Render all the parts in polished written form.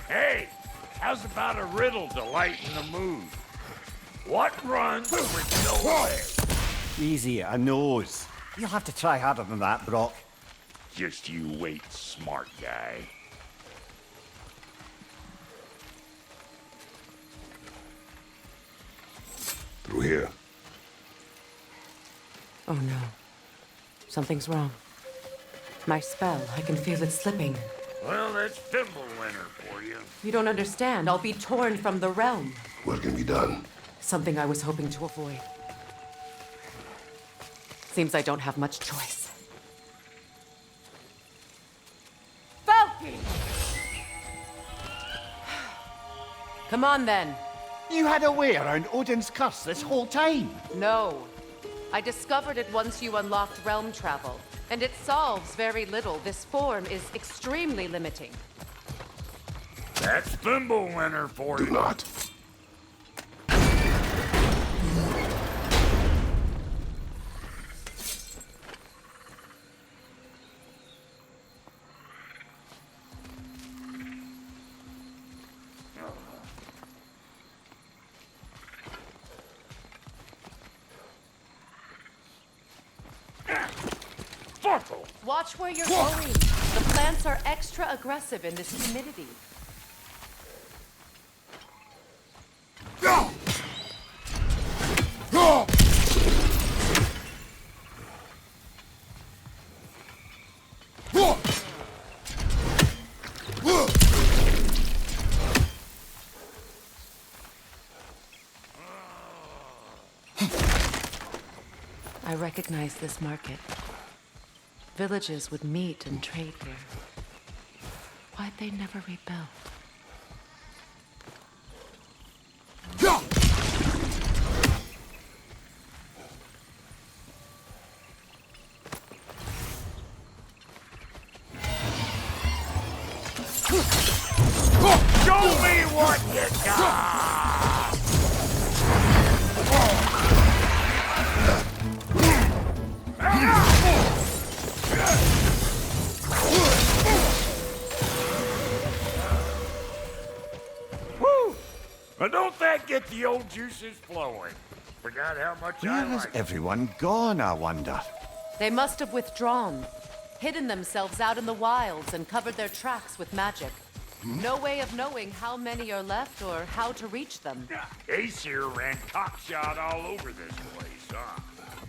Hey, how's about a riddle to lighten the mood? What runs with no legs? Easy, a nose. You'll have to try harder than that, Brock. Just you wait, smart guy. Through here. Oh no. Something's wrong. My spell, I can feel it slipping. Well, that's Thimblewinter for you. You don't understand. I'll be torn from the realm. What can be done? Something I was hoping to avoid. Seems I don't have much choice. Falky! Come on then. You had a way around Odin's curse this whole time. No. I discovered it once you unlocked realm travel, and it solves very little. This form is extremely limiting. That's Thimblewinter for Do you. not. Watch where you're going. The plants are extra aggressive in this humidity. I recognize this market. Villages would meet and trade here. Why'd they never rebuild? Show me what you got! Well, don't that get the old juices flowing? Forgot how much Where I has like it. everyone gone, I wonder? They must have withdrawn, hidden themselves out in the wilds and covered their tracks with magic. No way of knowing how many are left or how to reach them. Aesir ran cockshot all over this place, huh?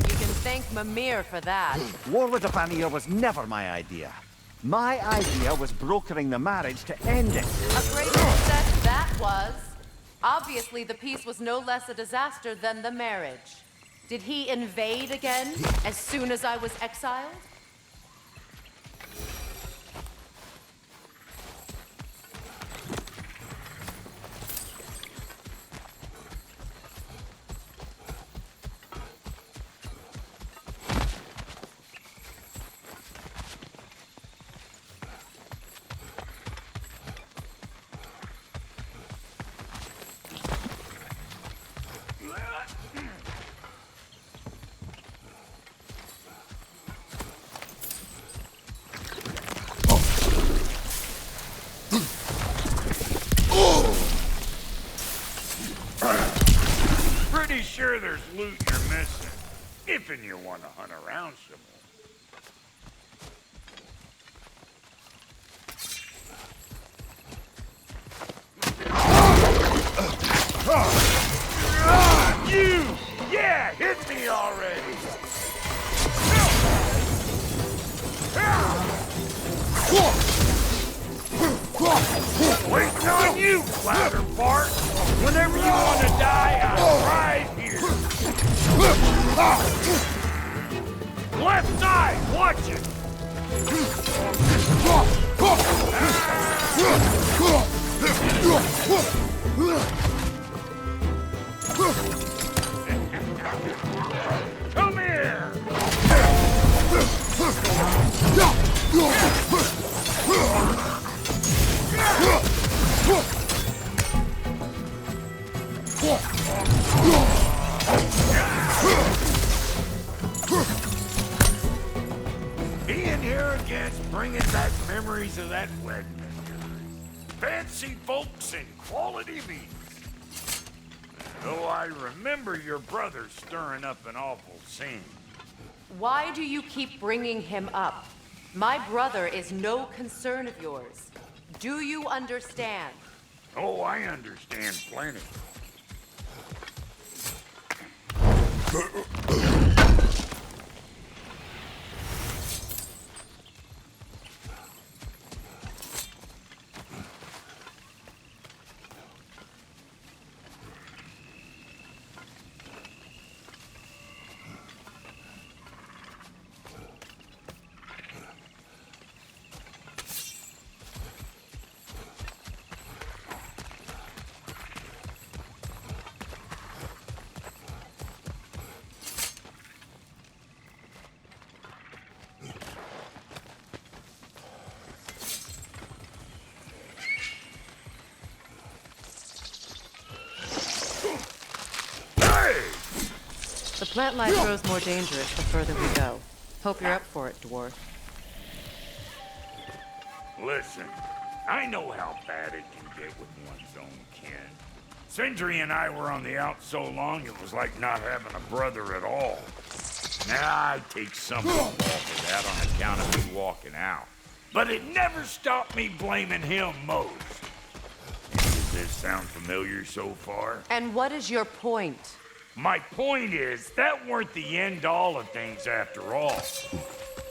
You can thank Mimir for that. War with the Vanir was never my idea. My idea was brokering the marriage to end it. A great success that was. Obviously, the peace was no less a disaster than the marriage. Did he invade again as soon as I was exiled? Pretty sure there's loot you're missing, if and you want to hunt around some more. You! Yeah, hit me already! Waiting on you, Clatterfart! Whenever you want to die, I'm right here! Left side, watch it! Come here! Being here again's bringing back memories of that wedding. fancy folks and quality meats. Though I remember your brother stirring up an awful scene. Why do you keep bringing him up? My brother is no concern of yours. Do you understand? Oh, I understand plenty. The plant life grows more dangerous the further we go. Hope you're up for it, dwarf. Listen, I know how bad it can get with one's own kin. Sindri and I were on the out so long it was like not having a brother at all. Now I take some fault for that on account of me walking out. But it never stopped me blaming him most. Does this sound familiar so far? And what is your point? My point is, that weren't the end-all of things after all.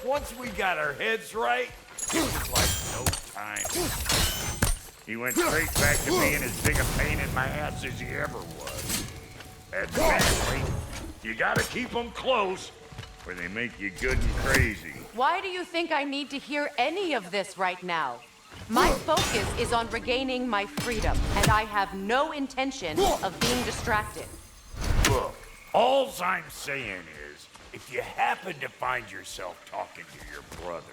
Once we got our heads right, it was like no time. He went straight back to being as big a pain in my ass as he ever was. And family, you gotta keep them close, or they make you good and crazy. Why do you think I need to hear any of this right now? My focus is on regaining my freedom, and I have no intention of being distracted. Look, all I'm saying is, if you happen to find yourself talking to your brother,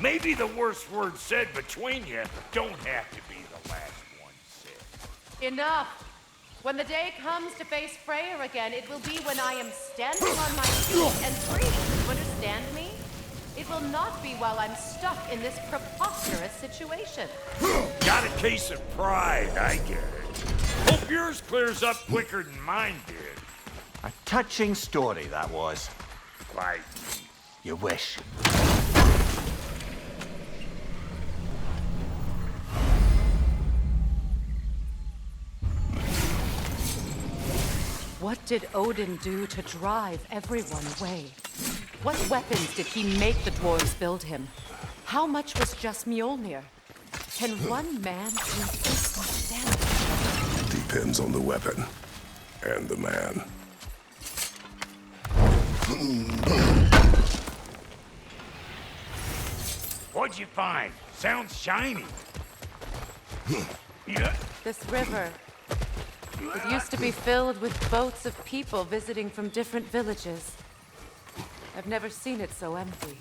maybe the worst word said between you don't have to be the last one said. Enough! When the day comes to face Freyr again, it will be when I am standing on my feet and free. You understand me? It will not be while I'm stuck in this preposterous situation. Got a case of pride, I get it. Hope yours clears up quicker than mine did. A touching story, that was. Like, You wish. What did Odin do to drive everyone away? What weapons did he make the dwarves build him? How much was just Mjolnir? Can one man do this much damage? Depends on the weapon and the man. what'd you find? Sounds shiny. Yeah. This river. It used to be filled with boats of people visiting from different villages. I've never seen it so empty.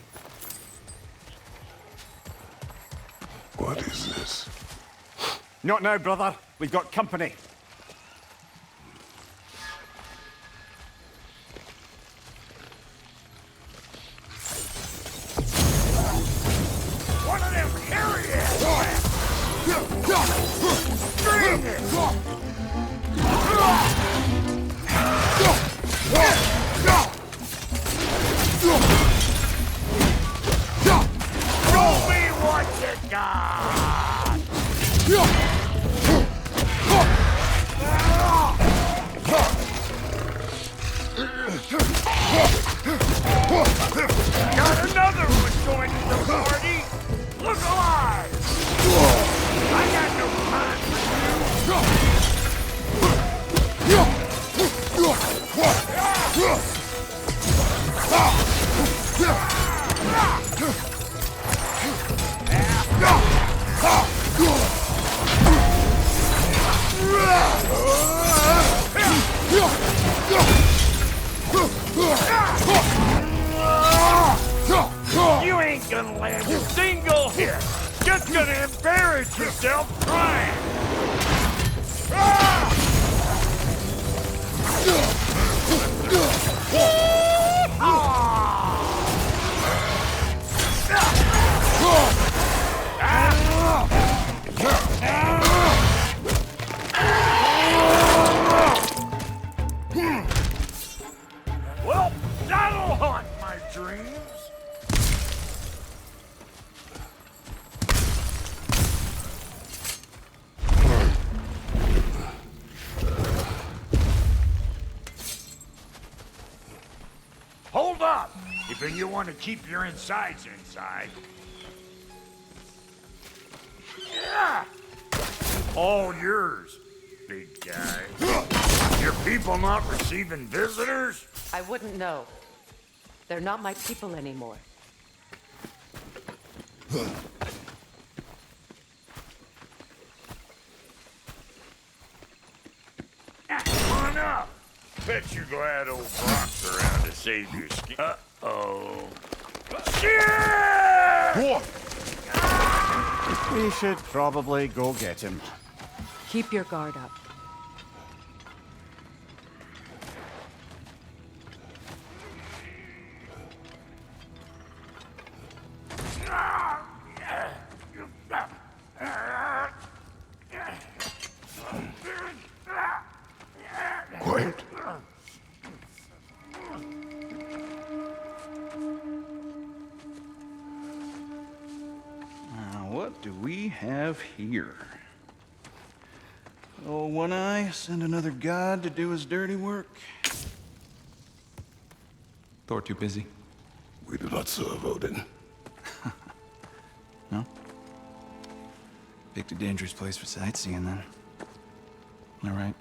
What is this? Not now, brother. We've got company. One of them hairy ass Show me what you got! Got another one joining the party! Look alive! I got no time for You ain't gonna land a single hit! Just gonna embarrass yourself trying! So you want to keep your insides inside. Yeah! All yours, big guy. Your people not receiving visitors? I wouldn't know. They're not my people anymore. Come on up. Bet you're glad old Brock's around to save your skin. Uh-oh. Shit! We should probably go get him. Keep your guard up. Quiet. Now, what do we have here? Oh, One Eye, send another god to do his dirty work. Thor too busy? We do not serve Odin. No? Picked a dangerous place for sightseeing, then. All right.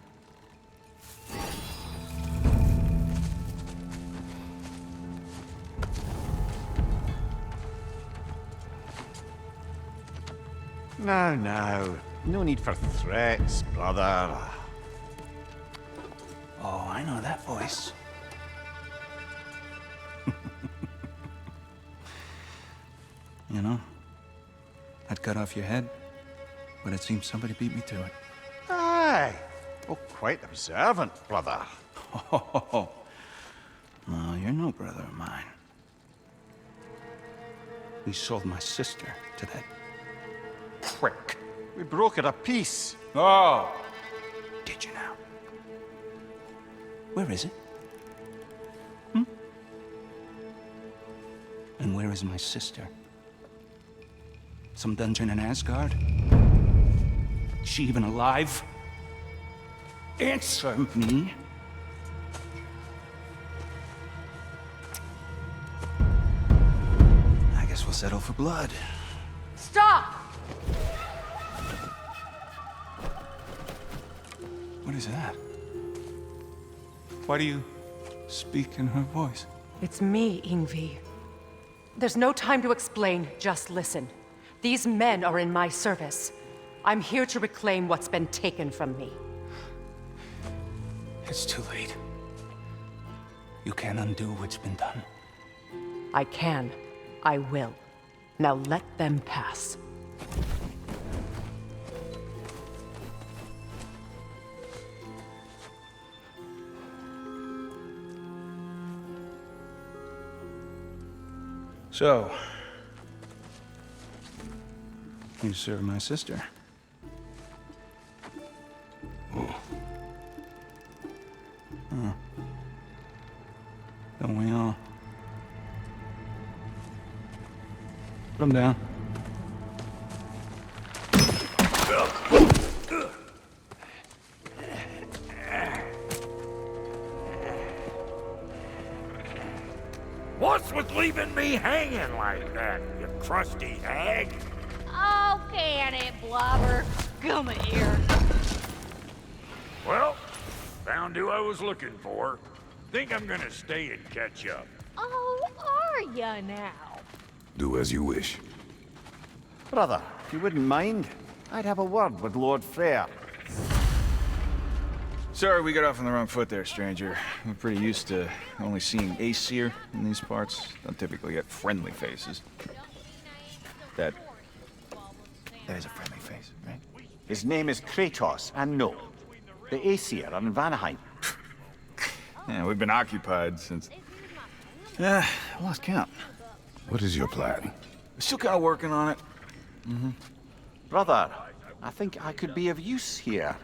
Now. No need for threats, brother. Oh, I know that voice. You know, I'd cut off your head, but it seems somebody beat me to it. Aye. Oh, quite observant, brother. Oh, no, you're no brother of mine. We sold my sister to that prick. We brokered a peace. Oh! Did you now? Where is it? And where is my sister? Some dungeon in Asgard? Is she even alive? Answer me. I guess we'll settle for blood. Stop! What is that? Why do you speak in her voice? It's me, Ingvi. There's no time to explain, just listen. These men are in my service. I'm here to reclaim what's been taken from me. It's too late. You can't undo what's been done. I can. I will. Now let them pass. So, you serve my sister. Don't we all? Put him down. What's with leaving me hanging like that, you crusty hag? Oh, can it, Blobber? Come here. Well, found who I was looking for. Think I'm gonna stay and catch up. Oh, are ya now? Do as you wish. Brother, if you wouldn't mind, I'd have a word with Lord Freyr. Sorry we got off on the wrong foot there, stranger. We're pretty used to only seeing Aesir in these parts. Don't typically get friendly faces. That is a friendly face, right? His name is Kratos, and no, the Aesir are in Vanaheim. Yeah, we've been occupied since... I lost count. What is your plan? We're still kind of working on it. Brother, I think I could be of use here.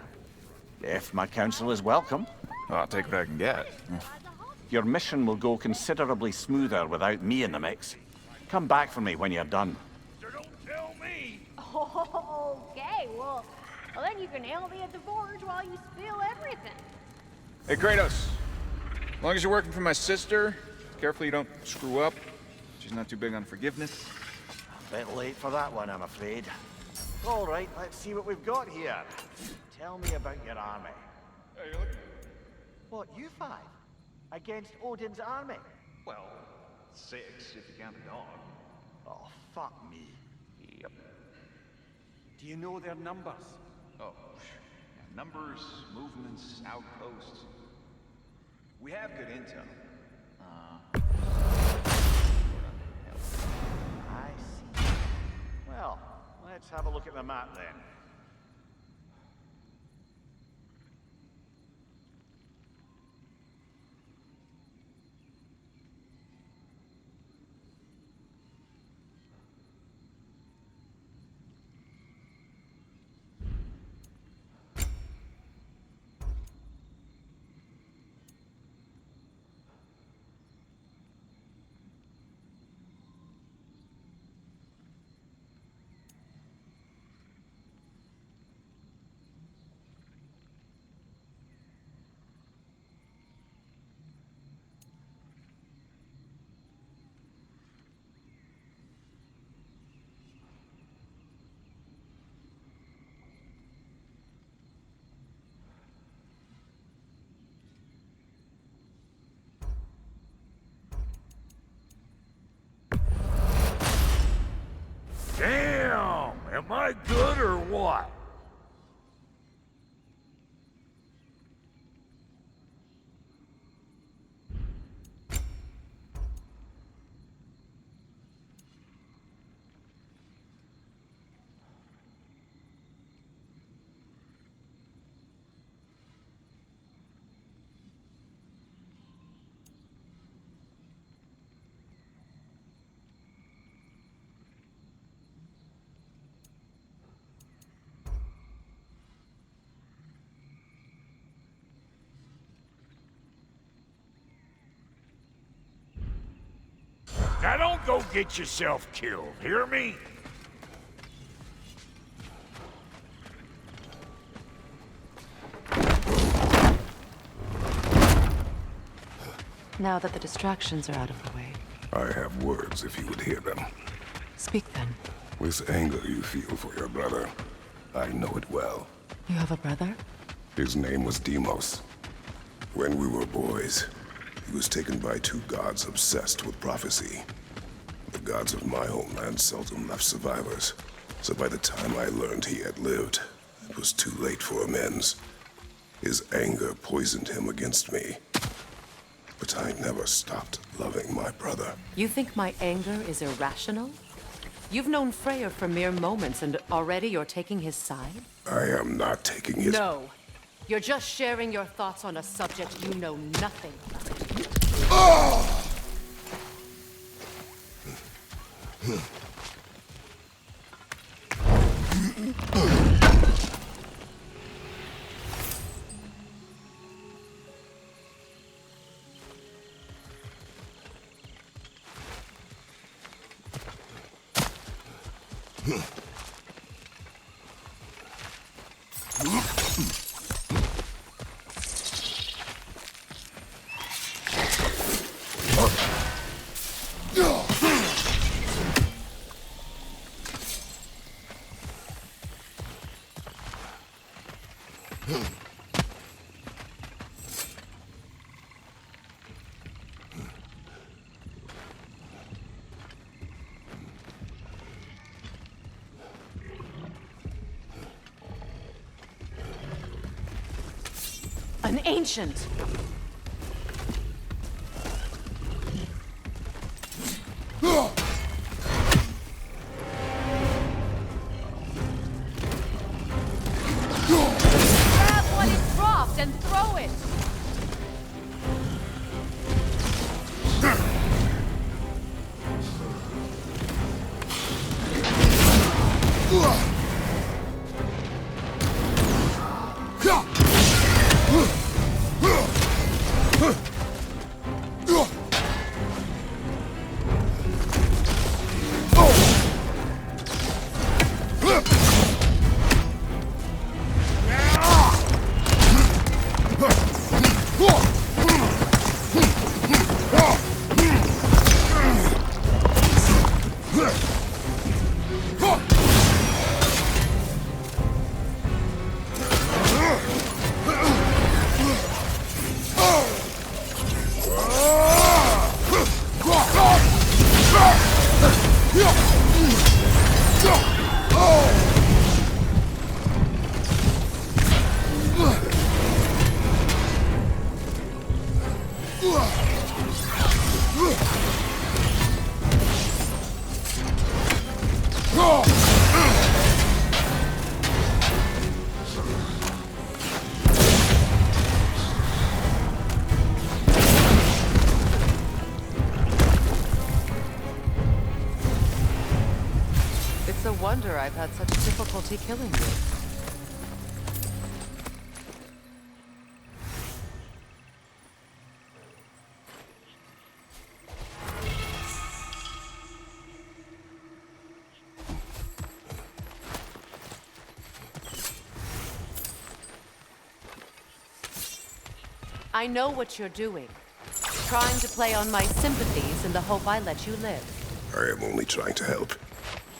If my counsel is welcome. Well, I'll take what I can get. Your mission will go considerably smoother without me in the mix. Come back for me when you're done. So don't tell me. Okay, well, then you can help me at the forge while you spill everything. Hey, Kratos. As long as you're working for my sister, Careful you don't screw up. She's not too big on forgiveness. A bit late for that one, I'm afraid. All right, let's see what we've got here. Tell me about your army. Hey, look. What, you five? Against Odin's army? Well, 6 if you count the dog. Oh, fuck me. Yep. Do you know their numbers? Oh, yeah, numbers, movements, outposts. We have good intel. I see. Well, let's have a look at the map then. Damn! Am I good or what? Now don't go get yourself killed, hear me? Now that the distractions are out of the way, I have words if you would hear them. speak then. This anger you feel for your brother, I know it well. You have a brother? His name was Deimos. When we were boys, he was taken by 2 gods obsessed with prophecy. The gods of my homeland seldom left survivors, so by the time I learned he had lived, it was too late for amends. His anger poisoned him against me. But I never stopped loving my brother. You think my anger is irrational? You've known Freyr for mere moments, and already you're taking his side? I am not taking his... No. You're just sharing your thoughts on a subject you know nothing about. An ancient! Grab what it dropped and throw it! wonder I've had such difficulty killing you. I know what you're doing. Trying to play on my sympathies in the hope I let you live. I am only trying to help.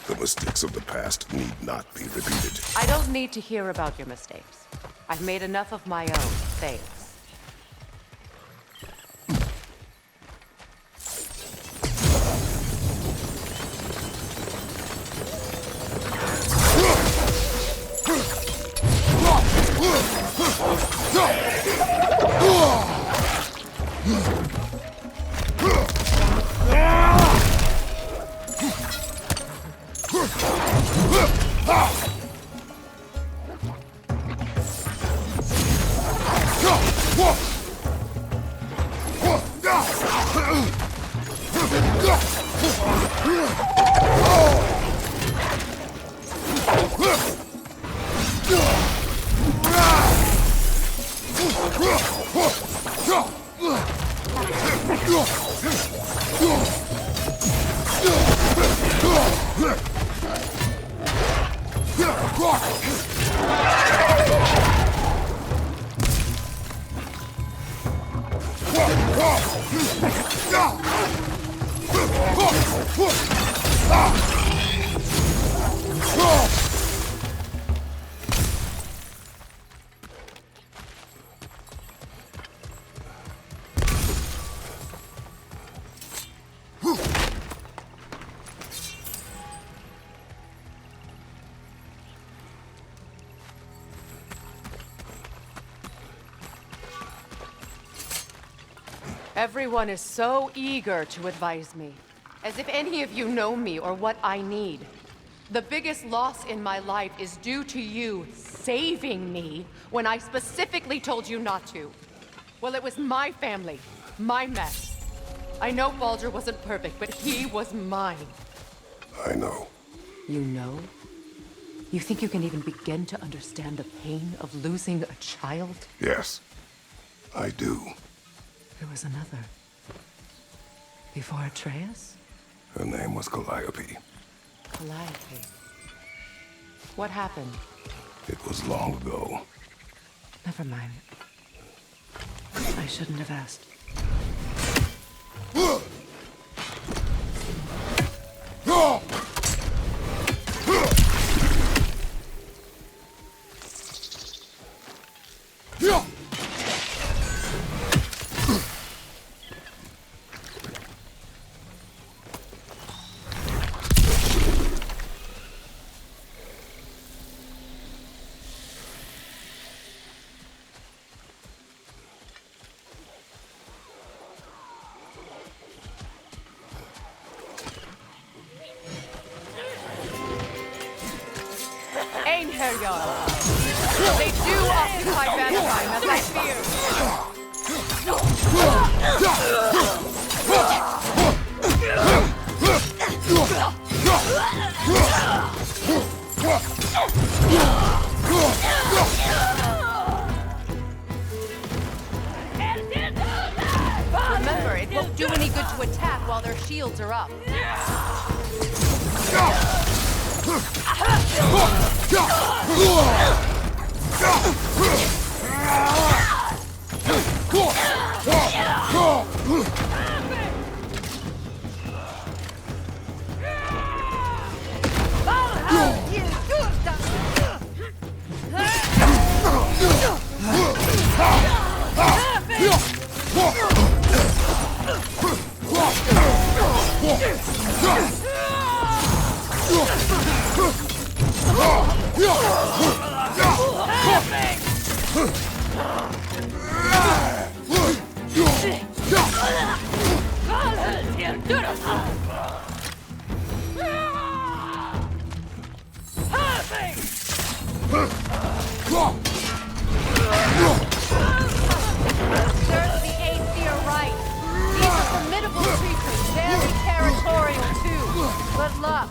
The mistakes of the past need not be repeated. I don't need to hear about your mistakes. I've made enough of my own, thanks. Everyone is so eager to advise me, as if any of you know me or what I need. The biggest loss in my life is due to you saving me when I specifically told you not to. Well, it was my family, my mess. I know Baldur wasn't perfect, but he was mine. I know. You know? You think you can even begin to understand the pain of losing a child? Yes, I do. There was another. Before Atreus? Her name was Calliope. Calliope. What happened? It was long ago. Never mind. I shouldn't have asked. They do occupy Vanaheim, as I feared. Remember, it won't do any good to attack while their shields are up. Good luck.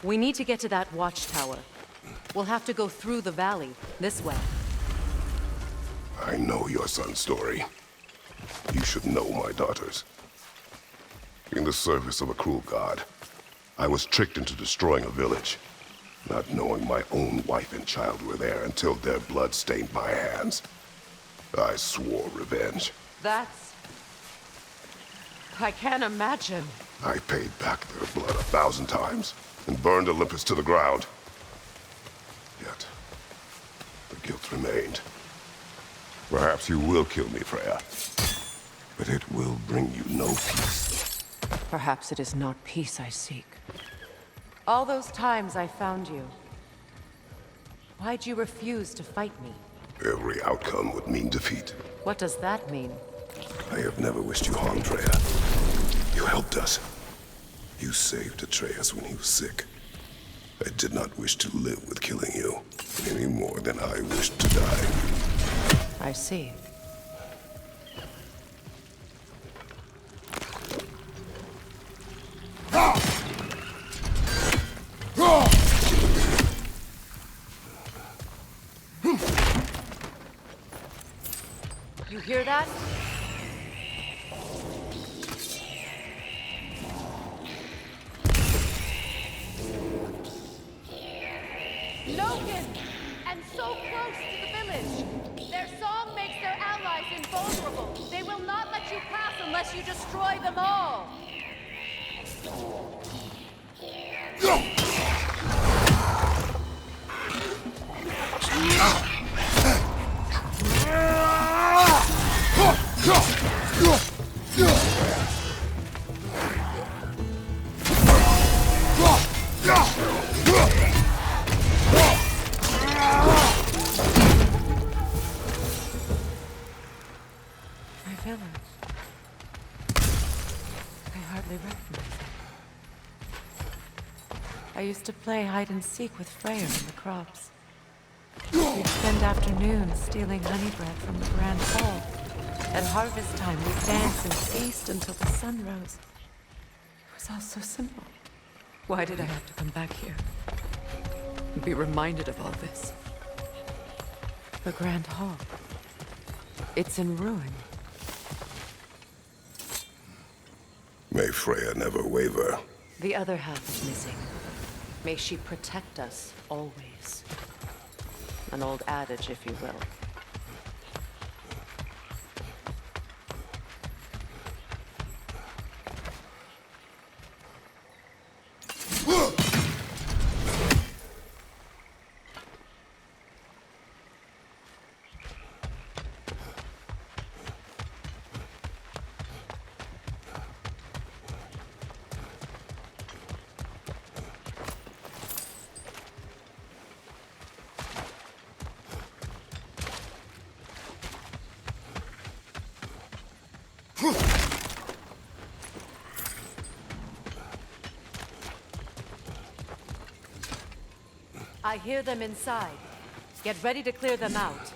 We need to get to that watchtower. We'll have to go through the valley, this way. I know your son's story. You should know my daughter's. In the service of a cruel god, I was tricked into destroying a village, not knowing my own wife and child were there until their blood stained my hands. I swore revenge. I can't imagine. I paid back their blood 1,000 times and burned Olympus to the ground. Yet, the guilt remained. Perhaps you will kill me, Freya, but it will bring you no peace. Perhaps it is not peace I seek. All those times I found you, why'd you refuse to fight me? Every outcome would mean defeat. What does that mean? I have never wished you harm, Freya. You helped us. You saved Atreus when he was sick. I did not wish to live with killing you, any more than I wished to die. I see. You hear that? Logan! And so close to the village! Their song makes their allies invulnerable. They will not let you pass unless you destroy them all! I used to play hide and seek with Freyr in the crops. We'd spend afternoons stealing honey bread from the Grand Hall. At harvest time, we'd dance and feast until the sun rose. It was all so simple. Why did I have to come back here? And be reminded of all this? The Grand Hall. It's in ruin. Freya never waver. The other half is missing. May she protect us always. An old adage, if you will. I hear them inside. Get ready to clear them out.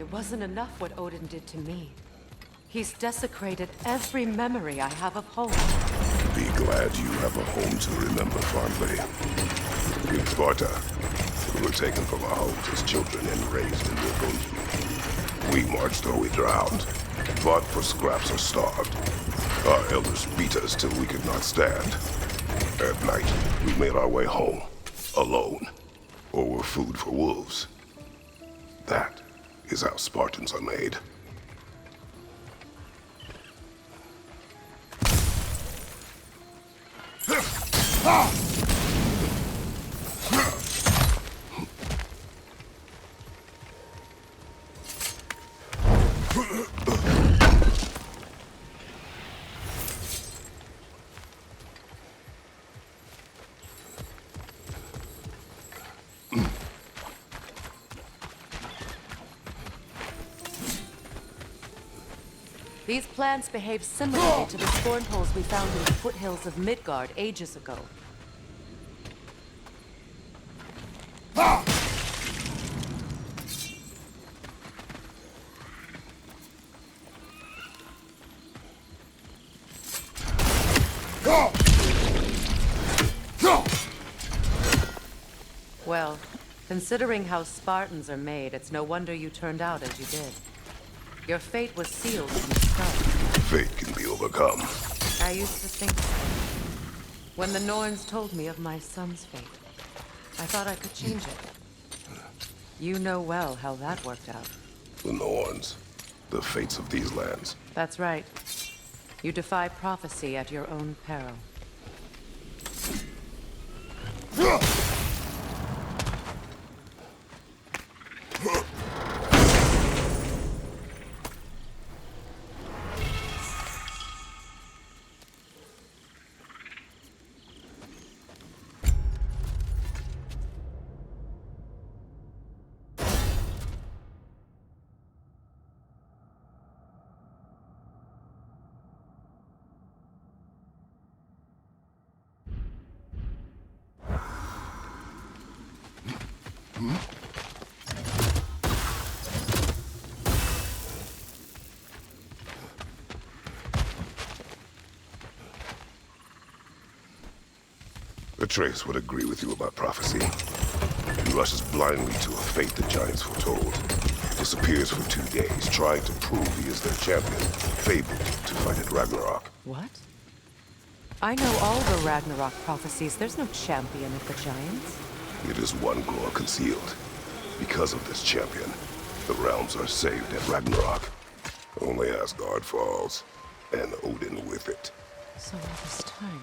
It wasn't enough what Odin did to me. He's desecrated every memory I have of home. Be glad you have a home to remember fondly. In Sparta, we were taken from our homes as children and raised in the ocean. We marched or we drowned, fought for scraps or starved. Our elders beat us till we could not stand. At night, we made our way home, alone, or were food for wolves. That is how Spartans are made. These plants behave similarly to the spawn holes we found in the foothills of Midgard ages ago. Well, considering how Spartans are made, it's no wonder you turned out as you did. Your fate was sealed from the start. Fate can be overcome. I used to think so. When the Norns told me of my son's fate, I thought I could change it. You know well how that worked out. The Norns. The fates of these lands. That's right. You defy prophecy at your own peril. Atreus would agree with you about prophecy. He rushes blindly to a fate the giants foretold. Disappears for 2 days, trying to prove he is their champion, fabled to fight at Ragnarok. What? I know all the Ragnarok prophecies. There's no champion of the giants. It is one gore concealed. Because of this champion, the realms are saved at Ragnarok. Only Asgard falls, and Odin with it. So all this time,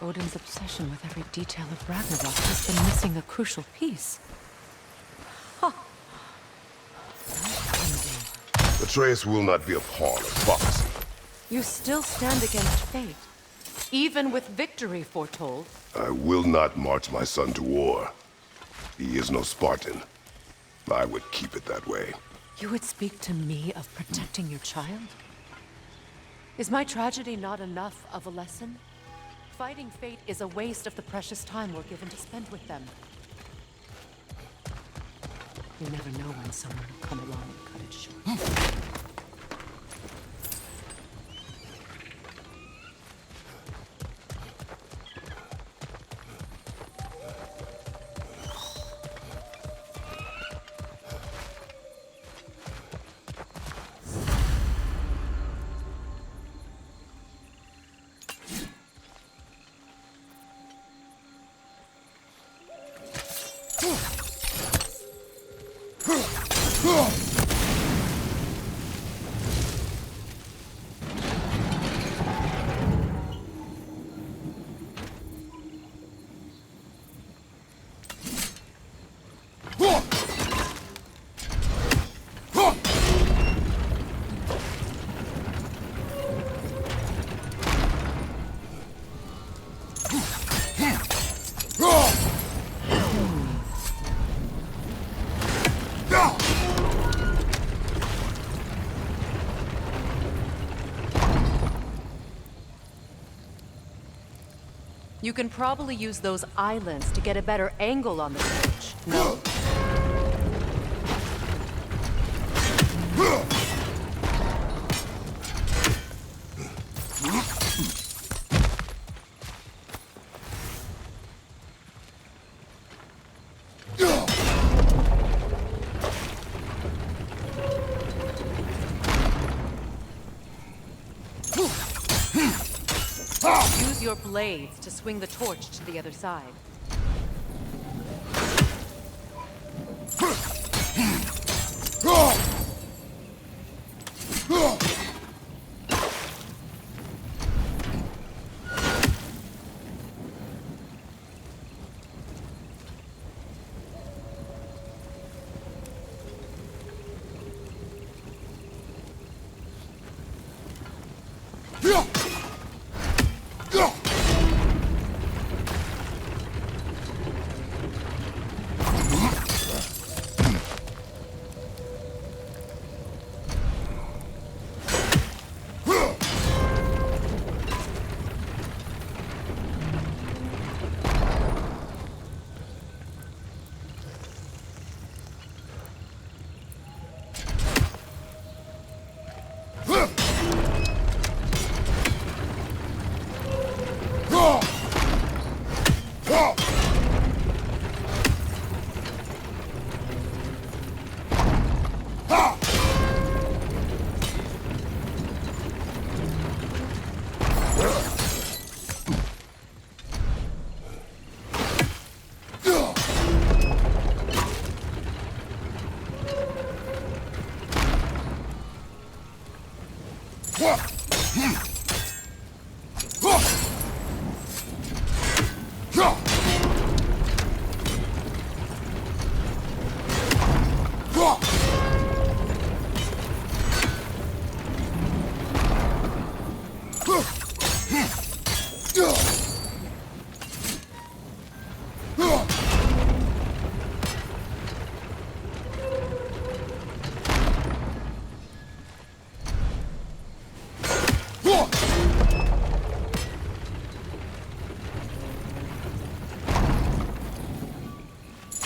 Odin's obsession with every detail of Ragnarok has been missing a crucial piece. Huh. Atreus will not be a pawn of prophecy. You still stand against fate, even with victory foretold. I will not march my son to war. He is no Spartan. I would keep it that way. You would speak to me of protecting your child? Is my tragedy not enough of a lesson? Fighting fate is a waste of the precious time we're given to spend with them. You never know when someone will come along and cut it short. You can probably use those islands to get a better angle on the bridge. No? Use your blades to swing the torch to the other side.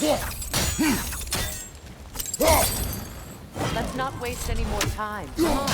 Let's not waste any more time. Come on.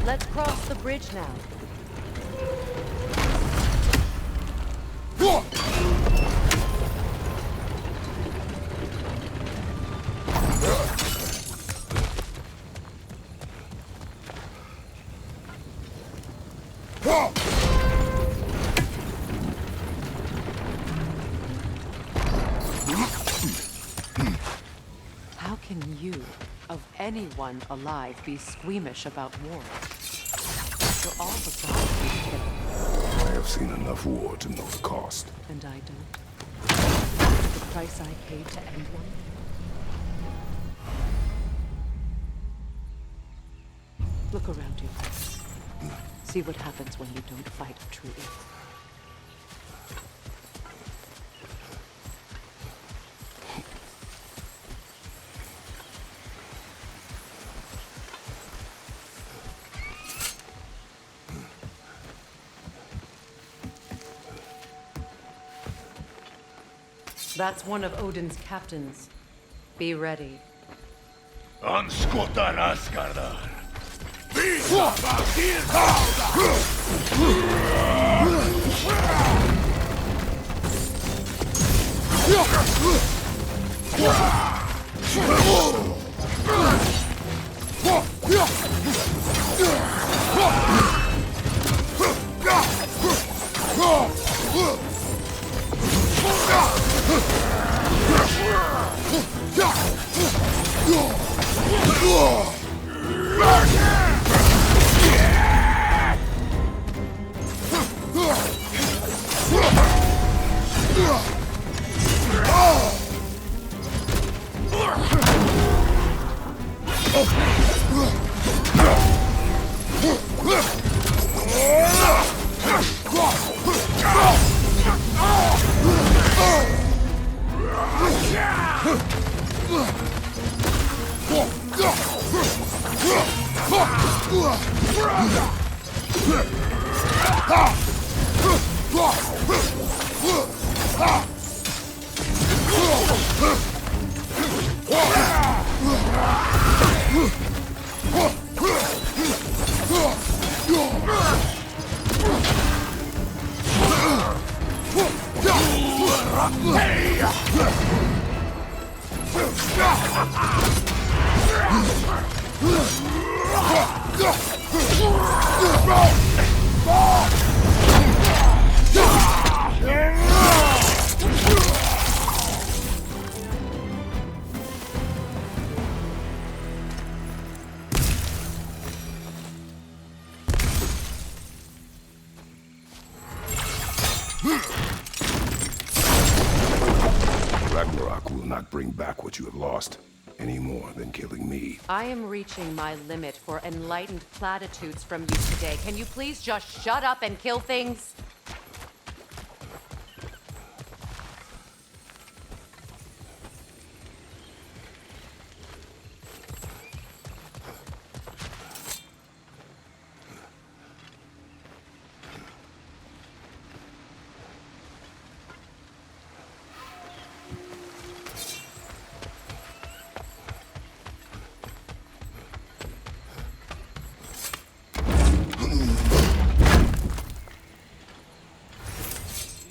Let's cross the bridge now. How can you, of anyone alive, be squeamish about war? After all the gods we've killed. I have seen enough war to know the cost. And I don't. The price I paid to end one. Look around you. See what happens when you don't fight truly. That's one of Odin's captains. Be ready. Anskotar Asgardar. cannot bring back what you have lost, any more than killing me. I am reaching my limit for enlightened platitudes from you today. Can you please just shut up and kill things?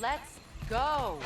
Let's go!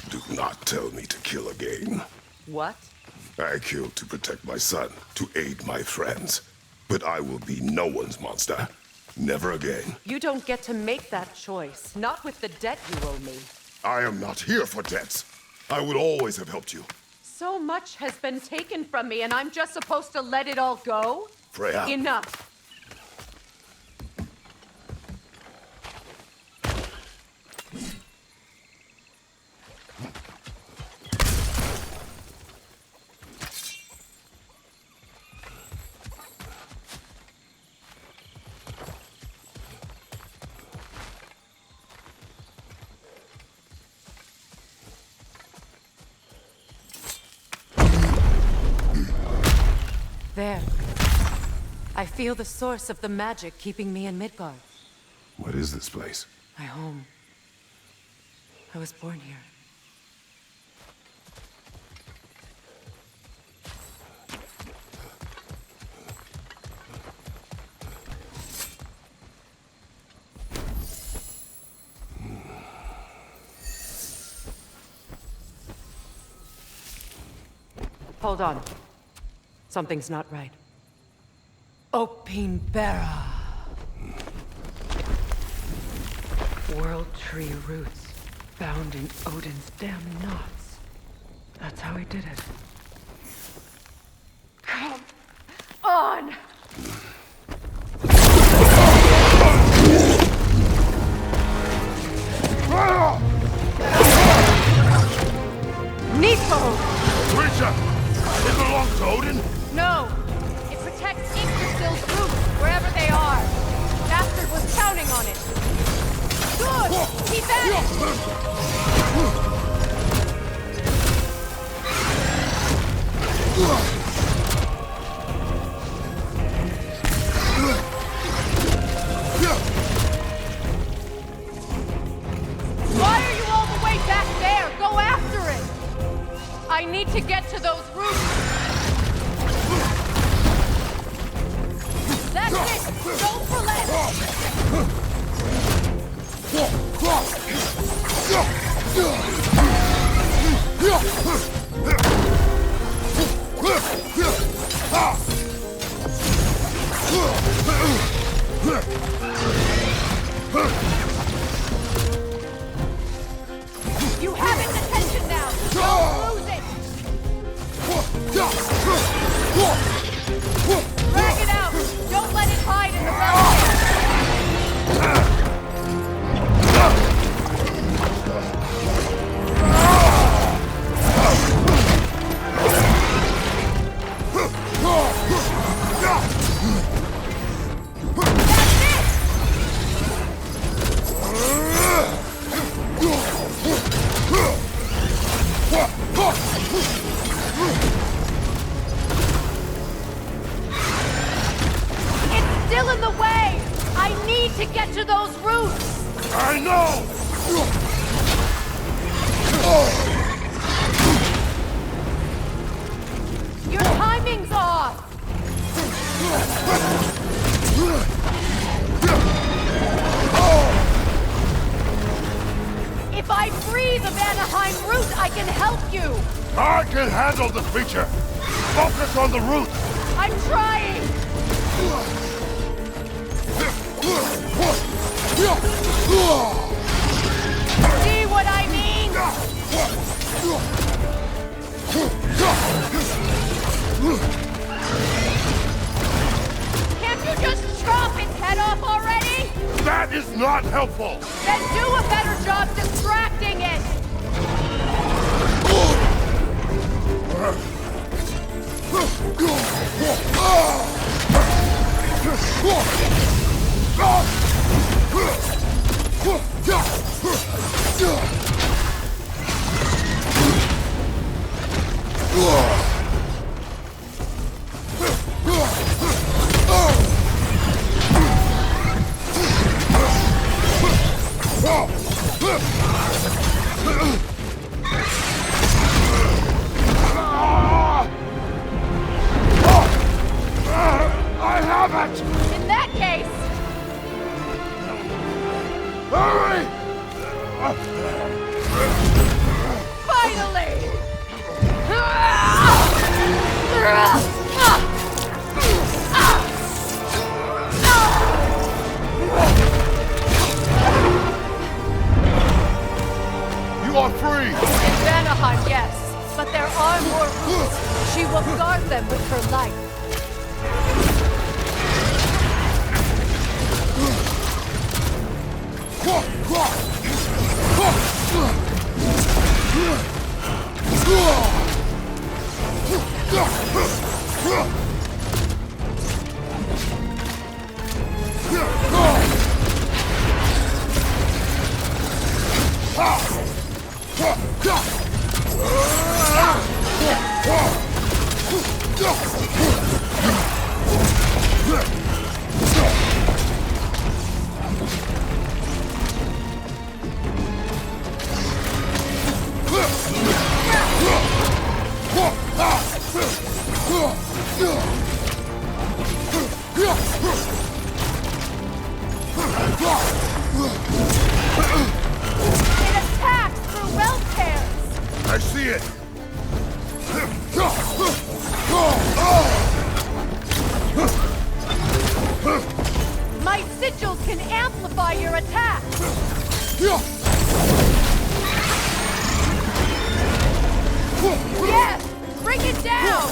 Do not tell me to kill again. What? I killed to protect my son, to aid my friends. But I will be no one's monster. Never again. You don't get to make that choice. Not with the debt you owe me. I am not here for debts. I would always have helped you. So much has been taken from me, and I'm just supposed to let it all go? Freya. Enough. There. I feel the source of the magic keeping me in Midgard. What is this place? My home. I was born here. Hold on. Something's not right. Opinbera. World tree roots found in Odin's damn knots. That's how he did it. Come on! Nidhogg! Creature! It belongs to Odin? No! It protects Yggdrasil's roots, wherever they are. Bastard was counting on it. Good! Keep at it! Why are you all the way back there? Go after it! I need to get to those roots. That's it! Don't relent! You have its attention now! Don't lose it! Drag it out! Don't let it hide in the realm! To get to those roots! I know! Your timing's off! If I free the Vanaheim root, I can help you! I can handle the creature! Focus on the root! I'm trying! See what I mean? Can't you just chop its head off already? That is not helpful! Then do a better job distracting it! I have it! In that case... Hurry! Finally! You are free! In Vanaheim, yes. But there are more roots. She will guard them with her life. It attacks through realm tears! I see it! My sigils can amplify your attack! Yes! Bring it down!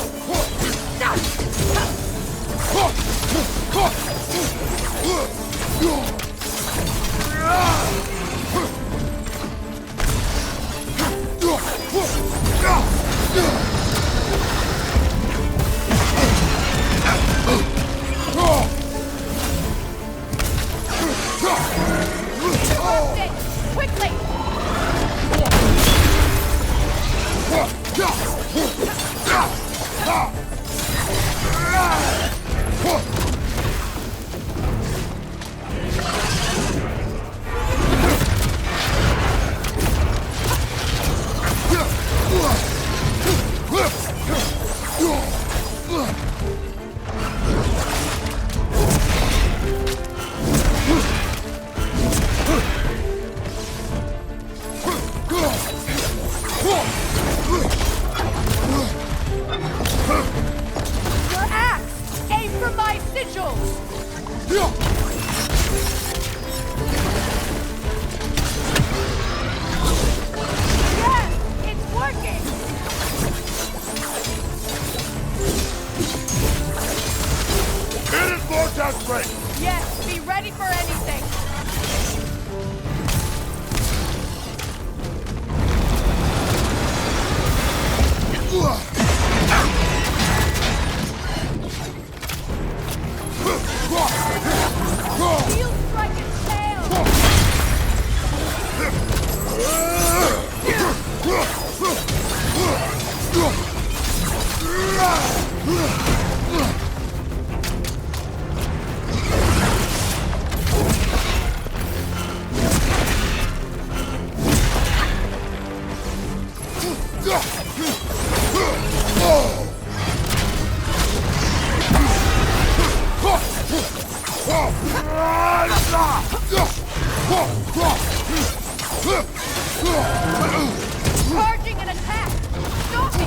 Quickly! Your axe! Aim for my sigils! Yes! It's working! Firehouse ready! Yes, be ready for anything! Steel strike its tail! Charging an attack! Stop me!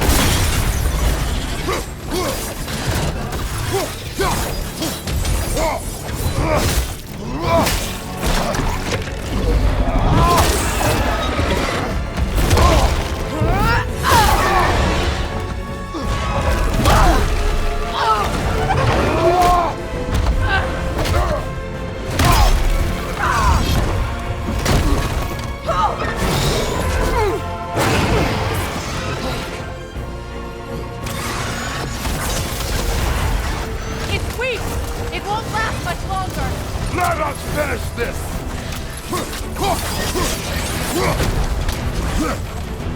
It's weak! It won't last much longer! Let us finish this!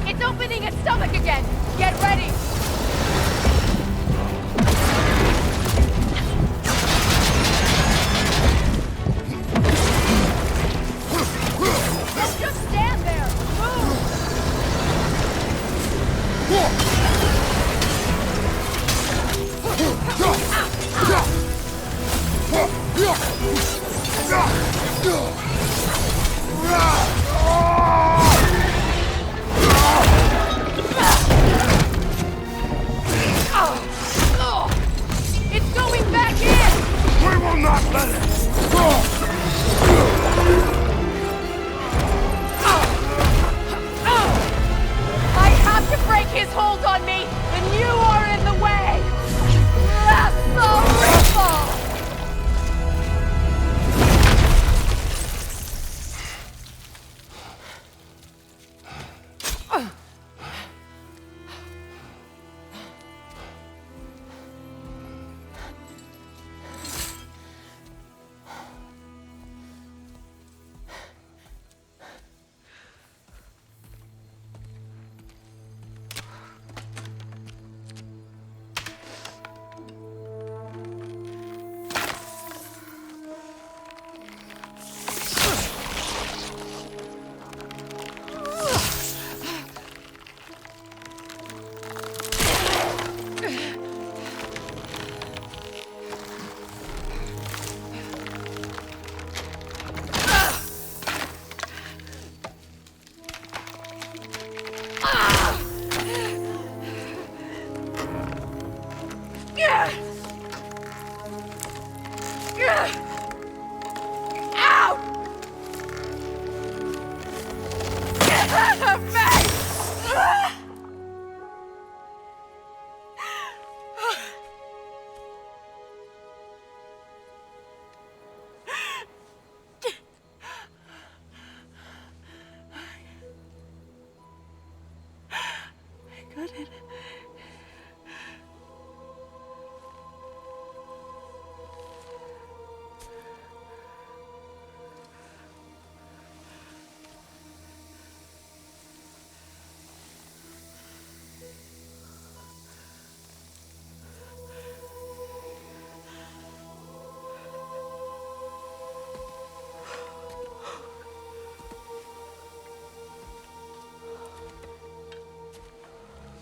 It's opening its stomach again! Get ready! Don't just stand there! Move! It's going back in! We will not let it! I have to break his hold on me, and you are in the way! That's the ripple!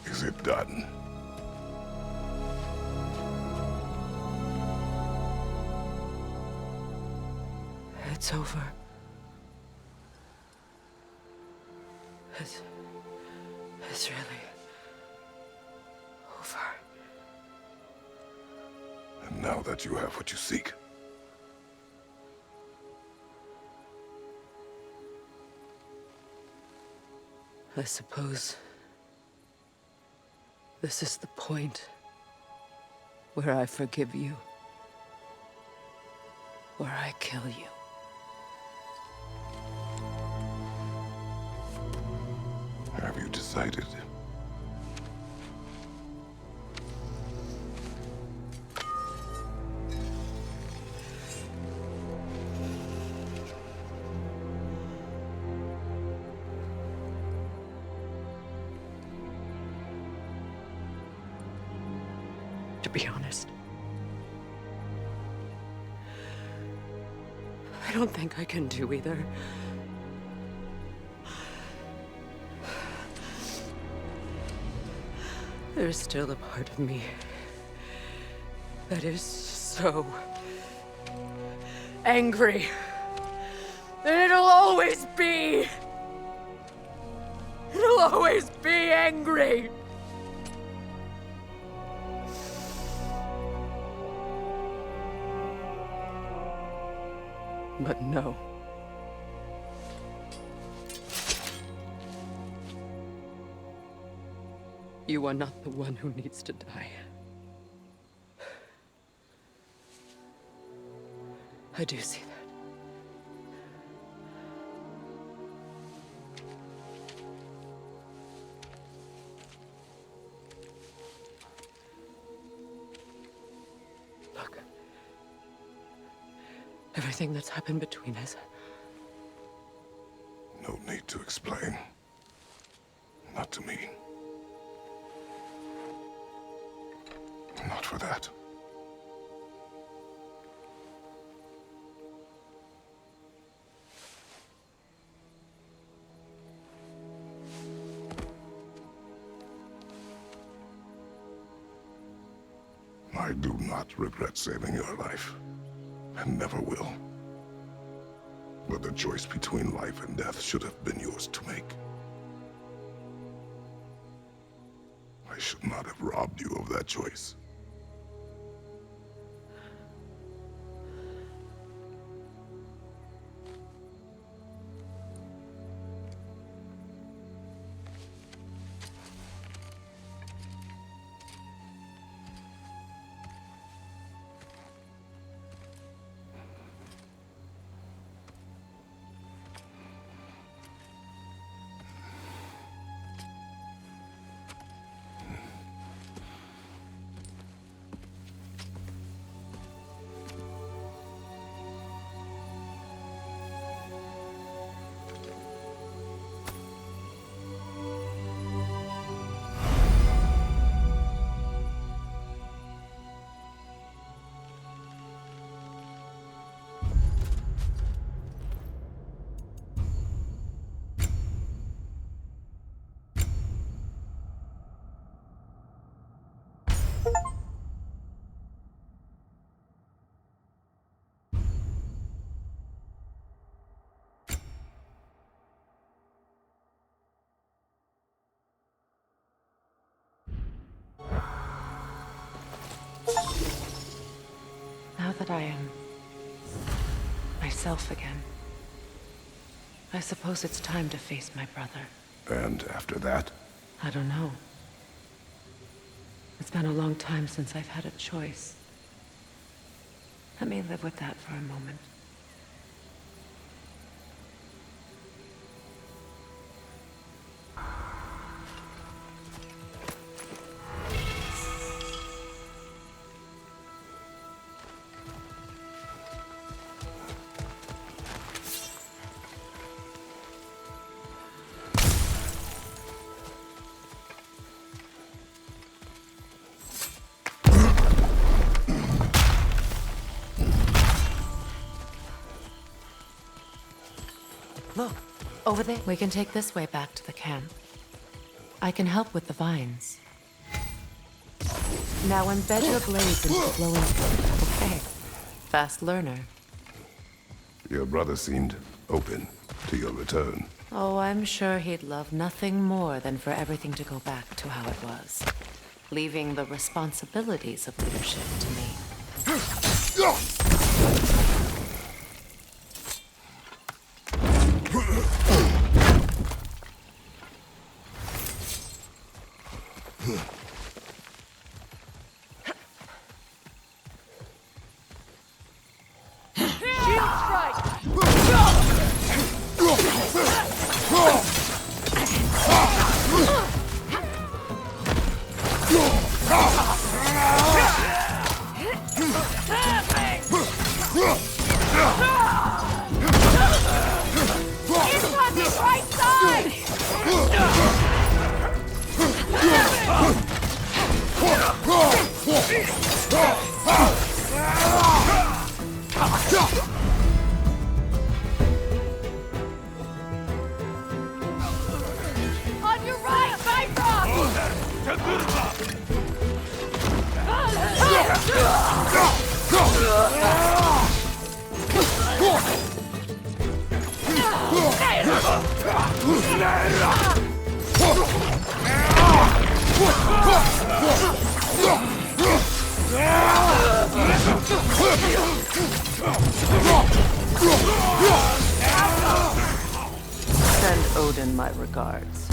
Is it done? It's over. It's really over. And now that you have what you seek, I suppose this is the point where I forgive you. or I kill you. Have you decided? To be honest, I don't think I can do either. There's still a part of me that is so angry. And it'll always be. It'll always be angry. But no. You are not the one who needs to die. I do see that. Look. Everything that's happened between us. No need to explain. Not to me. Not for that. I do not regret saving your life, and never will. But the choice between life and death should have been yours to make. I should not have robbed you of that choice. Now that I am myself again, I suppose it's time to face my brother. And after that? I don't know. It's been a long time since I've had a choice. Let me live with that for a moment. Look, over there. We can take this way back to the camp. I can help with the vines. Now embed your blades into the glowing... Okay. Fast learner. Your brother seemed open to your return. Oh, I'm sure he'd love nothing more than for everything to go back to how it was. Leaving the responsibilities of leadership to me. It's on the right side! On your right, Bifrost! Send Odin my regards.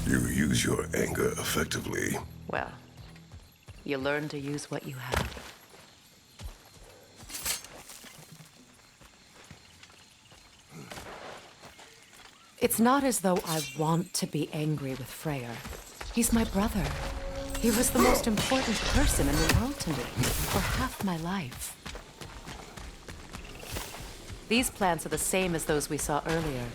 You use your anger effectively. Well, you learn to use what you have. It's not as though I want to be angry with Freyr. He's my brother. He was the most important person in the world to me for half my life. These plants are the same as those we saw earlier.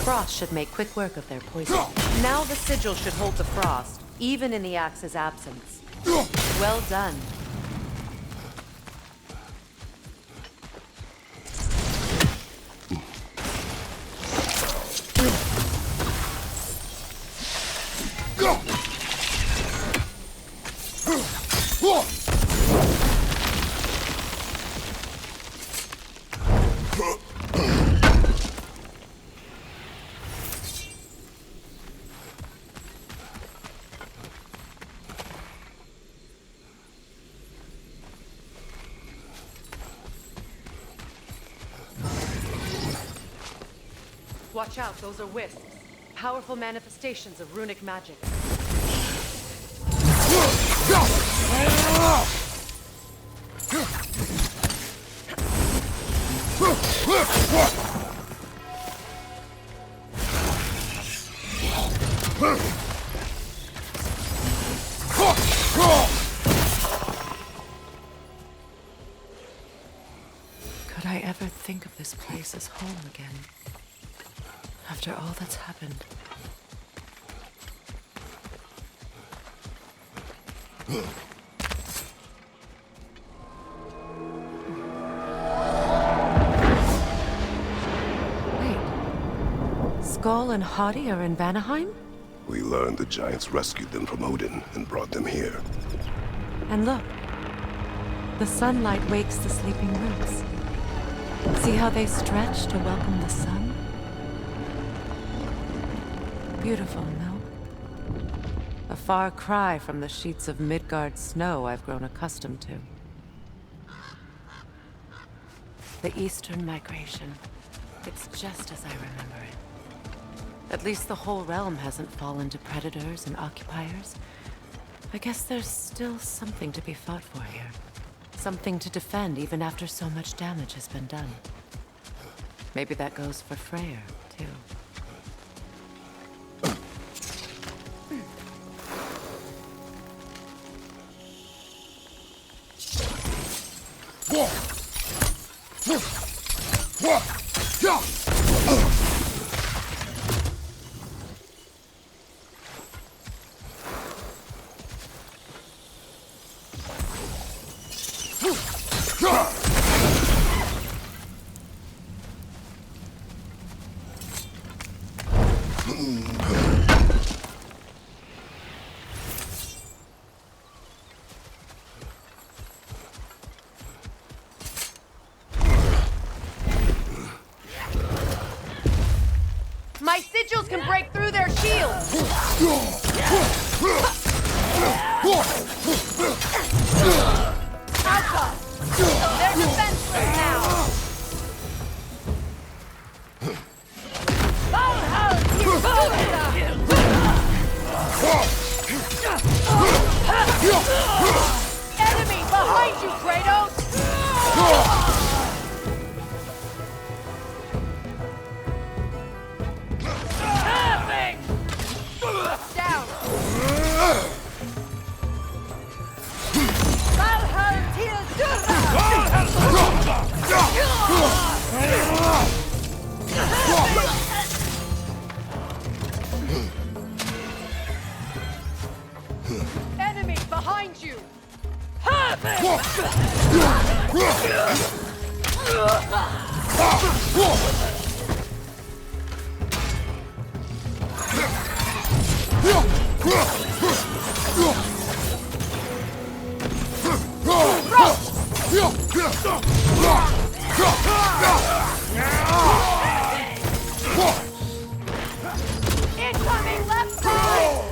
Frost should make quick work of their poison. Now the sigil should hold the frost, even in the axe's absence. Well done. Watch out, those are wisps. Powerful manifestations of runic magic. Could I ever think of this place as home again? After all that's happened. Wait. Skull and Hati are in Vanaheim? We learned the giants rescued them from Odin and brought them here. And look. The sunlight wakes the sleeping roots. See how they stretch to welcome the sun? Beautiful, no? A far cry from the sheets of Midgard snow I've grown accustomed to. The Eastern migration. It's just as I remember it. At least the whole realm hasn't fallen to predators and occupiers. I guess there's still something to be fought for here. Something to defend even after so much damage has been done. Maybe that goes for Freyr, too. My sigils can break through their shields! Alpha! They're defenseless now! Enemy behind you, Kratos! Down! Valhalla! Incoming left side!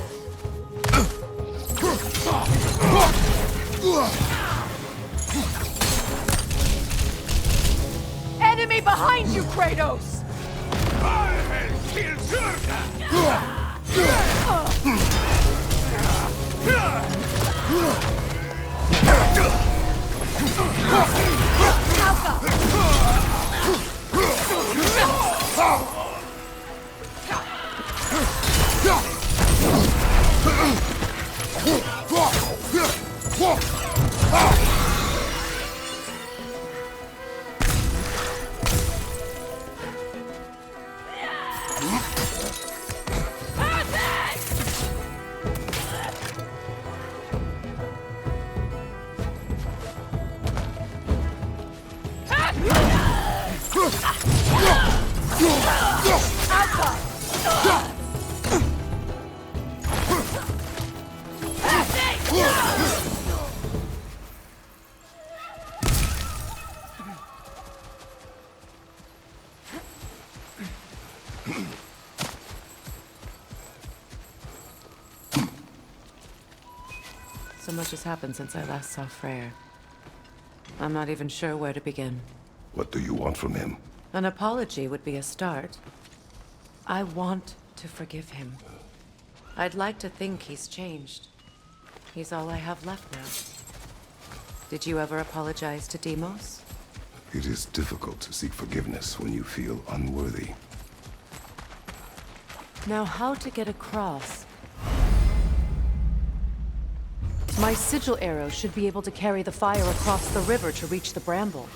Enemy behind you, Kratos! So much has happened since I last saw Freyr. I'm not even sure where to begin. What do you want from him? An apology would be a start. I want to forgive him. I'd like to think he's changed. He's all I have left now. Did you ever apologize to Deimos? It is difficult to seek forgiveness when you feel unworthy. Now, how to get across? My sigil arrow should be able to carry the fire across the river to reach the bramble.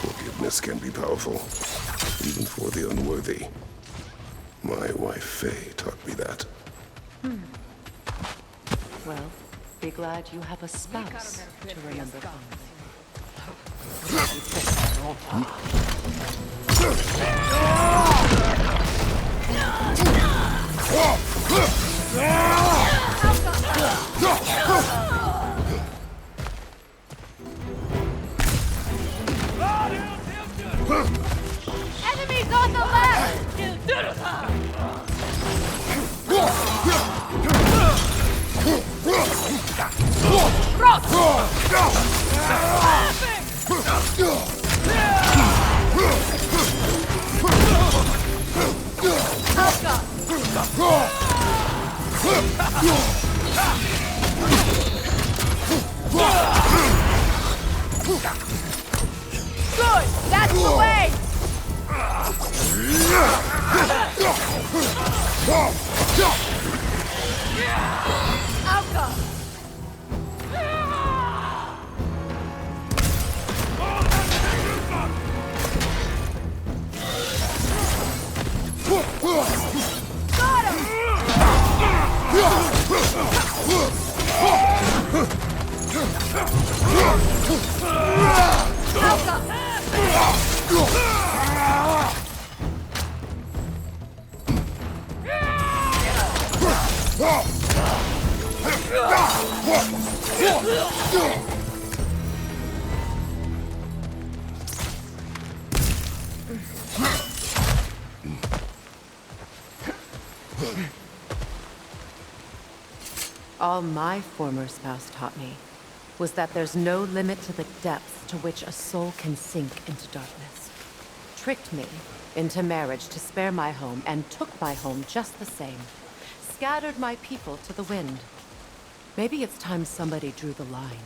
Forgiveness can be powerful, even for the unworthy. My wife, Faye, taught me that. Well, be glad you have a spouse to remember fondly. Enemies on the left! Good! That's the way! Outcome! Got him! All my former spouse taught me was that there's no limit to the depths to which a soul can sink into darkness. Tricked me into marriage to spare my home and took my home just the same. Scattered my people to the wind. Maybe it's time somebody drew the line.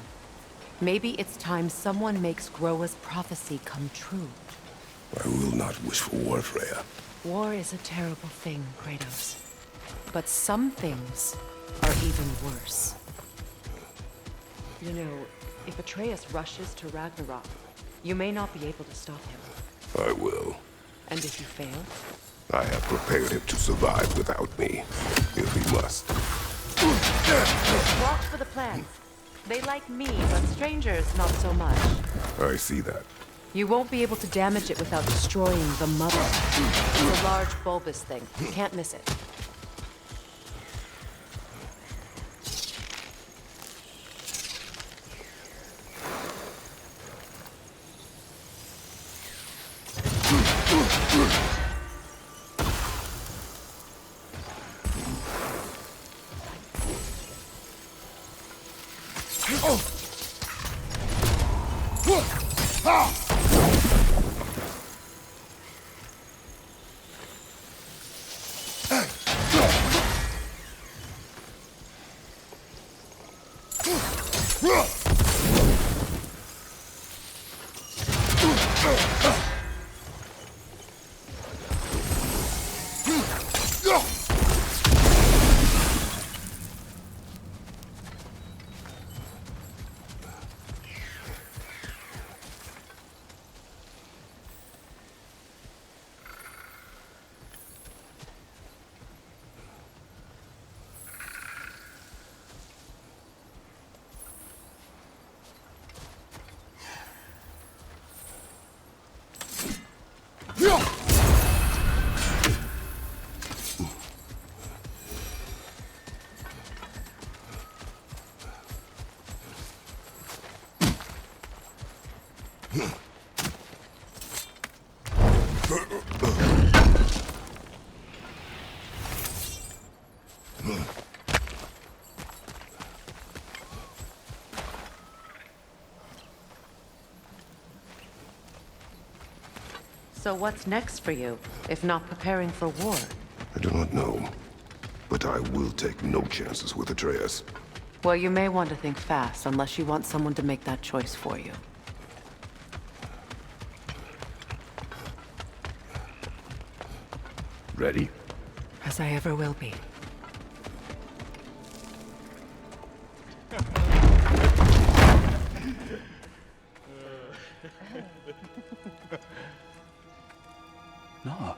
Maybe it's time someone makes Groa's prophecy come true. I will not wish for war, Freya. War is a terrible thing, Kratos. But some things are even worse. You know, If Atreus rushes to Ragnarok, you may not be able to stop him. I will. And if you fail? I have prepared him to survive without me, if he must. Walk for the plants. They like me, but strangers not so much. I see that. You won't be able to damage it without destroying the mother. It's a large bulbous thing. You can't miss it. So what's next for you, if not preparing for war? I do not know, but I will take no chances with Atreus. Well, you may want to think fast, unless you want someone to make that choice for you. Ready? As I ever will be. No.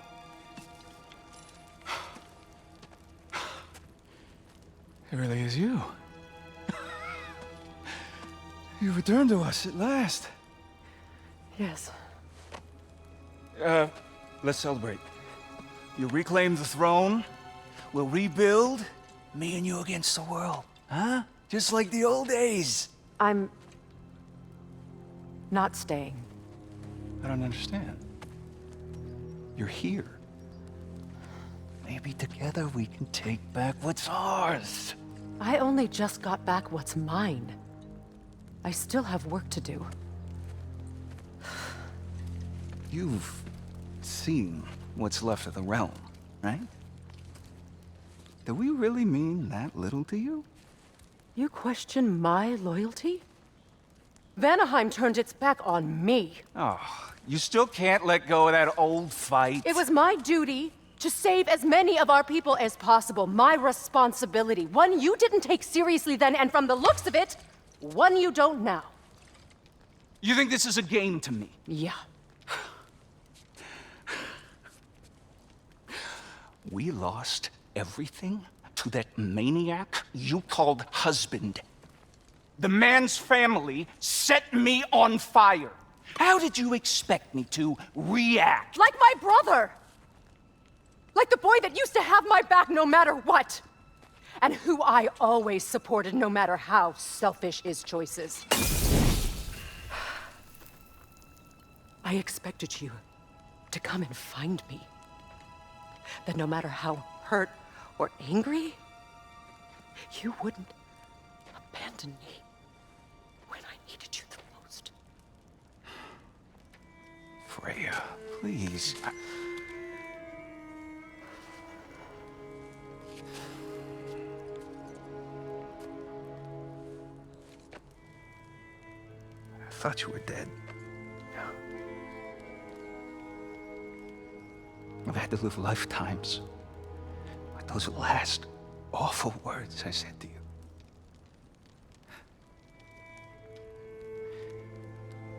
It really is you. You returned to us at last. Yes. Let's celebrate. You reclaim the throne. We'll rebuild. Me and you against the world. Huh? Just like the old days. I'm... not staying. I don't understand. You're here. Maybe together we can take back what's ours. I only just got back what's mine. I still have work to do. You've seen what's left of the realm, right? Do we really mean that little to you? You question my loyalty? Vanaheim turned its back on me. Oh, you still can't let go of that old fight. It was my duty to save as many of our people as possible. My responsibility. One you didn't take seriously then, and from the looks of it, one you don't now. You think this is a game to me? Yeah. We lost everything to that maniac you called husband. The man's family set me on fire. How did you expect me to react? Like my brother! Like the boy that used to have my back no matter what! And who I always supported no matter how selfish his choices. I expected you to come and find me. That no matter how hurt or angry, you wouldn't abandon me when I needed you the most. Freya, please. I thought you were dead. I've had to live lifetimes with those last awful words I said to you.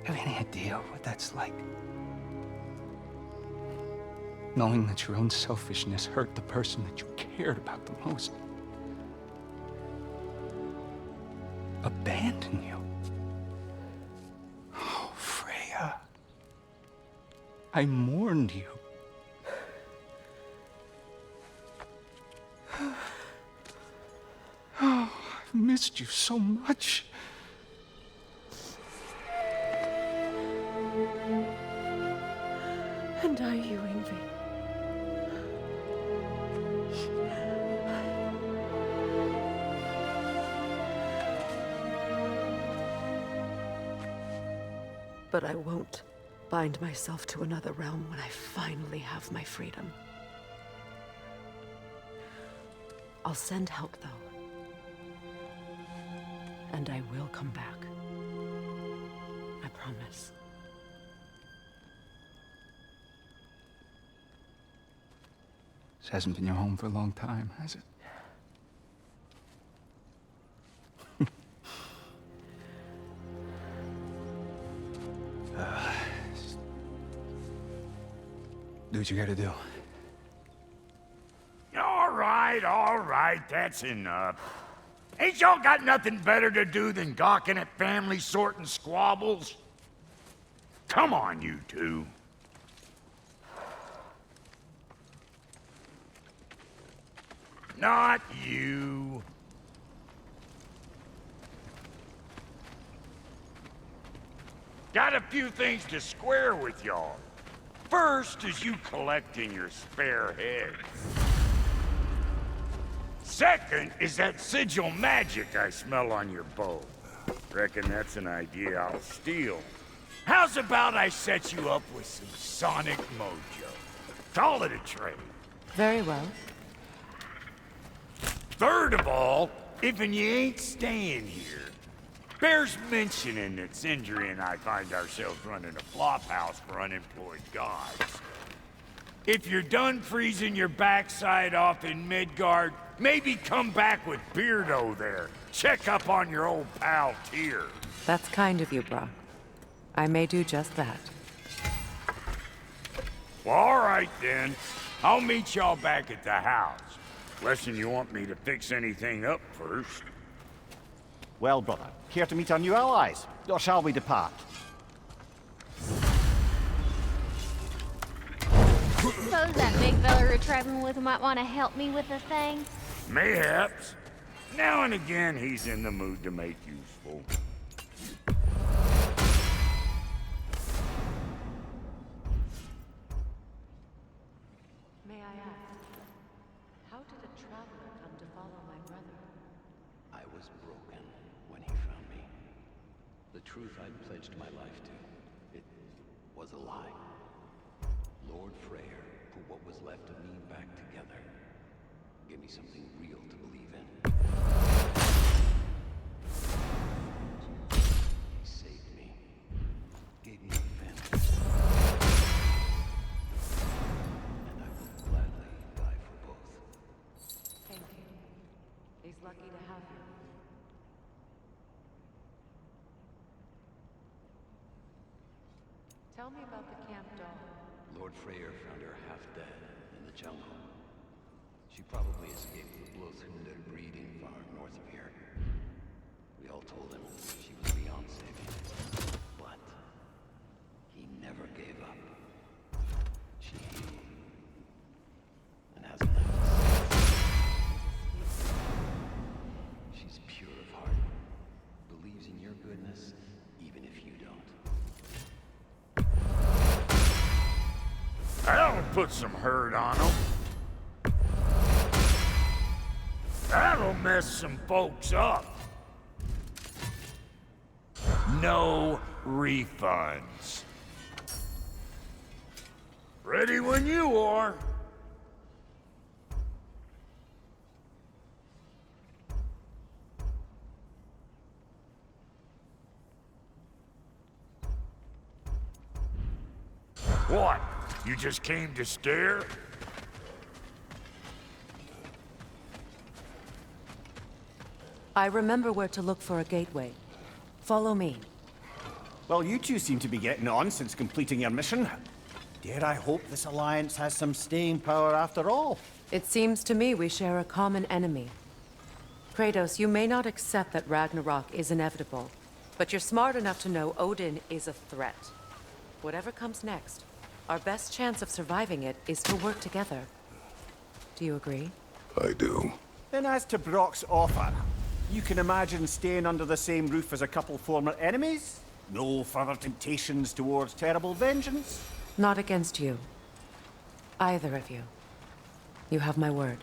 Have any idea what that's like? Knowing that your own selfishness hurt the person that you cared about the most. Abandon you. Oh, Freya. I mourned you. Oh, I've missed you so much. And are you, Yngvi? But I won't bind myself to another realm when I finally have my freedom. I'll send help, though. And I will come back. I promise. This hasn't been your home for a long time, has it? Do what you gotta do. All right, that's enough. Ain't y'all got nothing better to do than gawking at family sorting squabbles? Come on, you two. Not you. Got a few things to square with y'all. First is you collecting your spare heads. Second is that sigil magic I smell on your bow. Reckon that's an idea I'll steal. How's about I set you up with some sonic mojo? Call it a trade. Very well. Third of all, if you ain't staying here, bears mentioning that Sindri and I find ourselves running a flop house for unemployed gods. If you're done freezing your backside off in Midgard, maybe come back with Beardo there. Check up on your old pal Tyr. That's kind of you, Brock. I may do just that. Well, all right then. I'll meet y'all back at the house. Less'n you want me to fix anything up first. Well, brother, care to meet our new allies? Or shall we depart? Suppose that big fella we're traveling with might want to help me with a thing? Mayhaps. Now and again, he's in the mood to make useful. May I ask, how did a traveler come to follow my brother? I was broken when he found me. The truth I'd pledged my life to, it was a lie. Lord Freyr put what was left of me back together. Give me something real to believe in. He saved me. Gave me a family. And I will gladly die for both. Thank you. He's lucky to have you. Tell me about the camp dog. Lord Freyr found her half dead in the jungle. She probably escaped the Blothhunder breeding farm north of here. We all told him she was beyond saving. But he never gave up. She healed. And hasn't left us. She's pure of heart. Believes in your goodness, even if you don't. That'll put some hurt on them. That'll mess some folks up. No refunds. Ready when you are. What? You just came to stare? I remember where to look for a gateway. Follow me. Well, you two seem to be getting on since completing your mission. Dare I hope this alliance has some staying power after all? It seems to me we share a common enemy. Kratos, you may not accept that Ragnarok is inevitable, but you're smart enough to know Odin is a threat. Whatever comes next, our best chance of surviving it is to work together. Do you agree? I do. Then as to Brock's offer, you can imagine staying under the same roof as a couple former enemies? No further temptations towards terrible vengeance? Not against you. Either of you. You have my word.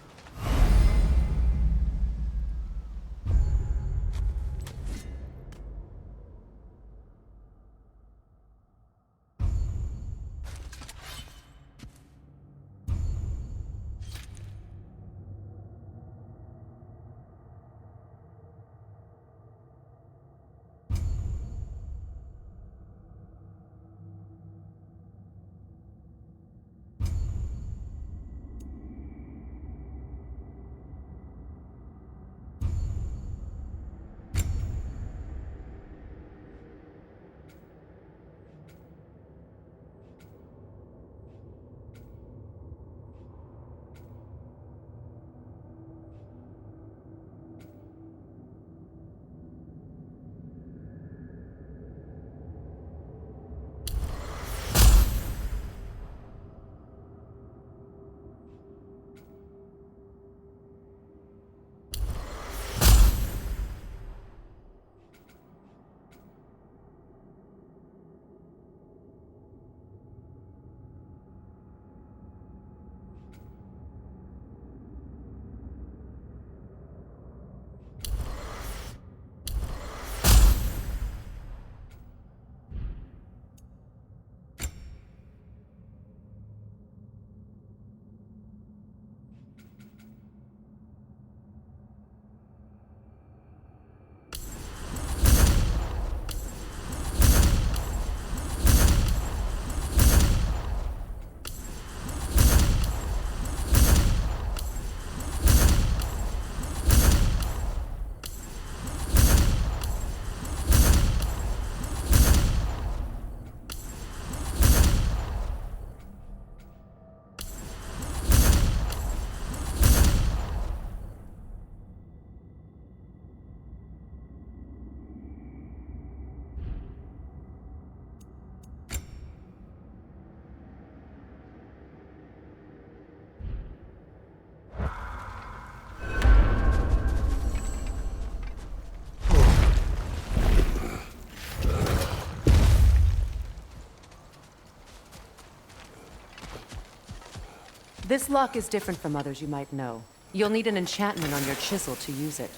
This lock is different from others you might know. You'll need an enchantment on your chisel to use it.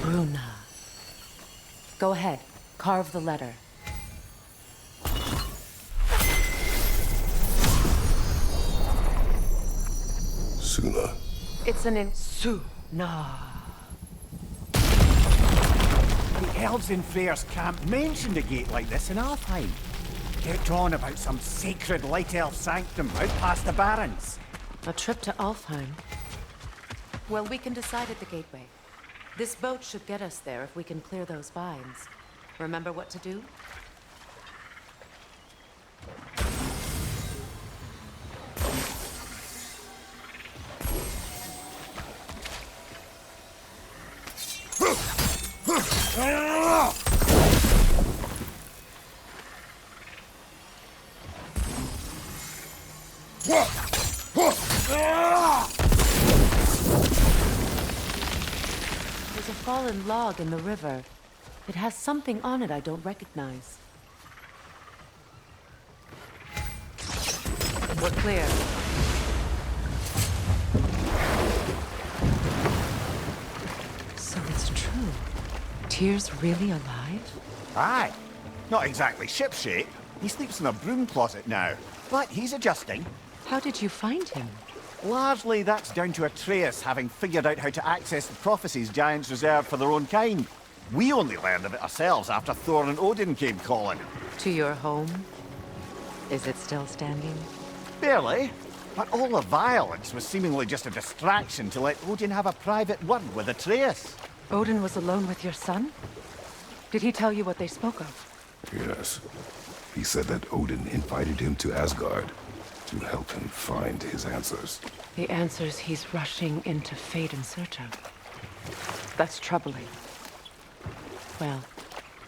Bruna. Go ahead. Carve the letter. Suna. It's an Suna. The elves in Freyr's camp mentioned a gate like this in Alfheim. Kept on about some sacred light elf sanctum out past the barrens. A trip to Alfheim. Well, we can decide at the gateway. This boat should get us there if we can clear those vines. Remember what to do? There's a fallen log in the river. It has something on it I don't recognize. We're clear. So it's true. Tyr's really alive? Aye. Not exactly shipshape. He sleeps in a broom closet now. But he's adjusting. How did you find him? Largely, that's down to Atreus having figured out how to access the prophecies giants reserved for their own kind. We only learned of it ourselves after Thor and Odin came calling. To your home? Is it still standing? Barely. But all the violence was seemingly just a distraction to let Odin have a private word with Atreus. Odin was alone with your son? Did he tell you what they spoke of? Yes. He said that Odin invited him to Asgard to help him find his answers. The answers he's rushing into fate in search of. That's troubling. Well,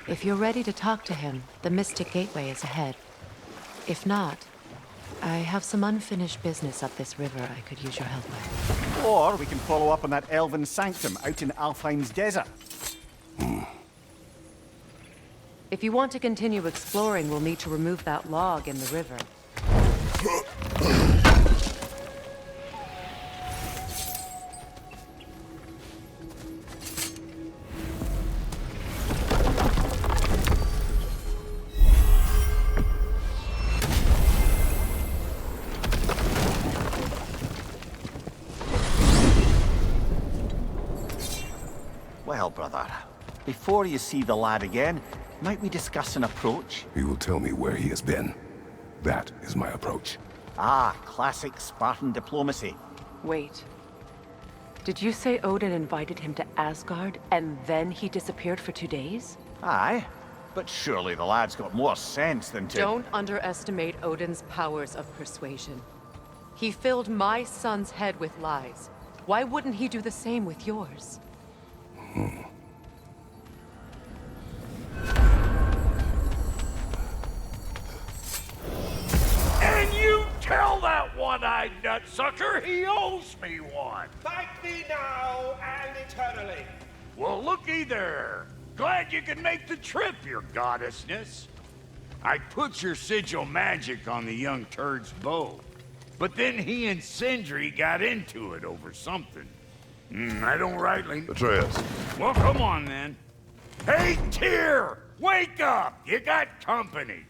if you're ready to talk to him, the Mystic Gateway is ahead. If not, I have some unfinished business up this river I could use your help with. Or we can follow up on that elven sanctum out in Alfheim's desert. If you want to continue exploring, we'll need to remove that log in the river. Well, brother, before you see the lad again, might we discuss an approach? He will tell me where he has been. That is my approach. Ah, classic Spartan diplomacy. Wait. Did you say Odin invited him to Asgard, and then he disappeared for 2 days? Aye, but surely the lad's got more sense than to... Don't underestimate Odin's powers of persuasion. He filled my son's head with lies. Why wouldn't he do the same with yours? And you tell that one-eyed nutsucker he owes me one. Thank thee now and eternally. Well, looky there. Glad you could make the trip, your goddessness. I put your sigil magic on the young turd's bow, but then he and Sindri got into it over something. I don't rightly... Atreus. Well, come on, then. Hey, Tyr! Wake up! You got company.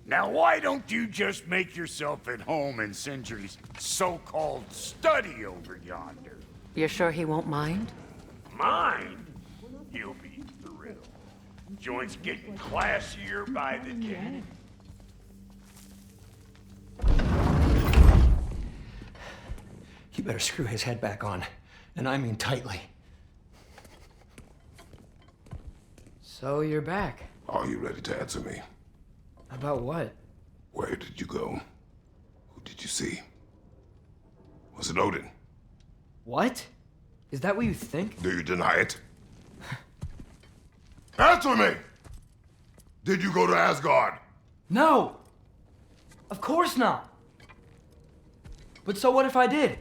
Now, why don't you just make yourself at home in Sindri's so-called study over yonder? You're sure he won't mind? Mind? You'll be thrilled. Joint's getting classier by the day. You better screw his head back on. And I mean tightly. So you're back. Are you ready to answer me? About what? Where did you go? Who did you see? Was it Odin? What? Is that what you think? Do you deny it? Answer me! Did you go to Asgard? No! Of course not! But so what if I did?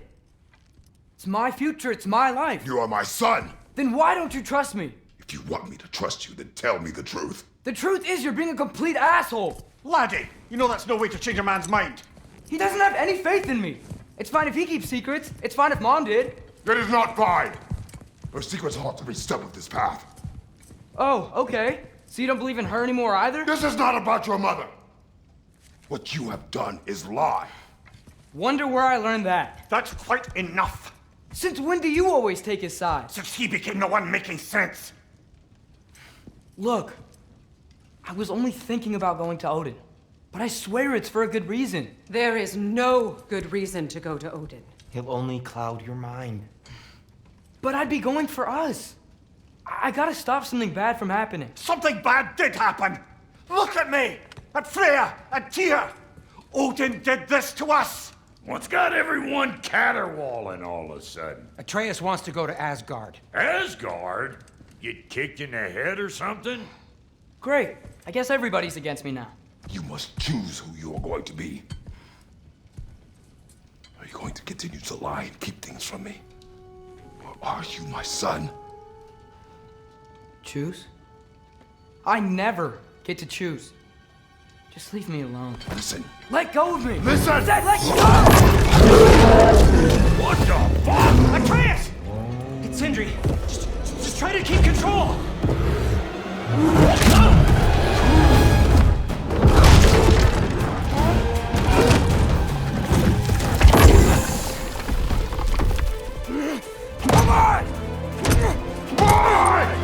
It's my future, it's my life. You are my son! Then why don't you trust me? If you want me to trust you, then tell me the truth. The truth is you're being a complete asshole! Laddie, you know that's no way to change a man's mind. He doesn't have any faith in me. It's fine if he keeps secrets. It's fine if Mom did. It is not fine! Her secrets haunt every step of this path. Oh, okay. So you don't believe in her anymore either? This is not about your mother! What you have done is lie. Wonder where I learned that. That's quite enough. Since when do you always take his side? Since he became the one making sense. Look, I was only thinking about going to Odin. But I swear it's for a good reason. There is no good reason to go to Odin. He'll only cloud your mind. But I'd be going for us. I gotta stop something bad from happening. Something bad did happen. Look at me, at Freya, at Tyr. Odin did this to us. What's got everyone caterwauling all of a sudden? Atreus wants to go to Asgard. Asgard? Get kicked in the head or something? Great. I guess everybody's against me now. You must choose who you are going to be. Are you going to continue to lie and keep things from me? Or are you my son? Choose? I never get to choose. Just leave me alone. Listen. Let go of me! Listen! I said let go! What the fuck? Atreus! It's Sindri. Just try to keep control! Come on! Come on!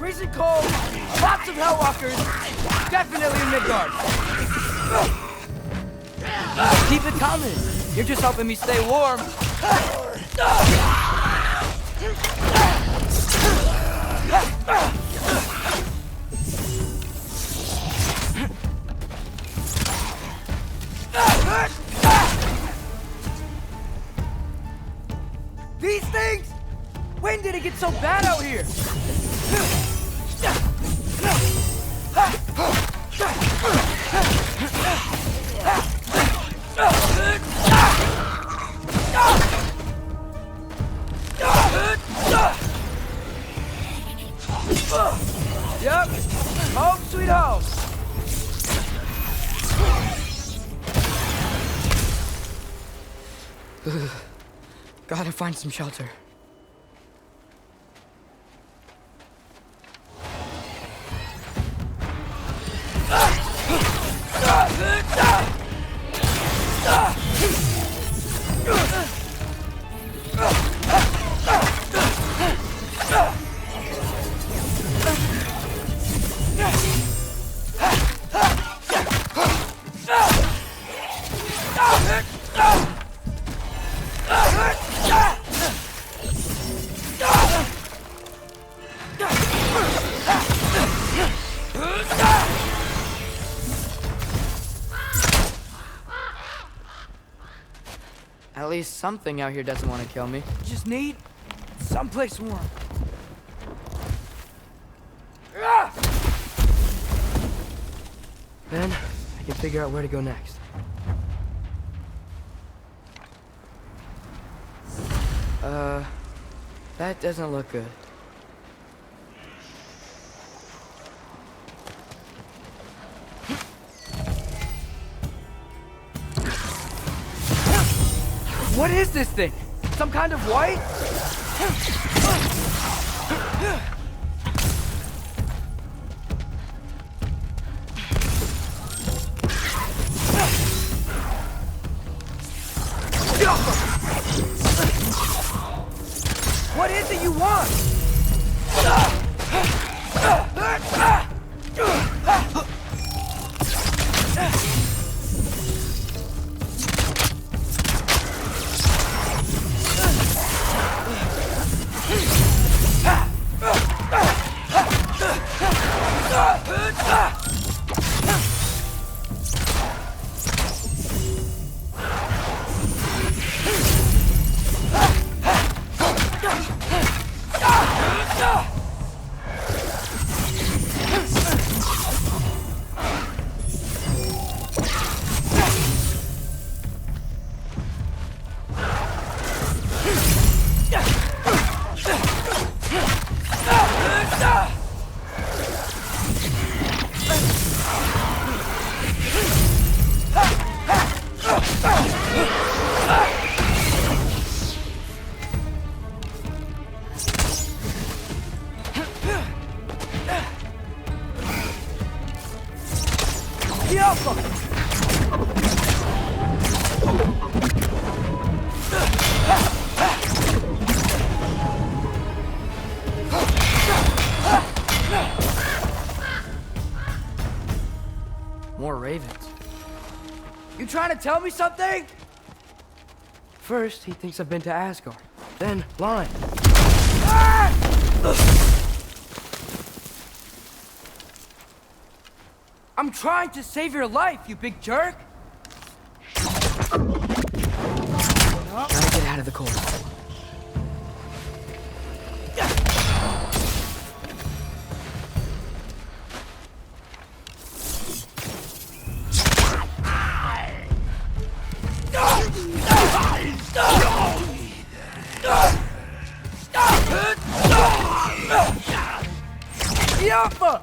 freezing cold, lots of Hellwalkers, definitely in Midgard. Keep it coming. You're just helping me stay warm. These things? When did it get so bad out here? Yep. Home sweet home. Gotta find some shelter. At least something out here doesn't want to kill me. Just need someplace warm. Then I can figure out where to go next. That doesn't look good. What is this thing? Some kind of white? What is it you want? More ravens. You trying to tell me something? First, he thinks I've been to Asgard. Then, lying. I'm trying to save your life, you big jerk! Gotta get out of the cold. Yapma!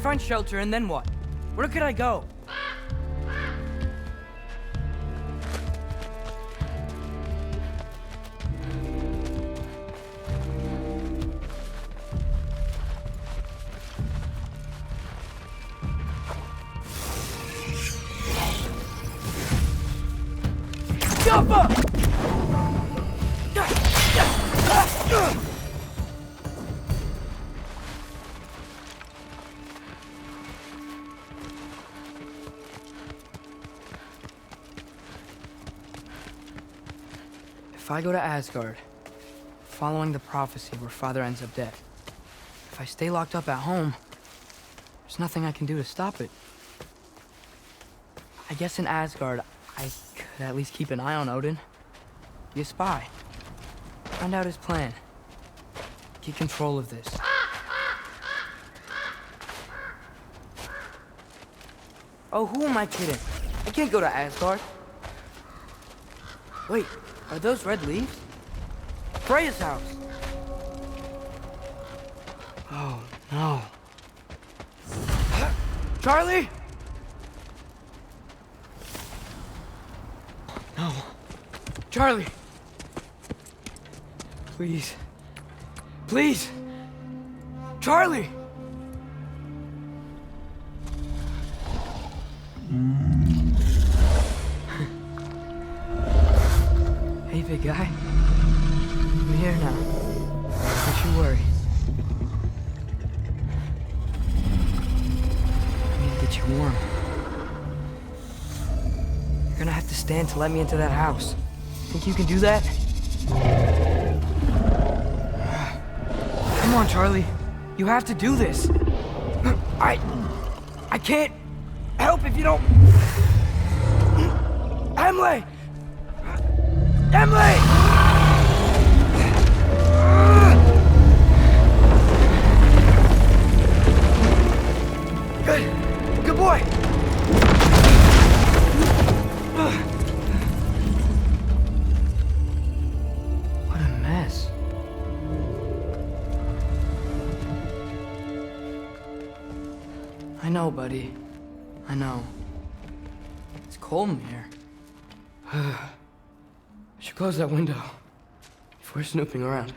find shelter, and then what? Where could I go? If I go to Asgard, following the prophecy where Father ends up dead, if I stay locked up at home, there's nothing I can do to stop it. I guess in Asgard, I could at least keep an eye on Odin. Be a spy. Find out his plan. Get control of this. Oh, who am I kidding? I can't go to Asgard. Wait, are those red leaves? Freya's house. Oh, no. Charlie? No. Charlie! Please. Please! Charlie! Hey, big guy. I'm here now. Don't you worry. I need to get you warm. You're gonna have to stand to let me into that house. Think you can do that? Come on, Charlie. You have to do this. I can't help if you don't... Emily! Emily! Good boy! What a mess. I know, buddy. I know. It's cold in here. I should close that window before snooping around.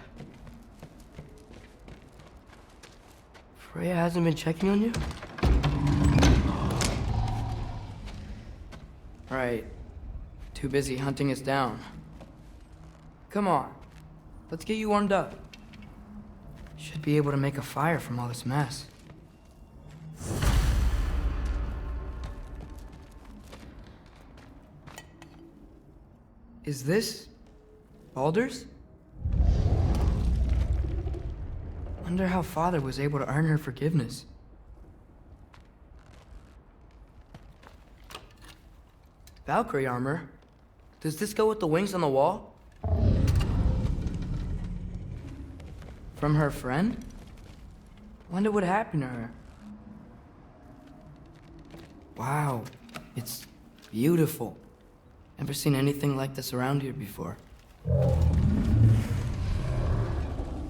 Freya hasn't been checking on you? Right. Too busy hunting us down. Come on. Let's get you warmed up. Should be able to make a fire from all this mess. Is this Baldur's? Wonder how Father was able to earn her forgiveness. Valkyrie armor? Does this go with the wings on the wall? From her friend? Wonder what happened to her. Wow, it's beautiful. Never seen anything like this around here before.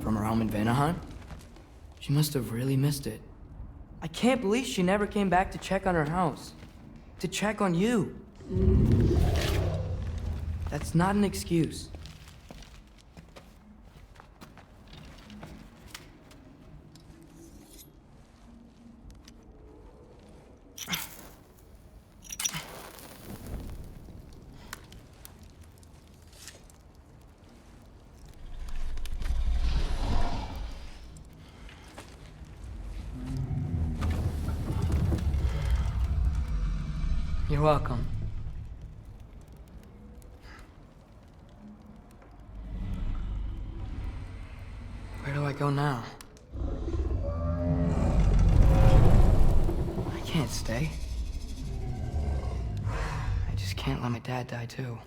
From her home in Vanaheim? She must have really missed it. I can't believe she never came back to check on her house. To check on you. That's not an excuse. You're welcome. Where do I go now? I can't stay. I just can't let my dad die too.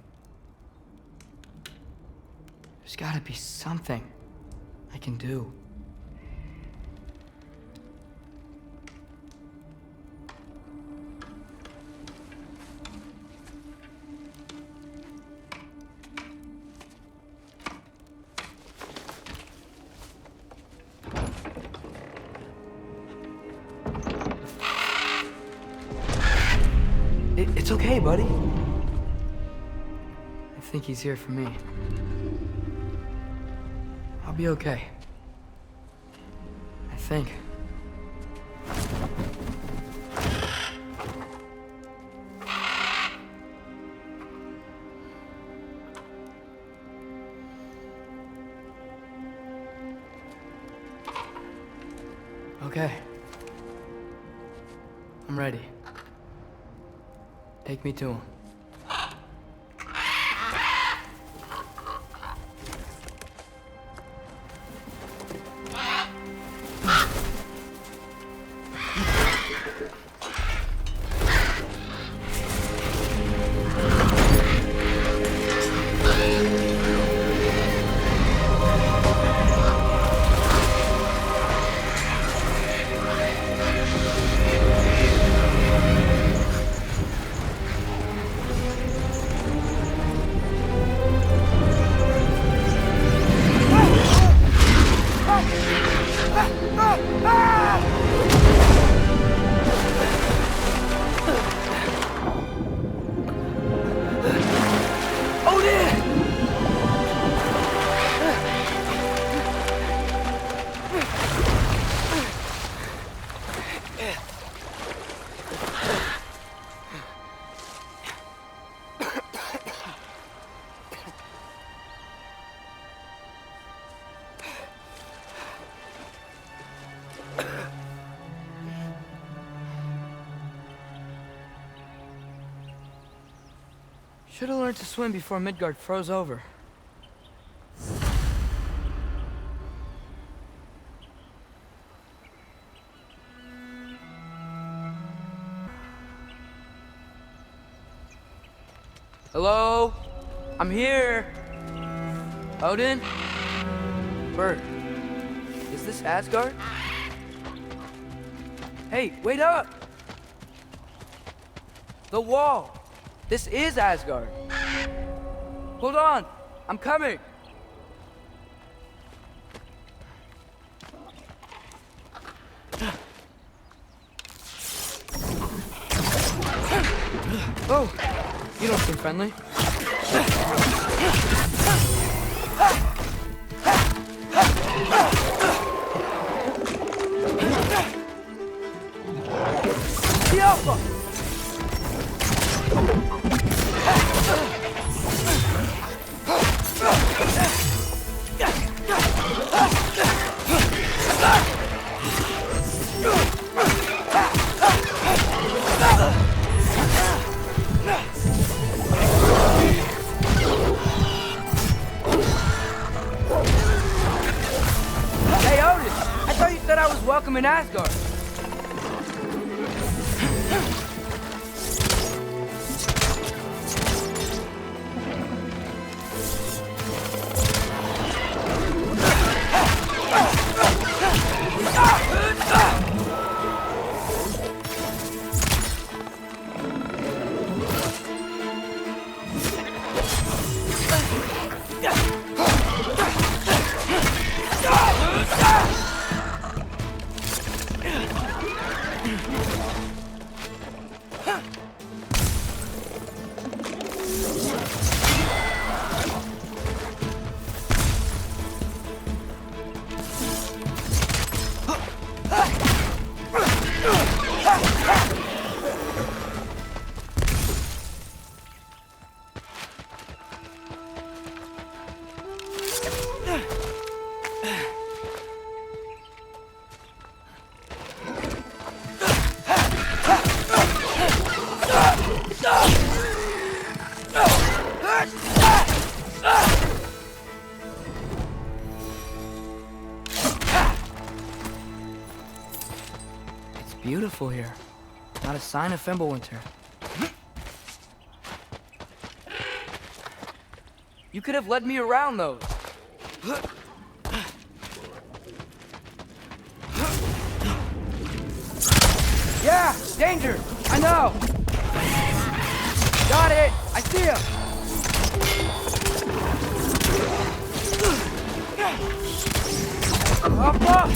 There's gotta be something I can do. It's okay, buddy. I think he's here for me. I'll be okay. I think. Okay. I'm ready. Take me to him. Should have learned to swim before Midgard froze over. Hello? I'm here. Odin? Bert. Is this Asgard? Hey, wait up! The wall! This is Asgard. Hold on, I'm coming. Oh, you don't seem friendly. The Alpha! Hey, Otis! I thought you said I was welcome in Asgard. Beautiful here. Not a sign of Fimbulwinter. You could have led me around those. Yeah, danger! I know! Got it! I see him! Up, up!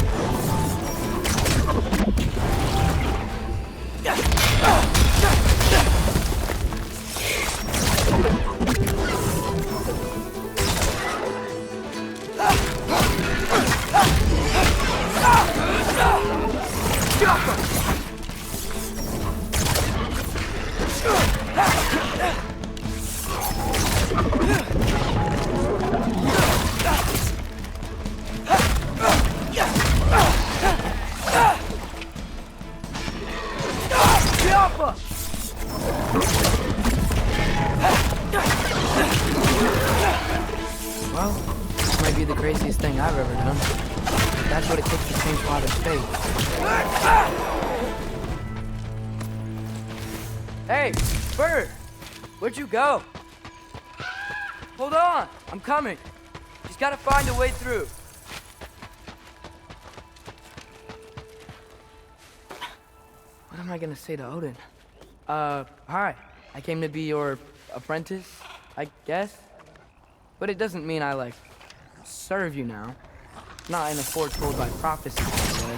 never done. That's what it takes to change Father's fate. Hey, Bird! Where'd you go? Hold on! I'm coming! Just gotta find a way through. What am I gonna say to Odin? Hi. I came to be your apprentice, I guess? But it doesn't mean I, like, serve you now. Not in a foretold by prophecy way.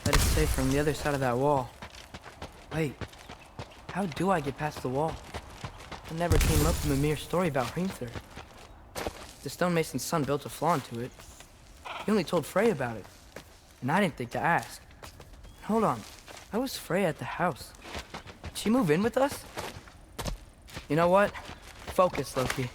Better stay from the other side of that wall. Wait, how do I get past the wall? I never came up with a mere story about Hrimthur. The stonemason's son built a flaw into it. He only told Freya about it, and I didn't think to ask. Hold on, how was Freya at the house? Did she move in with us? You know what? Focus, Loki.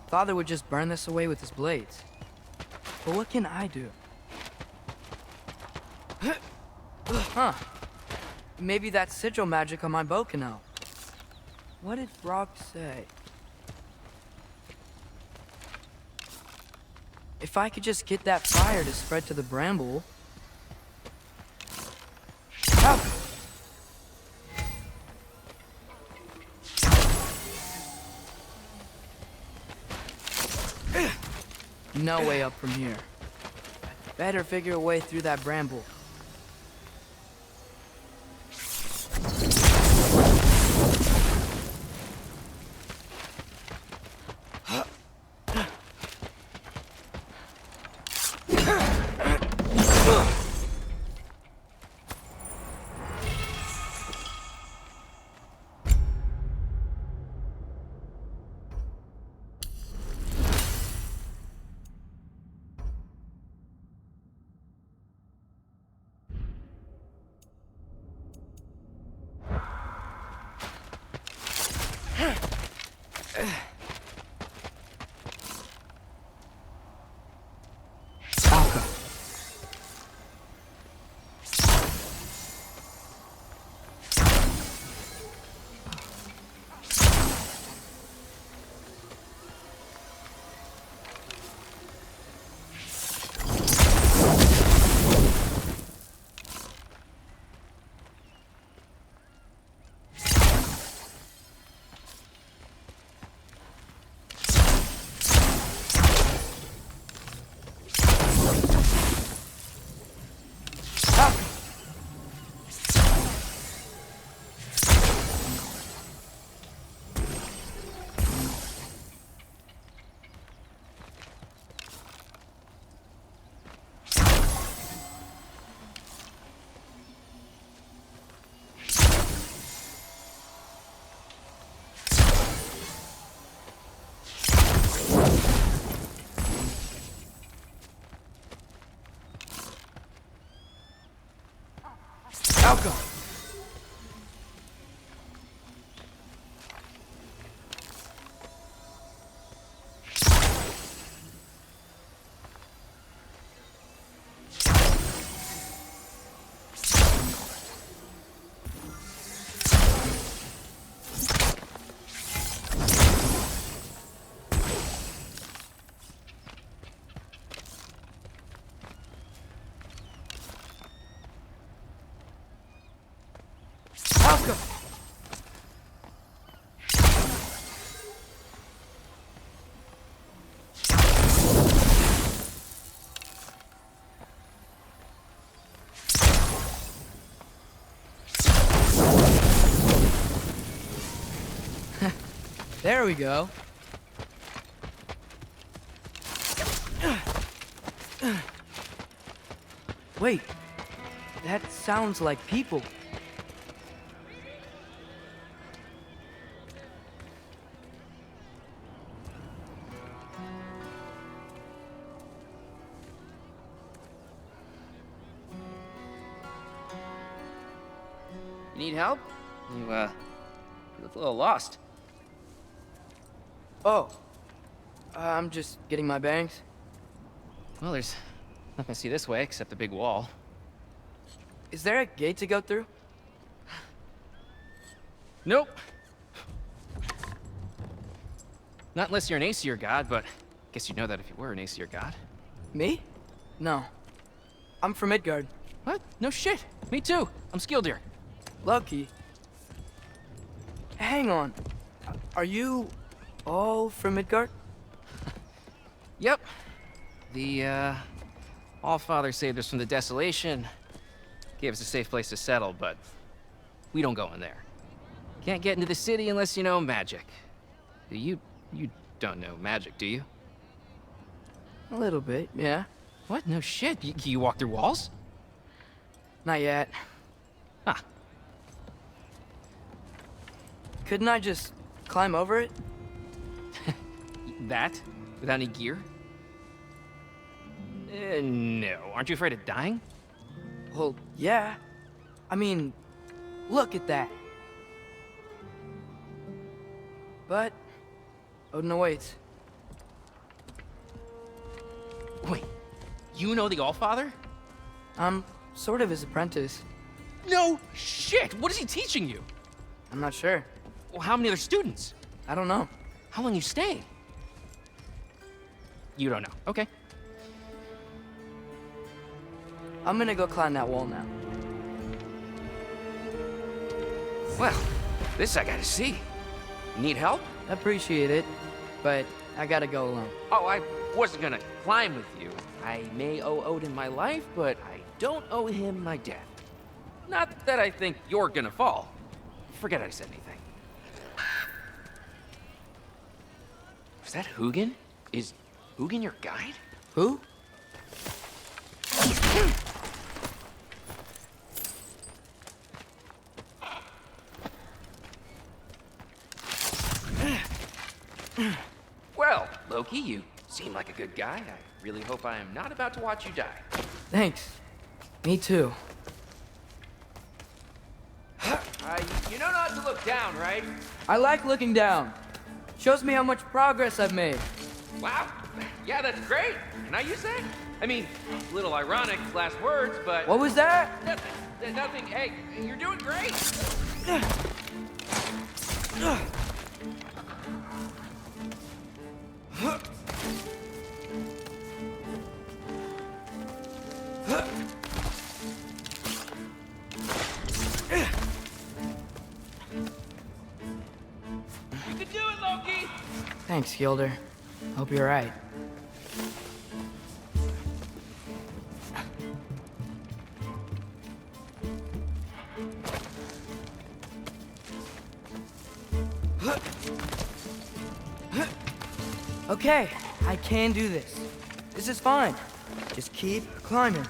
Father would just burn this away with his blades. But what can I do? Huh. Maybe that sigil magic on my bow can help. What did Brock say? If I could just get that fire to spread to the bramble... Help! No way up from here. Better figure a way through that bramble. Malcolm! Welcome! There we go. Wait, that sounds like people. You need help? You look a little lost. Oh, I'm just getting my bearings. Well, there's nothing to see this way except the big wall. Is there a gate to go through? Nope. Not unless you're an Aesir god, but I guess you'd know that if you were an Aesir god. Me? No. I'm from Midgard. What? No shit. Me too. I'm Skildir. Lucky. Hang on. Are you all from Midgard? Yep. The, Allfather saved us from the desolation. Gave us a safe place to settle, but we don't go in there. Can't get into the city unless you know magic. You don't know magic, do you? A little bit, yeah. What? No shit. You walk through walls? Not yet. Huh. Couldn't I just climb over it? That? Without any gear? No. Aren't you afraid of dying? Well, yeah. I mean, look at that. But Odin awaits. Wait, you know the Allfather? I'm sort of his apprentice. No shit! What is he teaching you? I'm not sure. Well, how many other students? I don't know. How long you stay? You don't know. Okay. I'm gonna go climb that wall now. Well, this I gotta see. Need help? Appreciate it, but I gotta go alone. Oh, I wasn't gonna climb with you. I may owe Odin my life, but I don't owe him my death. Not that I think you're gonna fall. Forget I said anything. Was that Hugin? Is Hugin your guide? Who? Well, Loki, you seem like a good guy. I really hope I am not about to watch you die. Thanks. Me too. You know not to look down, right? I like looking down. Shows me how much progress I've made. Wow. Yeah, that's great. Can I use that? I mean, a little ironic last words, but... What was that? Nothing. Nothing. Hey, you're doing great. You can do it, Loki! Thanks, Gilder. Hope you're right. Okay, I can do this. This is fine. Just keep climbing.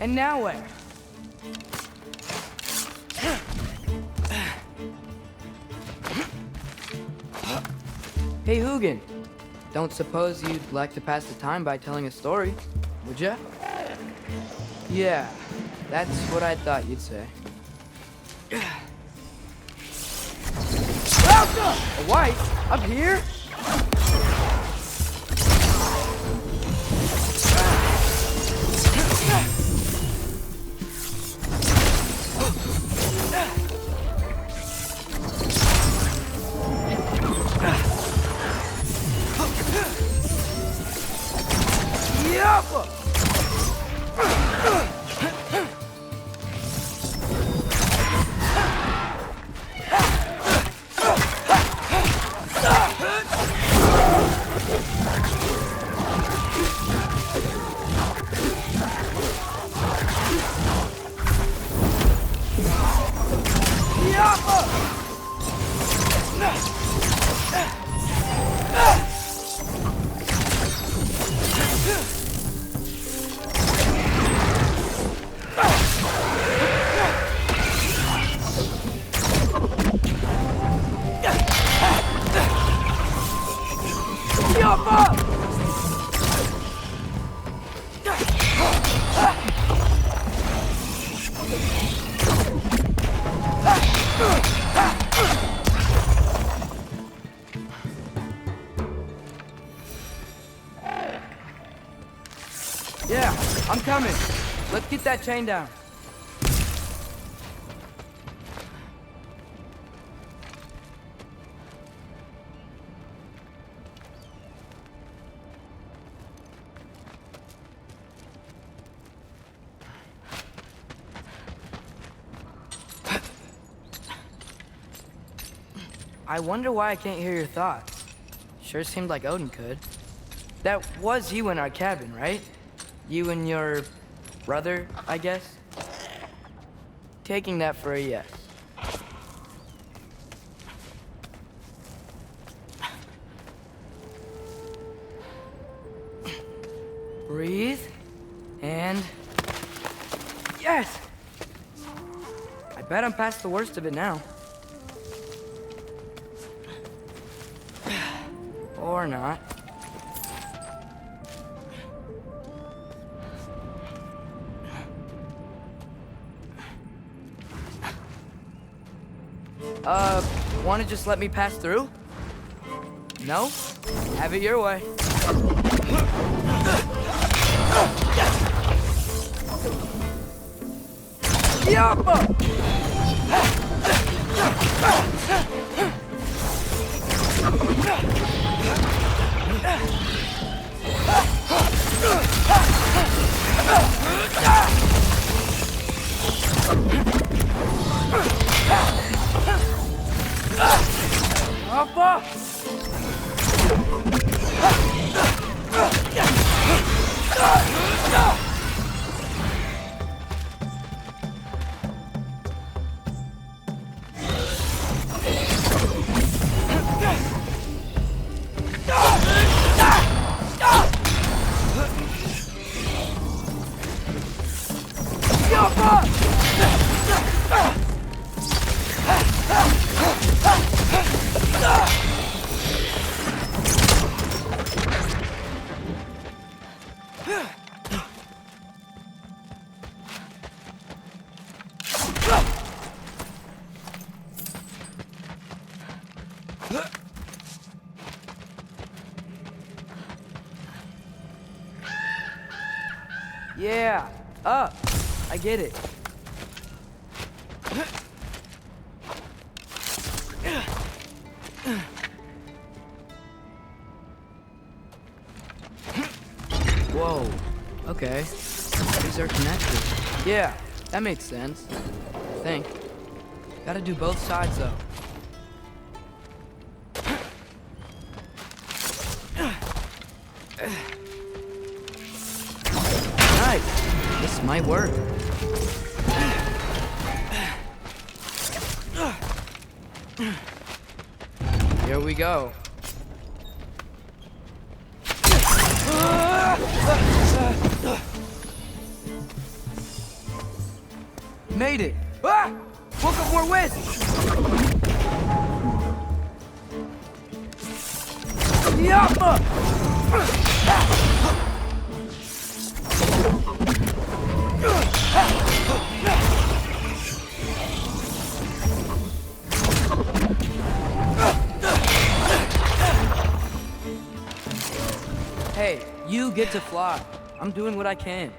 And now where? Hey, Hugin. Don't suppose you'd like to pass the time by telling a story, would ya? Yeah, that's what I thought you'd say. A wife? Up here? Yup! Yeah, I'm coming. Let's get that chain down. I wonder why I can't hear your thoughts. Sure seemed like Odin could. That was you in our cabin, right? You and your brother, I guess? Taking that for a yes. Breathe. And... yes! I bet I'm past the worst of it now. Or not. Wanna just let me pass through? No? Have it your way. Yappa! Yeah, up. I get it. Whoa. Okay. These are connected. Yeah, that makes sense. I think. Gotta do both sides though. Nice. This might work. Here we go. Made it! Ah! Woke up more whiz! Yappa! Hey, you get to fly. I'm doing what I can.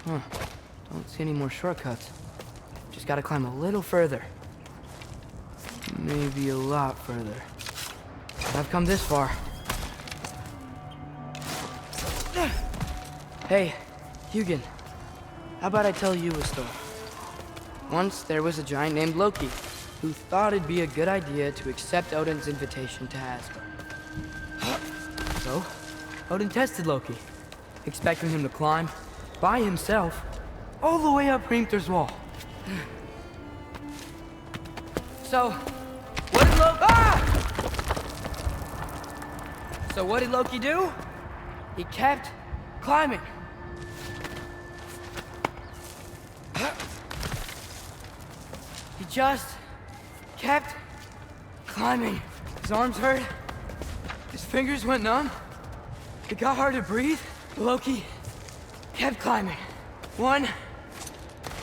Huh. Don't see any more shortcuts. Just gotta climb a little further. Maybe a lot further. I've come this far. Hey, Hugin. How about I tell you a story? Once there was a giant named Loki who thought it'd be a good idea to accept Odin's invitation to Asgard. So, Odin tested Loki, expecting him to climb by himself all the way up Hrimthur's wall. So, what did Loki... Ah! So what did Loki do? He kept climbing. He just kept climbing. His arms hurt. His fingers went numb. It got hard to breathe. Loki kept climbing. One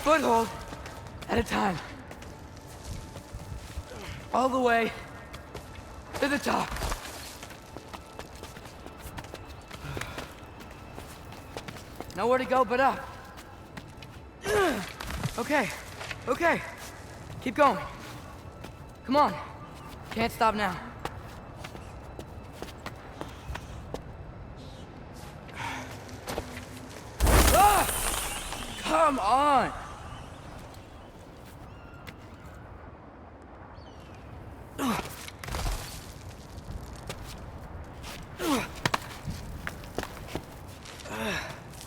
foothold at a time. All the way to the top. Nowhere to go but up. Okay, okay. Keep going. Come on. Can't stop now. Ah! Come on!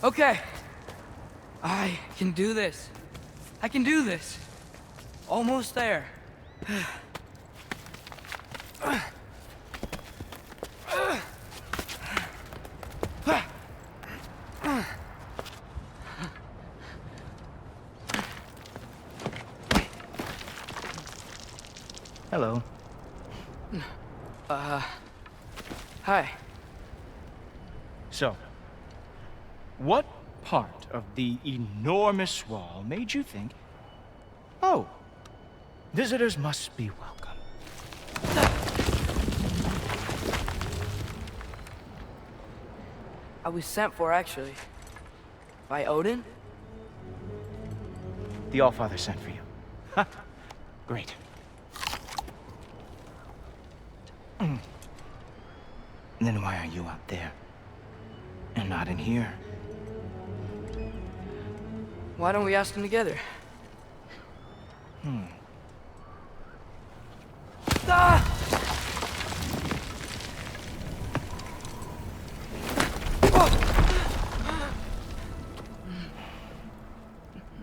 Okay. I can do this. I can do this. Almost there. Hello. Hi. So, what part of the enormous wall made you think, oh, visitors must be welcome? I was sent for, actually. By Odin? The Allfather sent for you. Ha! Great. Then why are you out there? And not in here? Why don't we ask them together? Ah!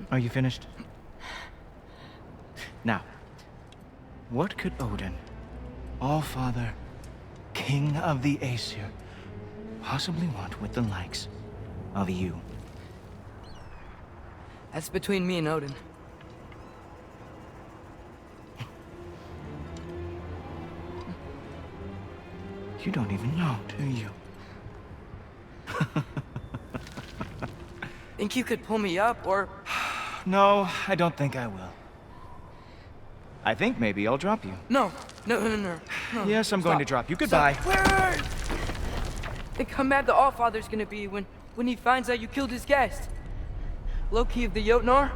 Are you finished? Now, what could Odin, Allfather, King of the Aesir, possibly want with the likes of you? That's between me and Odin. You don't even know, do you? Think you could pull me up, or... No, I don't think I will. I think maybe I'll drop you. No. Yes, I'm going Stop. to drop you. Goodbye. Stop. Wait. Think how mad the Allfather's gonna be when he finds out you killed his guest. Loki of the Jotnar?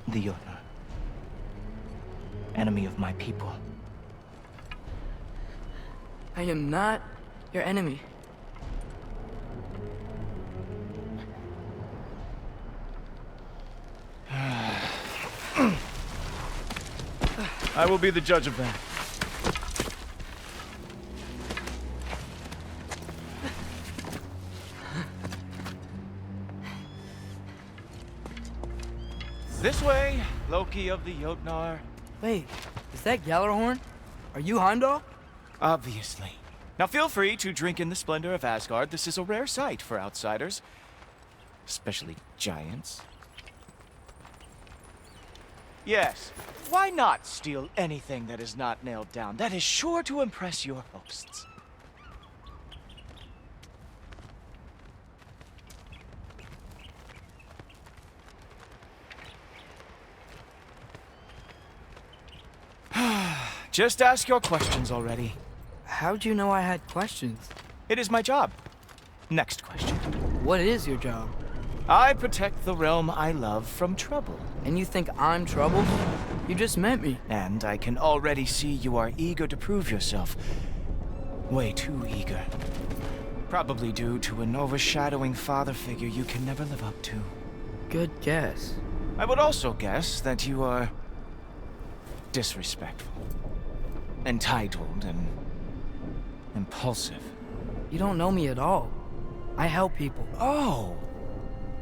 The Jotnar. Enemy of my people. I am not your enemy. I will be the judge of that. This way, Loki of the Jotnar. Wait, is that Gjallarhorn? Are you Heimdall? Obviously. Now feel free to drink in the splendor of Asgard. This is a rare sight for outsiders. Especially giants. Yes, why not steal anything that is not nailed down? That is sure to impress your hosts. Just ask your questions already. How'd you know I had questions? It is my job. Next question. What is your job? I protect the realm I love from trouble. And you think I'm trouble? You just met me. And I can already see you are eager to prove yourself. Way too eager. Probably due to an overshadowing father figure you can never live up to. Good guess. I would also guess that you are disrespectful, entitled, and impulsive. You don't know me at all. I help people. Oh,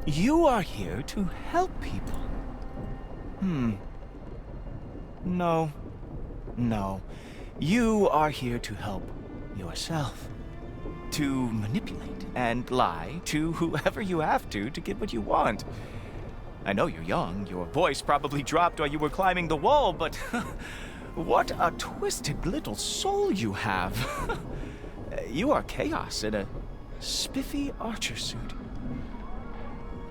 you are here to help people. No. You are here to help yourself. To manipulate and lie to whoever you have to get what you want. I know you're young, your voice probably dropped while you were climbing the wall, but what a twisted little soul you have. You are chaos in a spiffy archer suit.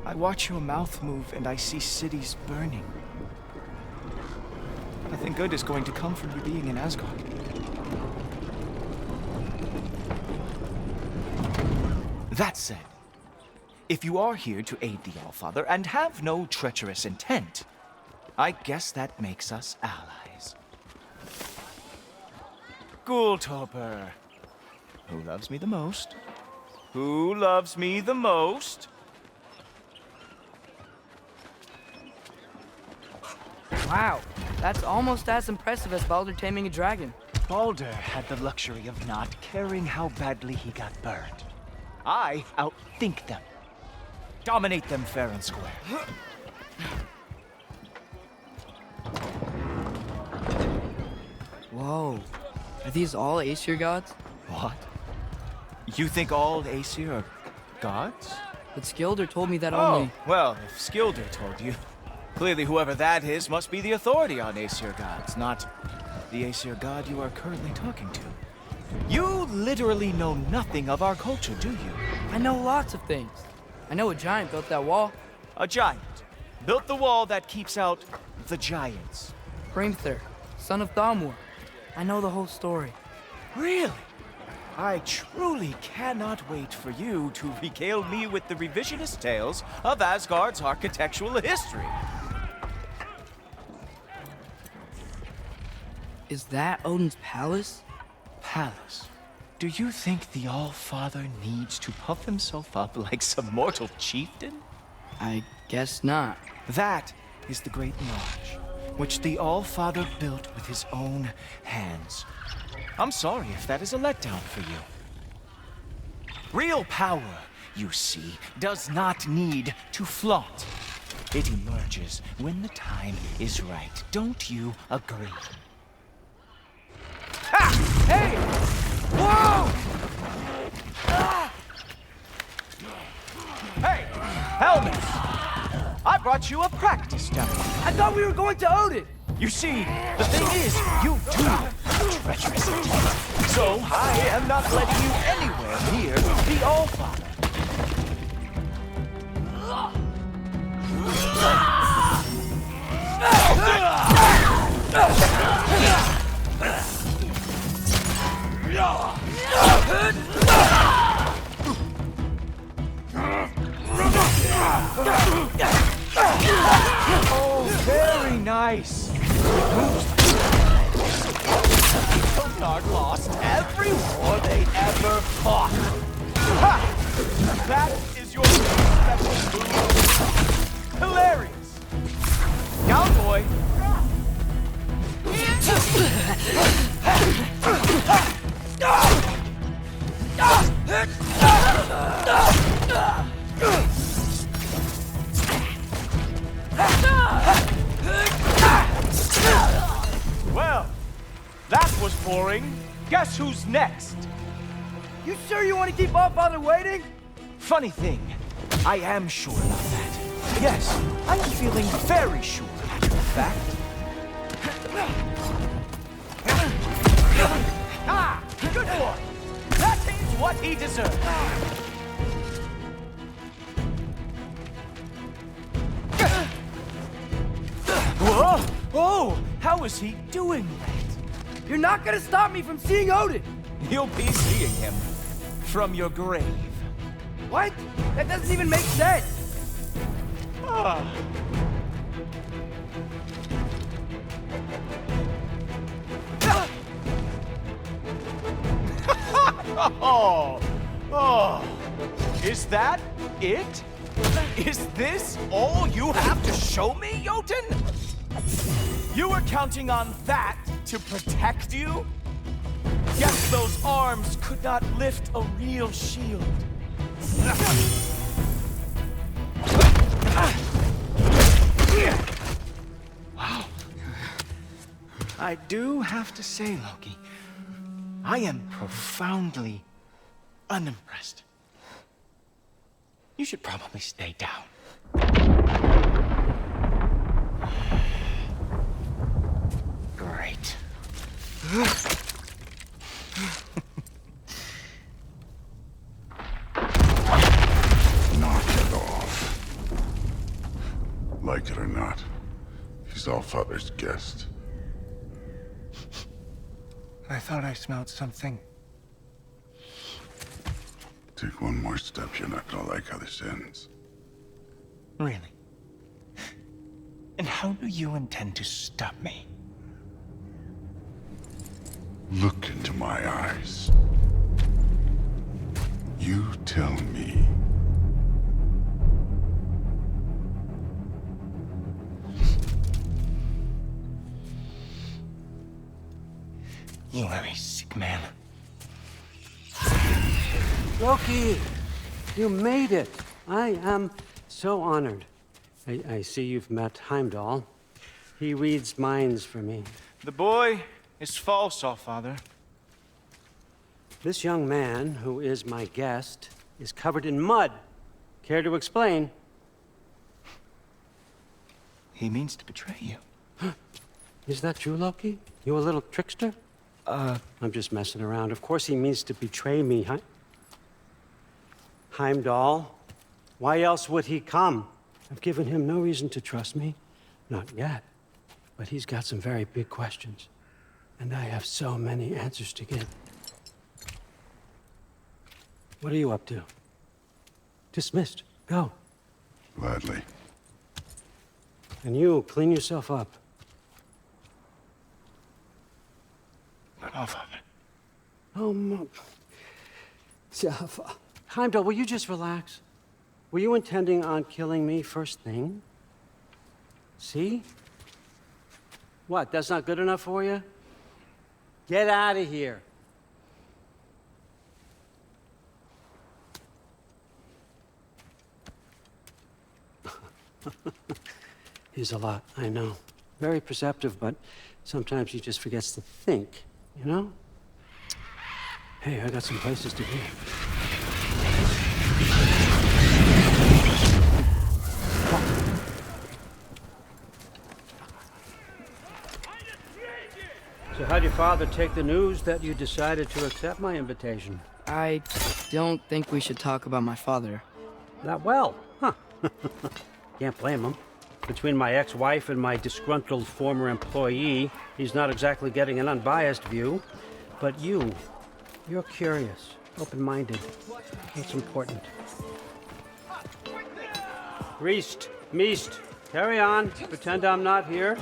I watch your mouth move and I see cities burning. Nothing good is going to come from you being in Asgard. That said, if you are here to aid the Allfather and have no treacherous intent, I guess that makes us allies. Ghoultoper. Who loves me the most? Who loves me the most? Wow, that's almost as impressive as Baldur taming a dragon. Baldur had the luxury of not caring how badly he got burned. I outthink them. Dominate them fair and square. Whoa. Are these all Aesir gods? What? You think all Aesir are gods? But Skilder told me that Oh, only... well, if Skilder told you, clearly whoever that is must be the authority on Aesir gods, not the Aesir god you are currently talking to. You literally know nothing of our culture, do you? I know lots of things. I know a giant built that wall. A giant built the wall that keeps out the giants. Hrimthur, son of Thamur. I know the whole story. Really? I truly cannot wait for you to regale me with the revisionist tales of Asgard's architectural history. Is that Odin's palace? Palace? Do you think the All-Father needs to puff himself up like some mortal chieftain? I guess not. That is the Great Lodge, which the All-Father built with his own hands. I'm sorry if that is a letdown for you. Real power, you see, does not need to flaunt. It emerges when the time is right. Don't you agree? Ha! Hey! Whoa! Ah! Hey! Helmet! I brought you a practice demo. I thought we were going to Odin! You see, the thing is, you do have treacherous intent. So, I am not letting you anywhere near the All-Father. Oh, very nice. Nidhogg lost every war they ever fought. Ha! That is your special move. Hilarious. Down, boy. Well, that was boring. Guess who's next? You sure you want to keep Allfather waiting? Funny thing, I am sure about that. Yes, I am feeling very sure, in fact. Ah! Good boy! That is what he deserves. Whoa! Oh! How is he doing that? You're not gonna stop me from seeing Odin! You'll be seeing him from your grave. What? That doesn't even make sense! Ah. Oh. Is that it? Is this all you have to show me, Jotun? You were counting on that to protect you? Guess those arms could not lift a real shield. Wow. I do have to say, Loki, I am profoundly unimpressed. You should probably stay down. Great. Knock it off. Like it or not, he's Allfather's guest. I thought I smelled something. Take one more step, you're not gonna like how this ends. Really? And how do you intend to stop me? Look into my eyes. You tell me. You are a sick man. Loki! You made it! I am so honored. I see you've met Heimdall. He reads minds for me. The boy is false, Allfather. This young man, who is my guest, is covered in mud. Care to explain? He means to betray you. Is that true, Loki? You a little trickster? I'm just messing around. Of course he means to betray me, Heimdall? Why else would he come? I've given him no reason to trust me. Not yet. But he's got some very big questions. And I have so many answers to give. What are you up to? Dismissed. Go. Gladly. And you, clean yourself up. But Allfather. Oh, Heimdall, will you just relax? Were you intending on killing me first thing? See? What, that's not good enough for you? Get out of here. He's a lot, I know. Very perceptive, but sometimes he just forgets to think, you know? Hey, I got some places to be. So how'd your father take the news that you decided to accept my invitation? I don't think we should talk about my father. Not well, huh? Can't blame him. Between my ex-wife and my disgruntled former employee, he's not exactly getting an unbiased view. But you're curious, open-minded. That's important. Reist, Meest, carry on. Pretend I'm not here.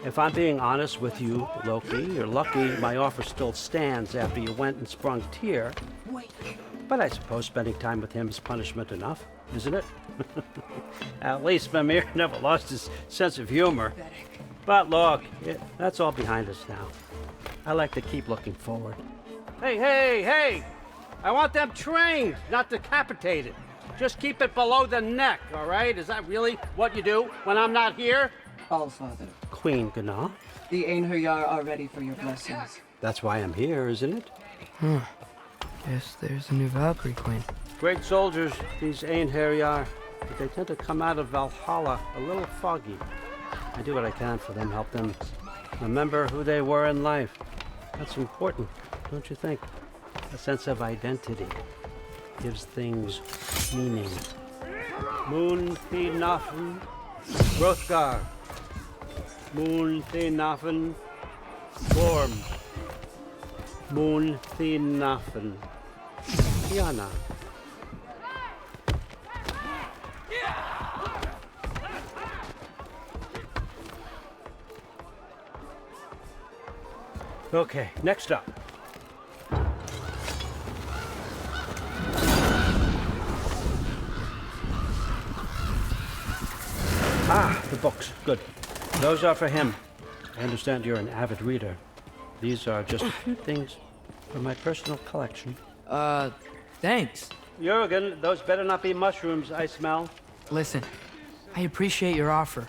If I'm being honest with you, Loki, you're lucky my offer still stands after you went and sprung Tyr. But I suppose spending time with him is punishment enough, isn't it? At least Mimir never lost his sense of humor. But look, that's all behind us now. I like to keep looking forward. Hey! I want them trained, not decapitated. Just keep it below the neck, all right? Is that really what you do when I'm not here? Allfather. Queen Gná. The Einherjar are ready for your blessings. That's why I'm here, isn't it? Guess there's a new Valkyrie Queen. Great soldiers, these Einherjar. But they tend to come out of Valhalla a little foggy. I do what I can for them, help them remember who they were in life. That's important, don't you think? A sense of identity gives things meaning. Moon Thinafen, Hrothgar. Moon Thinafen, Gorm. Moon Thinafen, Tiana. Okay, next up. The books. Good. Those are for him. I understand you're an avid reader. These are just a few things from my personal collection. Thanks. Jurgen, those better not be mushrooms I smell. Listen, I appreciate your offer,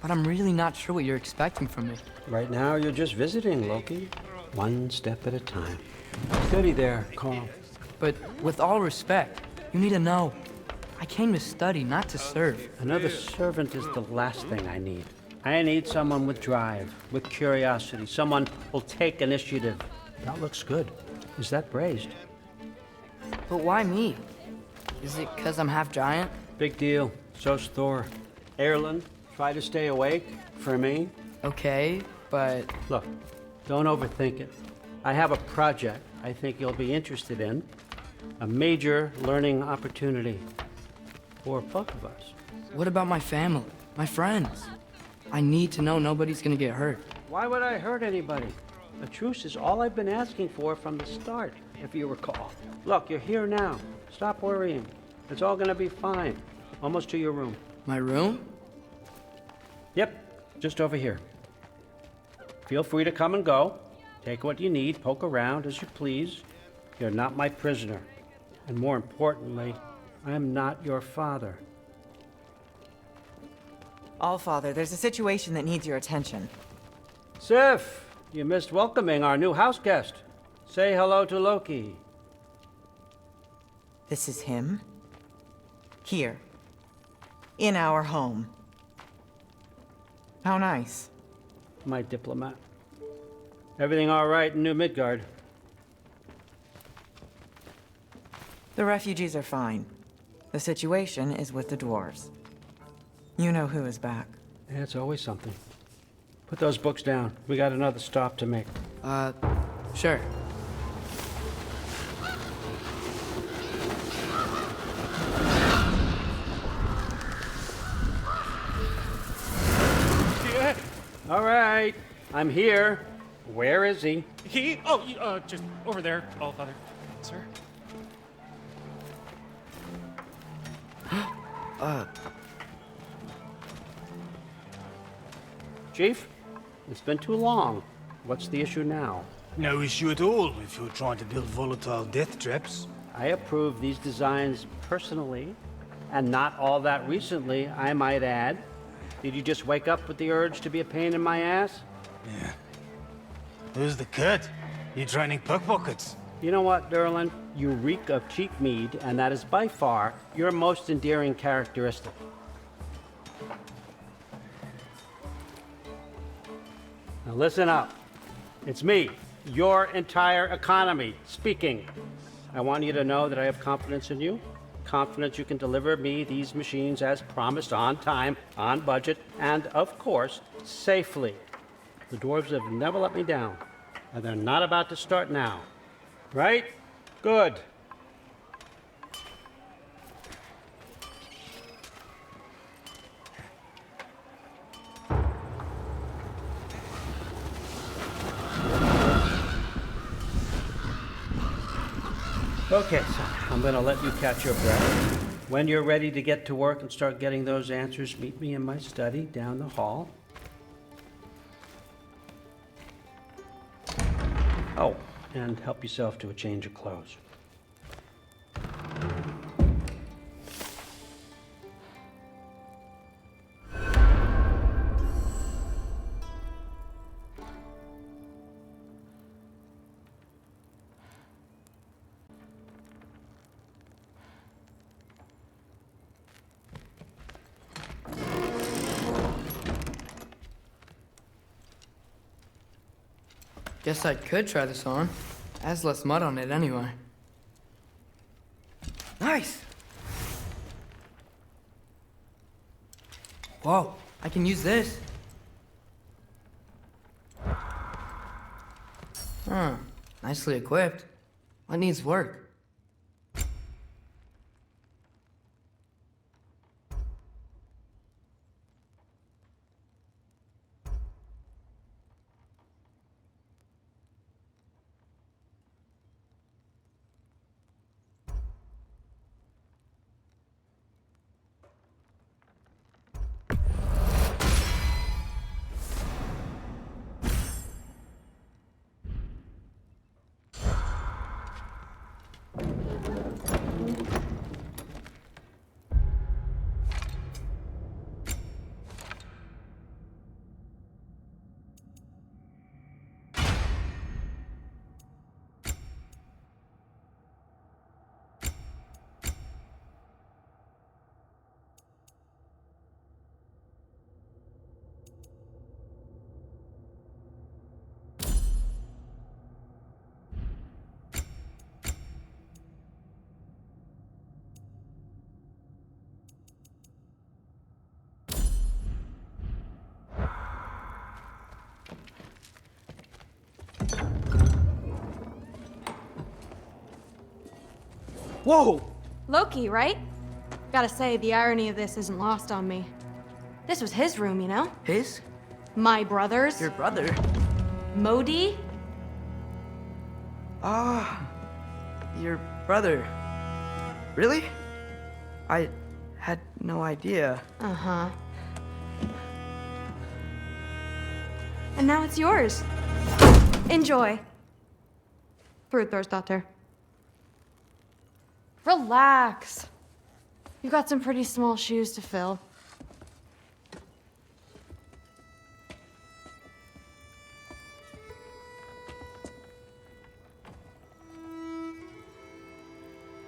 but I'm really not sure what you're expecting from me. Right now, you're just visiting, Loki. One step at a time. Steady there, Carl. But with all respect, you need to know. I came to study, not to serve. Another servant is the last thing I need. I need someone with drive, with curiosity, someone who'll take initiative. That looks good. Is that braised? But why me? Is it because I'm half giant? Big deal. So's Thor. Erlen, try to stay awake for me. Okay, but... Look, don't overthink it. I have a project I think you'll be interested in. A major learning opportunity. For both of us. What about my family? My friends? I need to know nobody's gonna get hurt. Why would I hurt anybody? A truce is all I've been asking for from the start, if you recall. Look, you're here now. Stop worrying. It's all gonna be fine. Almost to your room. My room? Yep, just over here. Feel free to come and go. Take what you need, poke around as you please. You're not my prisoner. And more importantly, I'm not your father. Allfather, there's a situation that needs your attention. Sif, you missed welcoming our new house guest. Say hello to Loki. This is him? Here. In our home. How nice. My diplomat. Everything all right in New Midgard? The refugees are fine. The situation is with the dwarves. You know who is back. Yeah, it's always something. Put those books down. We got another stop to make. Sure. Yeah. All right. I'm here. Where is he? Just over there, Allfather. Sir? Chief, it's been too long. What's the issue now? No issue at all if you're trying to build volatile death traps. I approve these designs personally, and not all that recently, I might add. Did you just wake up with the urge to be a pain in my ass? Yeah. Who's the cut? You training pickpockets? You know what, Derlin? You reek of cheap mead, and that is by far your most endearing characteristic. Now listen up. It's me, your entire economy, speaking. I want you to know that I have confidence in you. Confidence you can deliver me these machines as promised, on time, on budget, and of course, safely. The dwarves have never let me down, and they're not about to start now. Right? Good. Okay, so I'm gonna let you catch your breath. When you're ready to get to work and start getting those answers, meet me in my study down the hall. Oh, and help yourself to a change of clothes. Guess I could try this on. Has less mud on it anyway. Nice! Whoa, I can use this. Nicely equipped. What needs work? Whoa! Loki, right? Gotta say, the irony of this isn't lost on me. This was his room, you know? His? My brother's. Your brother? Modi? Ah, your brother. Really? I had no idea. Uh-huh. And now it's yours. Enjoy. Daughter. Relax. You've got some pretty small shoes to fill.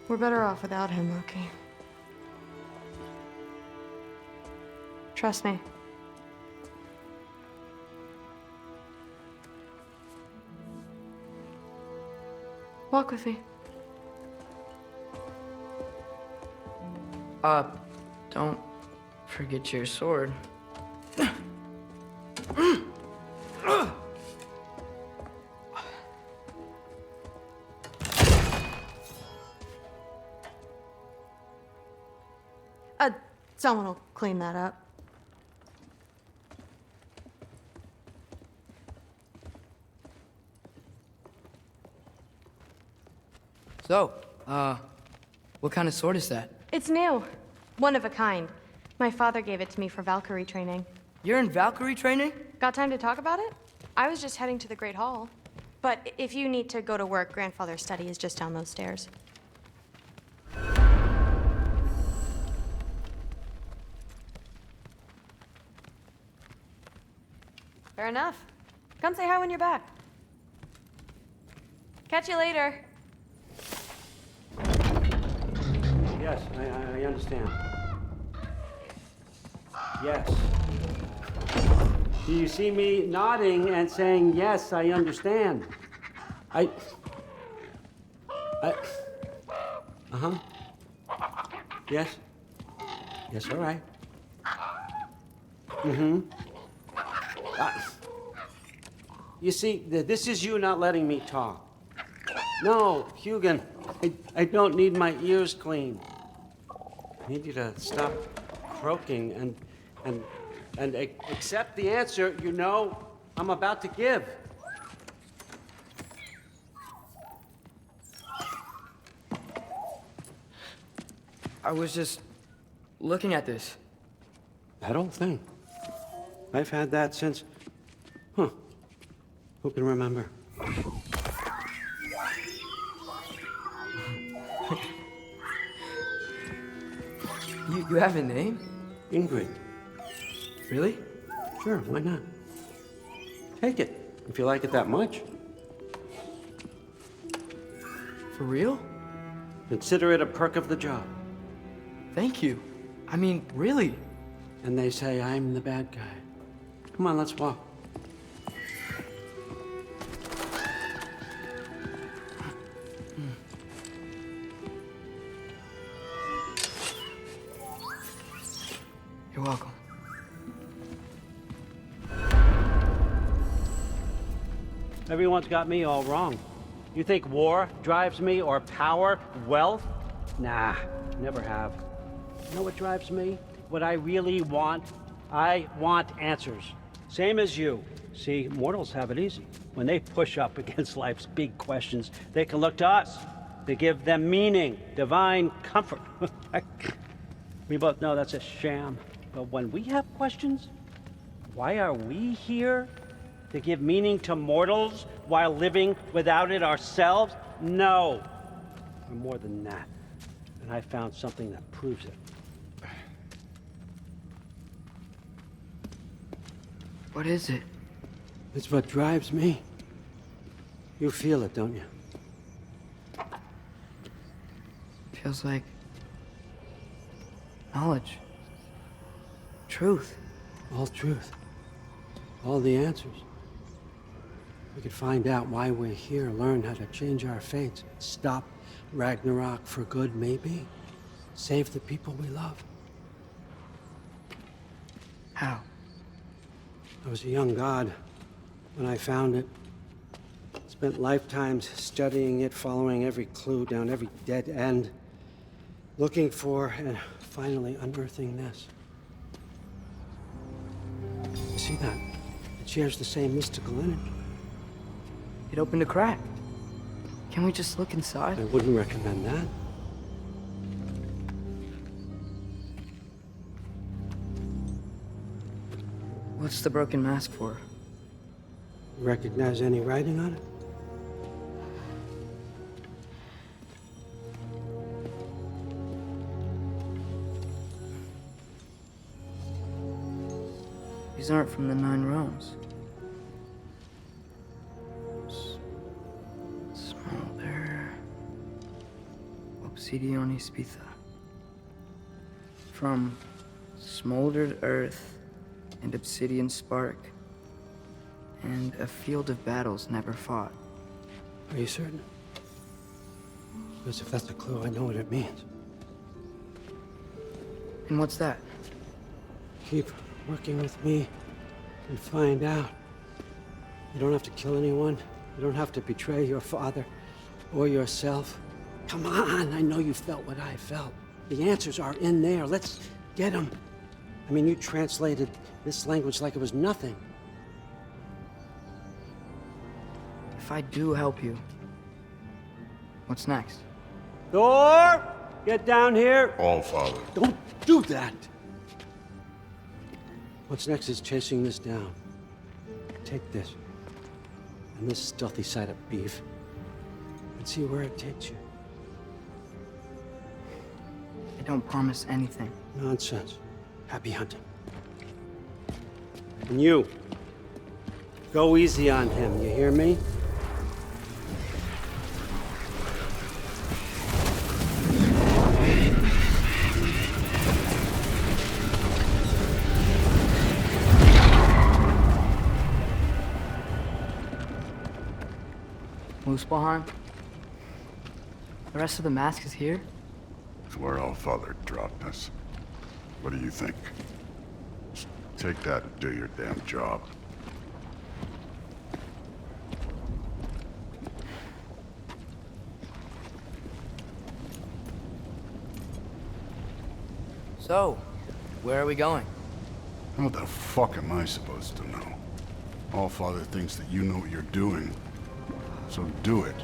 We're better off without him, Loki. Trust me. Walk with me. Don't forget your sword. Someone will clean that up. So, what kind of sword is that? It's new. One of a kind. My father gave it to me for Valkyrie training. You're in Valkyrie training? Got time to talk about it? I was just heading to the Great Hall. But if you need to go to work, Grandfather's study is just down those stairs. Fair enough. Come say hi when you're back. Catch you later. Yes, I understand. Yes. Do you see me nodding and saying, yes, I understand? Uh-huh. Yes. Yes, all right. Mm-hmm. You see, this is you not letting me talk. No, Hugin, I don't need my ears cleaned. I need you to stop croaking and accept the answer you know I'm about to give. I was just looking at this. That old thing. I've had that since... Who can remember? You have a name? Ingrid. Really? Sure, why not? Take it, if you like it that much. For real? Consider it a perk of the job. Thank you. I mean, really. And they say I'm the bad guy. Come on, let's walk. You're welcome. Everyone's got me all wrong. You think war drives me, or power, wealth? Nah, never have. You know what drives me? What I really want? I want answers. Same as you. See, mortals have it easy. When they push up against life's big questions, they can look to us to give them meaning, divine comfort. We both know that's a sham. But when we have questions, why are we here? To give meaning to mortals while living without it ourselves? No. We're more than that. And I found something that proves it. What is it? It's what drives me. You feel it, don't you? Feels like knowledge. Truth. All truth. All the answers. We could find out why we're here, learn how to change our fates, stop Ragnarok for good, maybe. Save the people we love. How? I was a young god when I found it. Spent lifetimes studying it, following every clue down every dead end. Looking for and finally unearthing this. You see that? It shares the same mystical energy. It opened a crack. Can we just look inside? I wouldn't recommend that. What's the broken mask for? Recognize any writing on it? These aren't from the Nine Realms. Smolder. Obsidione Spitha. From smoldered earth and obsidian spark, and a field of battles never fought. Are you certain? Because if that's a clue, I know what it means. And what's that? Keep working with me and find out. You don't have to kill anyone. You don't have to betray your father or yourself. Come on, I know you felt what I felt. The answers are in there. Let's get them. I mean, you translated this language like it was nothing. If I do help you, what's next? Thor! Get down here! All Father. Don't do that! What's next is chasing this down. Take this, and this stealthy side of beef, and see where it takes you. I don't promise anything. Nonsense. Happy hunting. And you, go easy on him, you hear me? Muspelheim? The rest of the mask is here? It's where All Father dropped us. What do you think? Just take that and do your damn job. So, where are we going? How the fuck am I supposed to know? All Father thinks that you know what you're doing. So do it.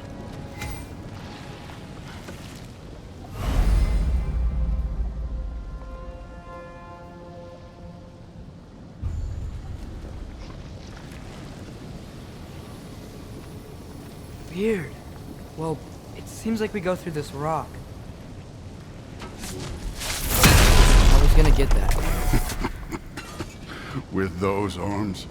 Weird. Well, it seems like we go through this rock. I was gonna get that. With those arms?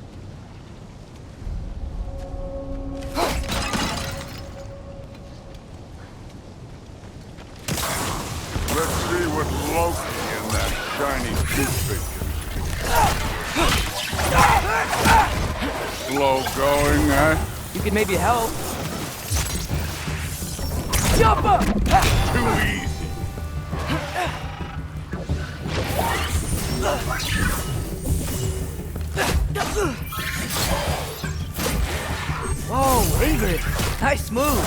Let's see what Loki and that shiny toothpick. Slow going, eh? You could maybe help. Jump up! Too easy. Whoa, Ingrid! Nice move!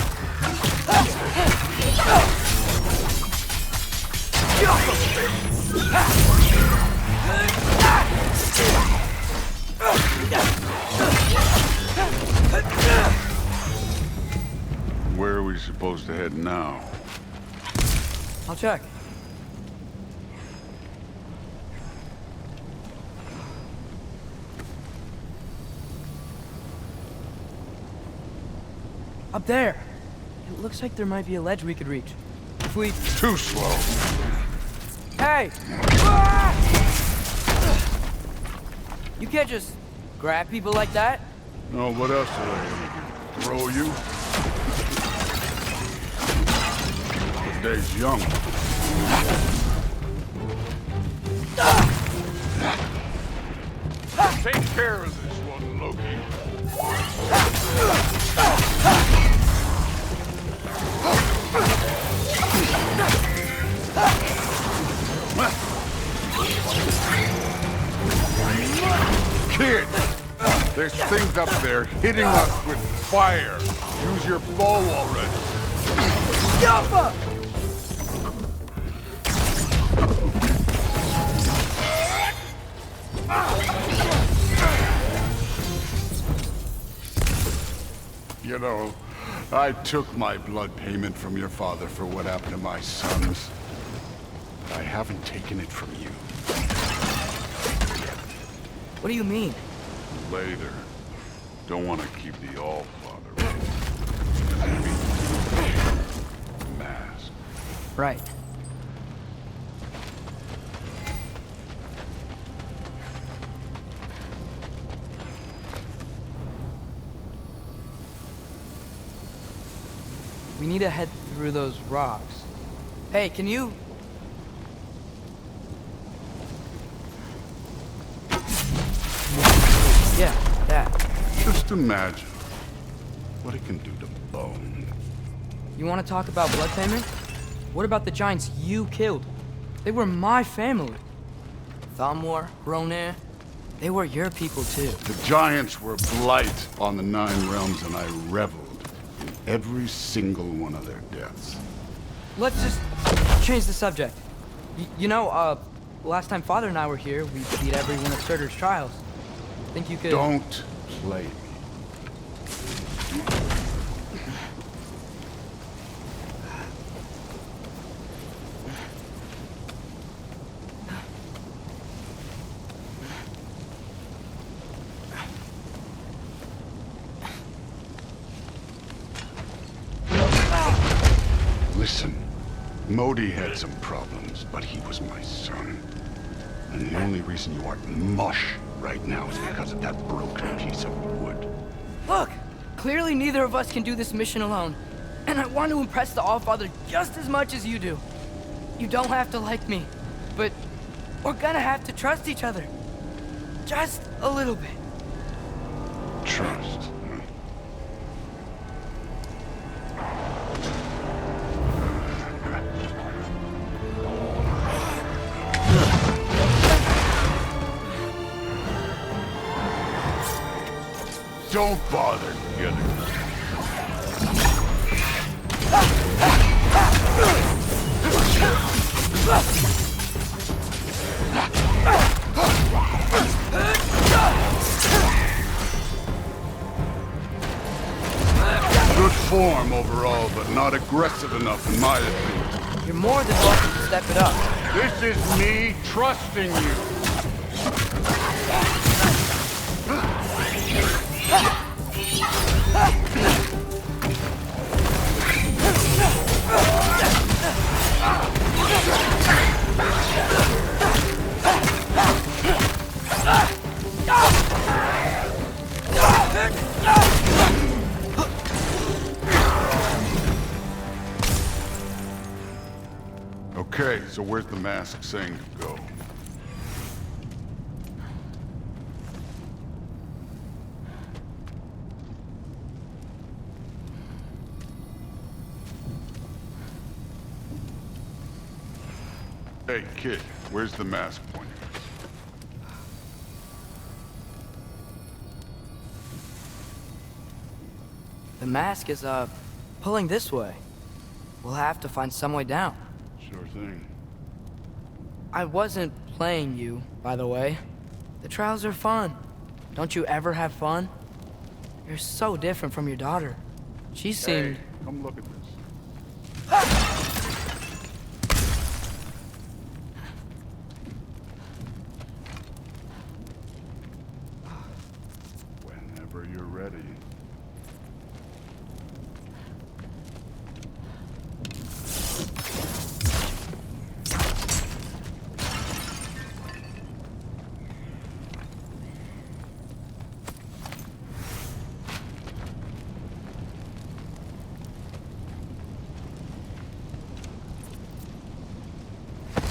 Where are we supposed to head now? I'll check. Up there! It looks like there might be a ledge we could reach. If we... Too slow. Hey! You can't just grab people like that. No, what else are they gonna do? Throw you? The day's young. Take care of this one, Loki. Kid! There's things up there hitting us with fire. Use your bow already. Jump up! You know, I took my blood payment from your father for what happened to my sons. I haven't taken it from you. What do you mean? Later. Don't want to keep the Allfather. Mask. Right. We need to head through those rocks. Hey, can you... Yeah, that. Just imagine what it can do to bone. You want to talk about blood payment? What about the giants you killed? They were my family. Thamor, Ronir, they were your people too. The giants were blight on the 9 realms, and I reveled in every single one of their deaths. Let's just change the subject. Last time Father and I were here, we beat every one of Surtur's trials. Think you could... Don't play me. Listen, Modi had some problems, but he was my son. And the only reason you aren't mush right now is because of that broken piece of wood. Look! Clearly neither of us can do this mission alone. And I want to impress the Allfather just as much as you do. You don't have to like me, but we're gonna have to trust each other. Just a little bit. Trust. Don't bother getting Good form overall, but not aggressive enough in my opinion. You're more than welcome to step it up. This is me trusting you. Okay, so where's the mask saying to go? Hey, kid, where's the mask pointing? The mask is, pulling this way. We'll have to find some way down. Sure thing. I wasn't playing you, by the way. The trials are fun. Don't you ever have fun? You're so different from your daughter. She seemed... Hey, come look at this. Whenever you're ready.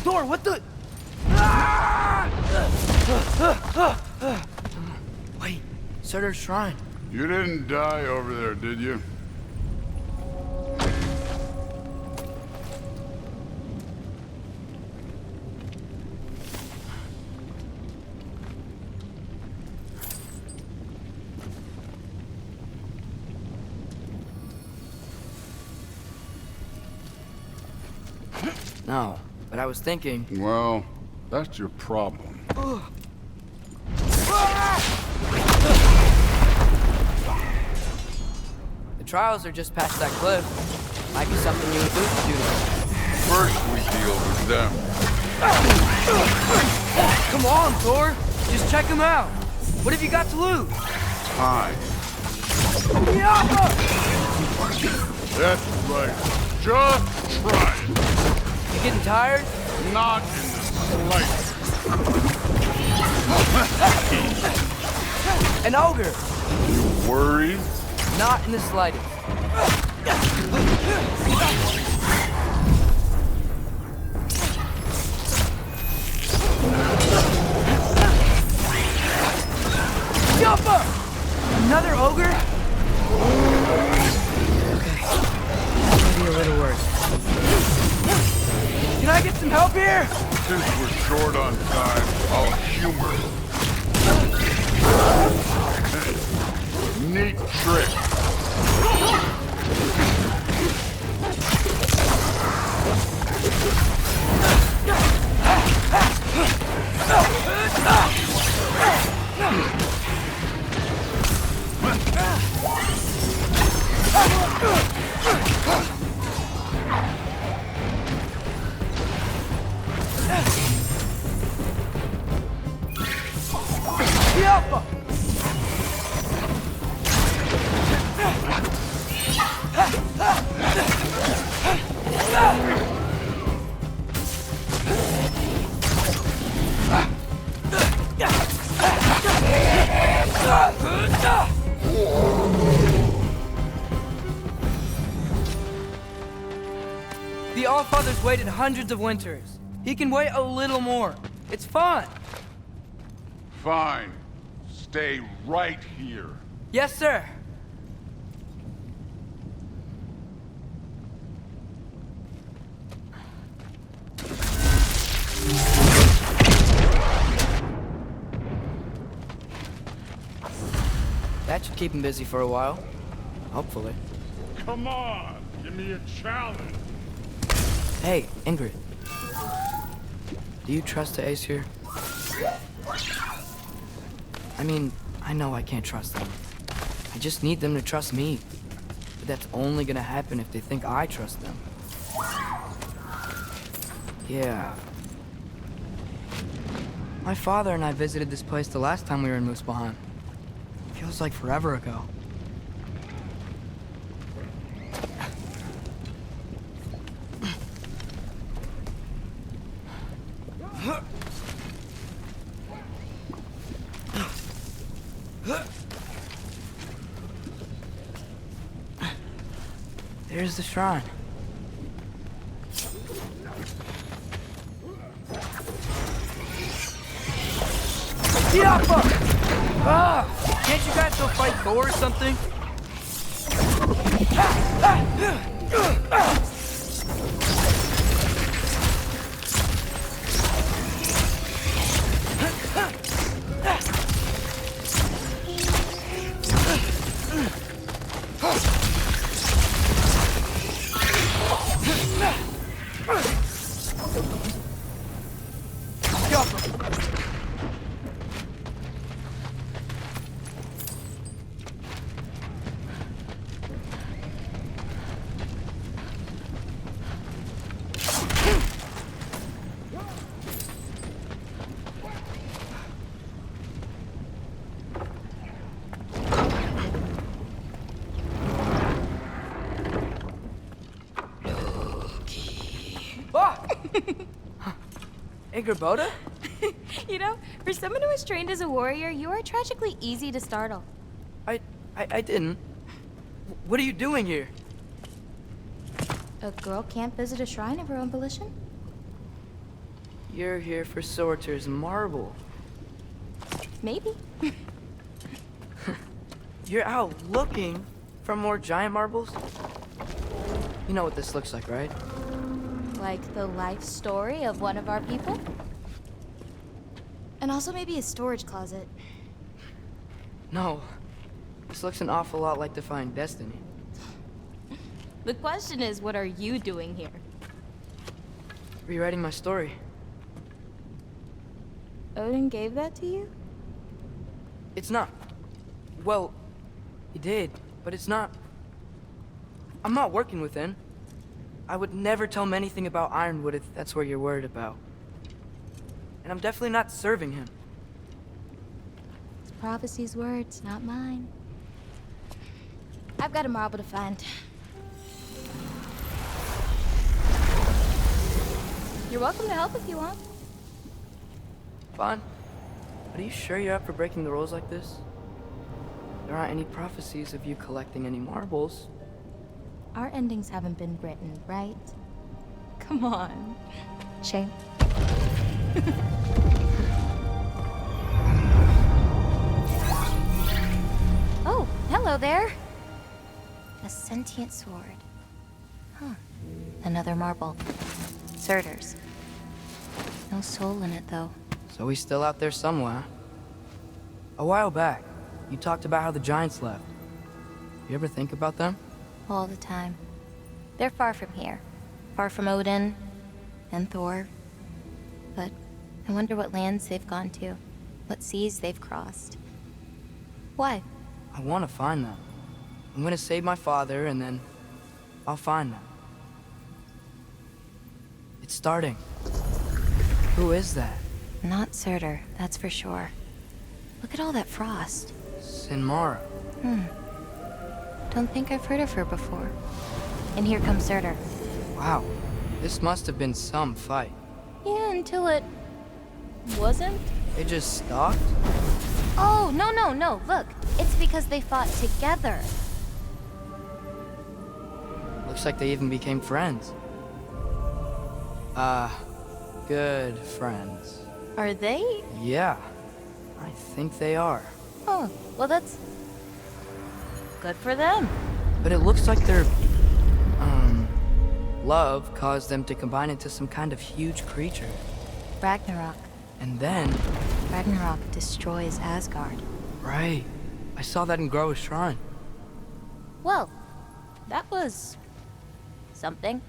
Thor, what the... Wait, Surtur's shrine. You didn't die over there, did you? No, but I was thinking... Well, that's your problem. trials are just past that cliff. Might be something you and Boots do. First we deal with them. Come on, Thor! Just check them out! What have you got to lose? Time. That's right. Just try it. You getting tired? Not in the slightest. An ogre! You worried? Not in the slightest. Jumper! Another ogre? Okay. Maybe a little worse. Can I get some help here? Since we're short on time, I'll humor you. Neat trick. The Allfather's waited hundreds of winters. He can wait a little more. It's fun. Fine. Stay right here. Yes, sir. That should keep him busy for a while. Hopefully. Come on, give me a challenge. Hey, Ingrid. Do you trust the Aesir? I mean, I know I can't trust them. I just need them to trust me. But that's only gonna happen if they think I trust them. Yeah. My father and I visited this place the last time we were in Muspelheim. Feels like forever ago. There's the shrine. Yappa! Ah! Can't you guys go fight Thor or something? Boda? You know, for someone who was trained as a warrior, you are tragically easy to startle. I didn't. What are you doing here? A girl can't visit a shrine of her own volition? You're here for Sorter's marble. Maybe. You're out looking for more giant marbles? You know what this looks like, right? Like the life story of one of our people? And also maybe a storage closet. No. This looks an awful lot like Defying Destiny. The question is, what are you doing here? Rewriting my story. Odin gave that to you? It's not. Well, he did, but it's not I'm not working within. I would never tell him anything about Ironwood if that's what you're worried about. And I'm definitely not serving him. It's Prophecy's words, not mine. I've got a marble to find. You're welcome to help if you want. Fine. But are you sure you're up for breaking the rules like this? There aren't any prophecies of you collecting any marbles. Our endings haven't been written, right? Come on. Shame. Oh, hello there. A sentient sword. Huh. Another marble. Surtur's. No soul in it, though. So he's still out there somewhere. A while back, you talked about how the giants left. You ever think about them? All the time. They're far from here. Far from Odin and Thor. But I wonder what lands they've gone to. What seas they've crossed. Why? I want to find them. I'm gonna save my father, and then I'll find them. It's starting. Who is that? Not Surtur, that's for sure. Look at all that frost. Sinmara. Don't think I've heard of her before. And here comes Surtur. Wow. This must have been some fight. Yeah, until it... wasn't? They just stopped? Oh, no. Look, it's because they fought together. Looks like they even became friends. Good friends. Are they? Yeah, I think they are. Oh, well that's... good for them. But it looks like their, love caused them to combine into some kind of huge creature. Ragnarok. And then... Ragnarok destroys Asgard. Right. I saw that in Groa's shrine. Well, that was... something.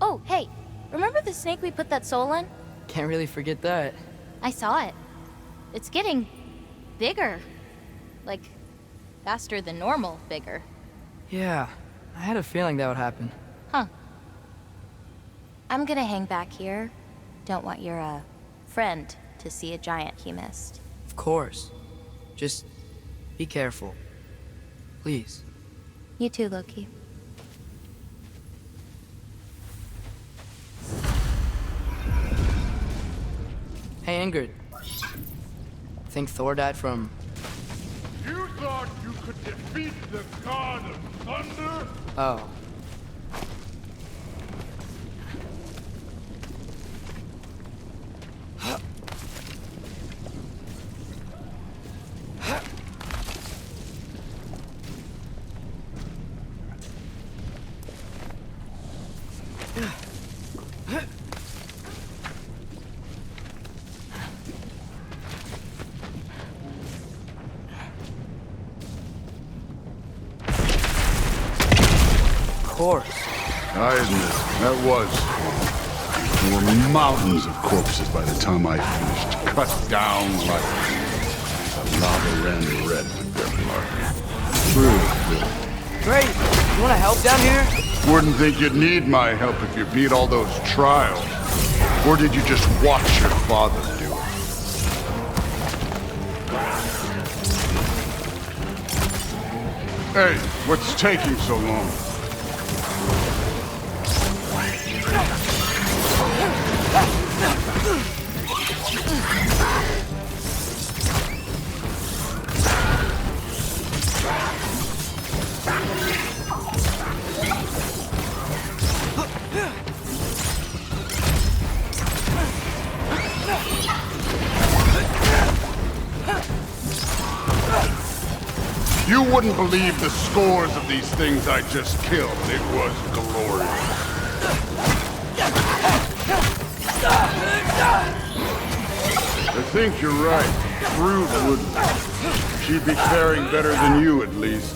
Oh, hey, remember the snake we put that soul in? Can't really forget that. I saw it. It's getting... bigger. Like, faster than normal bigger. Yeah, I had a feeling that would happen. Huh. I'm gonna hang back here. Don't want your, friend to see a giant he missed. Of course. Just be careful. Please. You too, Loki. Hey, Ingrid. Think Thor died from... You thought you could defeat the god of thunder? Oh. I admit, that was. There were mountains of corpses by the time I finished, cut down like the lava ran red with their blood. True. Great! You wanna help down here? Wouldn't think you'd need my help if you beat all those trials. Or did you just watch your father do it? Hey, what's taking so long? You wouldn't believe the scores of these things I just killed. It was glorious. I think you're right. Brood wouldn't. She'd be faring better than you, at least.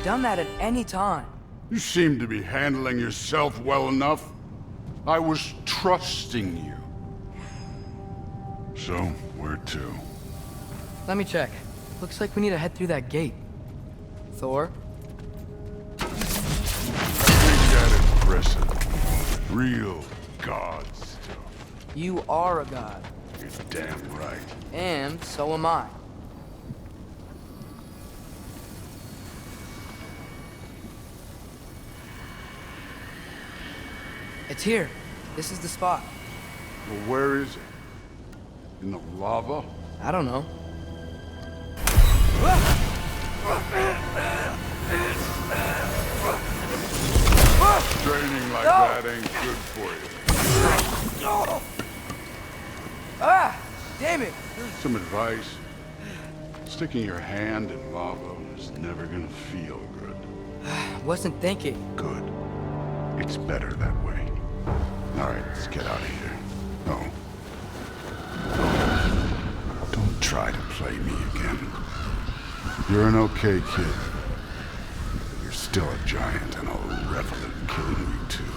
done that at any time. You seem to be handling yourself well enough. I was trusting you. So, where to? Let me check. Looks like we need to head through that gate. Thor? Ain't that impressive? Real god stuff. You are a god. You're damn right. And so am I. It's here. This is the spot. Well, where is it? In the lava? I don't know. Training like that ain't good for you. Ah! Damn it! Some advice. Sticking your hand in lava is never gonna feel good. Wasn't thinking. Good. It's better that way. All right, let's get out of here. No. Don't try to play me again. You're an okay kid. But you're still a giant, and I'll revel in killing you too.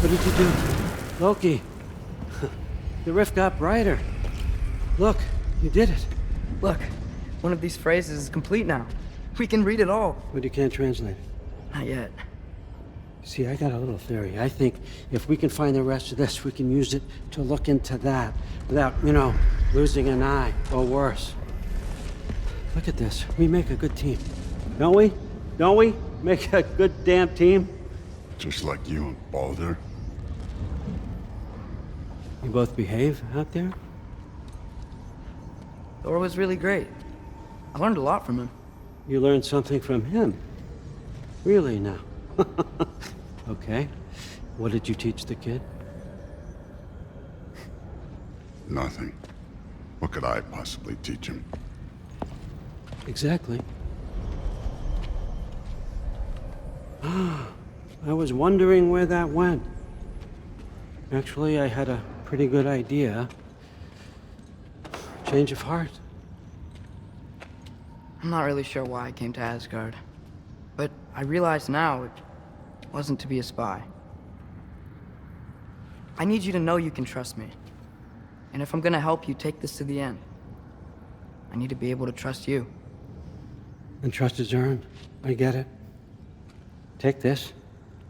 What did you do? Loki. The rift got brighter. Look, you did it. Look, one of these phrases is complete now. We can read it all. But you can't translate it. Not yet. See, I got a little theory. I think if we can find the rest of this, we can use it to look into that without, losing an eye or worse. Look at this. We make a good team. Don't we? Don't we? Make a good damn team? Just like you and Baldur. You both behave out there? Thor was really great. I learned a lot from him. You learned something from him? Really now? Okay. What did you teach the kid? Nothing. What could I possibly teach him? Exactly. I was wondering where that went. Actually, I had a pretty good idea. Change of heart. I'm not really sure why I came to Asgard. But I realize now it wasn't to be a spy. I need you to know you can trust me. And if I'm gonna help you take this to the end, I need to be able to trust you. And trust is earned. I get it. Take this,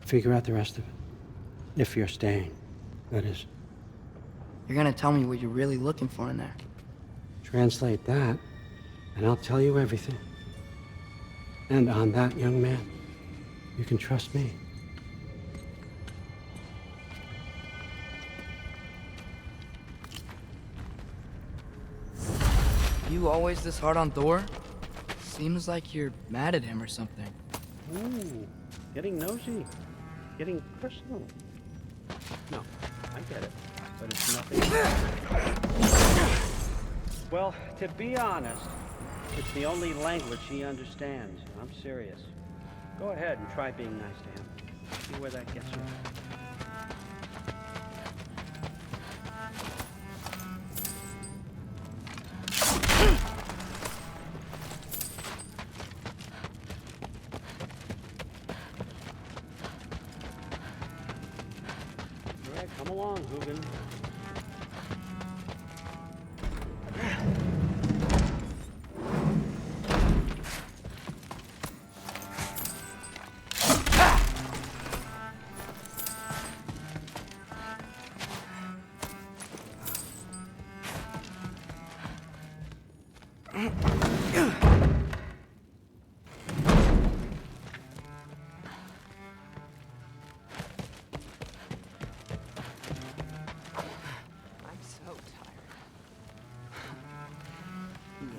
figure out the rest of it. If you're staying, that is. You're gonna tell me what you're really looking for in there. Translate that, and I'll tell you everything. And on that, young man, you can trust me. You always this hard on Thor? Seems like you're mad at him or something. Ooh, getting nosy. Getting personal. No, I get it. But it's nothing. Well, to be honest, it's the only language he understands. I'm serious. Go ahead and try being nice to him. See where that gets you. All right, come along, Hugin.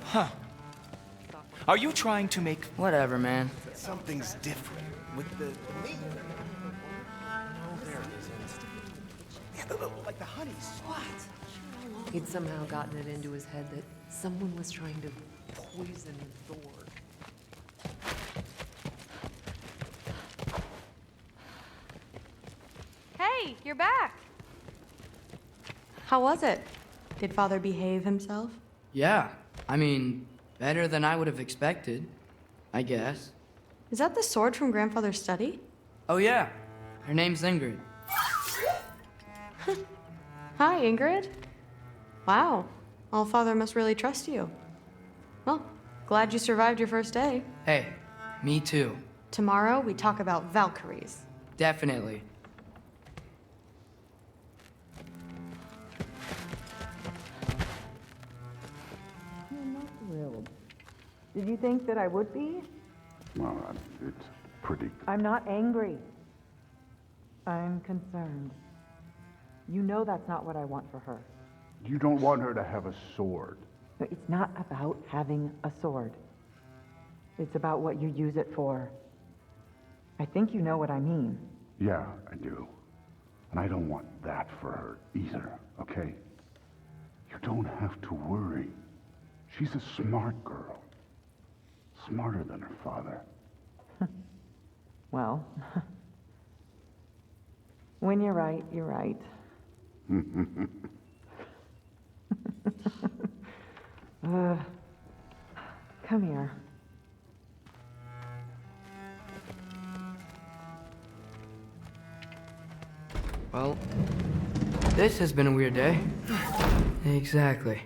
Huh. Are you trying to make... Whatever, man. Something's different with the meat. Like the honeys. What? He'd somehow gotten it into his head that someone was trying to poison Thor. Hey, you're back. How was it? Did Father behave himself? Yeah, I mean, Better than I would have expected, I guess. Is that the sword from Grandfather's study? Oh yeah, her name's Ingrid. Hi, Ingrid. Wow, Allfather must really trust you. Well, glad you survived your first day. Hey, me too. Tomorrow, we talk about Valkyries. Definitely. I'm not thrilled. Did you think that I would be? Well, it's pretty... I'm not angry. I'm concerned. You know that's not what I want for her. You don't want her to have a sword. No, it's not about having a sword. It's about what you use it for. I think you know what I mean. Yeah, I do. And I don't want that for her either, okay? You don't have to worry. She's a smart girl. Smarter than her father. Well, when you're right, you're right. Come here. Well, this has been a weird day. Exactly.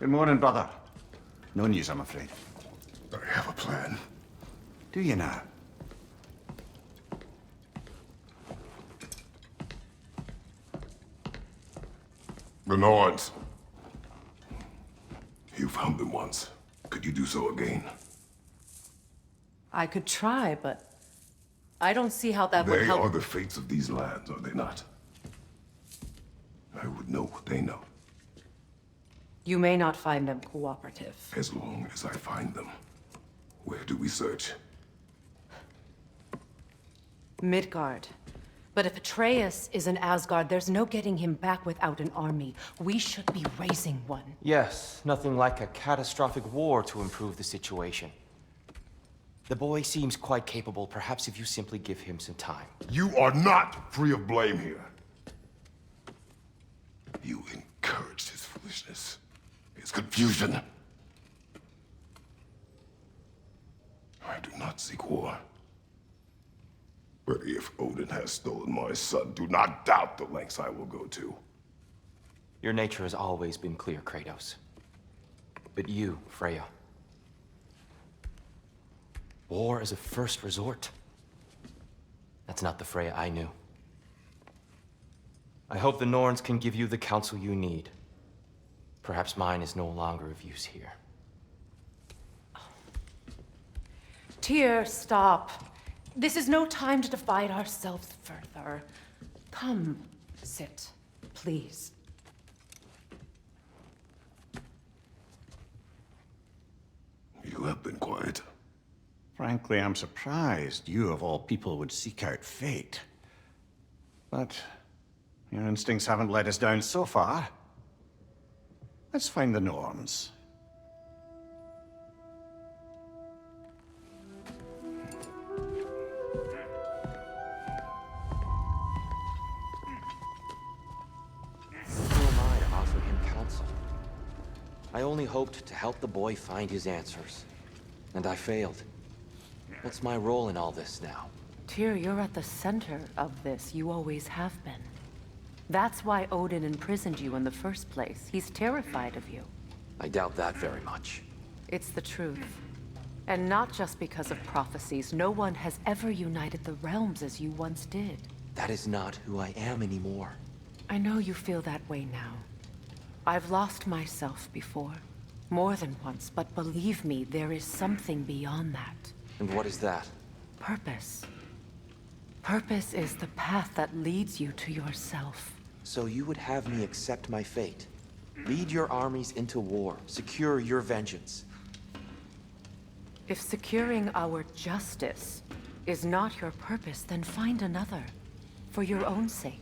Good morning, brother. No news, I'm afraid. I have a plan. Do you now? The Norns. You found them once. Could you do so again? I could try, but I don't see how that would They help. are the fates of these lands, are they not? I would know what they know, You may not find them cooperative. as long as I find them. Where do we search? Midgard. But if Atreus is in Asgard, there's no getting him back without an army. We should be raising one. Yes, nothing like a catastrophic war to improve the situation. The boy seems quite capable. Perhaps if you simply give him some time. You are not free of blame here. You encouraged his foolishness, his confusion. I do not seek war. But if Odin has stolen my son, do not doubt the lengths I will go to. Your nature has always been clear, Kratos. But you, Freya. War is a first resort. That's not the Freya I knew. I hope the Norns can give you the counsel you need. Perhaps mine is no longer of use here. Tyr, stop. This is no time to divide ourselves further. Come, sit, please. You have been quiet. Frankly, I'm surprised you, of all people, would seek out fate. But Your instincts haven't let us down so far. Let's find the Norns. Who am I to offer him counsel? I only hoped to help the boy find his answers. And I failed. What's my role in all this now? Tyr, you're at the center of this. You always have been. That's why Odin imprisoned you in the first place. He's terrified of you. I doubt that very much. It's the truth. And not just because of prophecies. No one has ever united the realms as you once did. That is not who I am anymore. I know you feel that way now. I've lost myself before. More than once, but believe me, there is something beyond that. And what is that? Purpose. Purpose is the path that leads you to yourself. So you would have me accept my fate? Lead your armies into war, secure your vengeance. If securing our justice is not your purpose, then find another. For your own sake.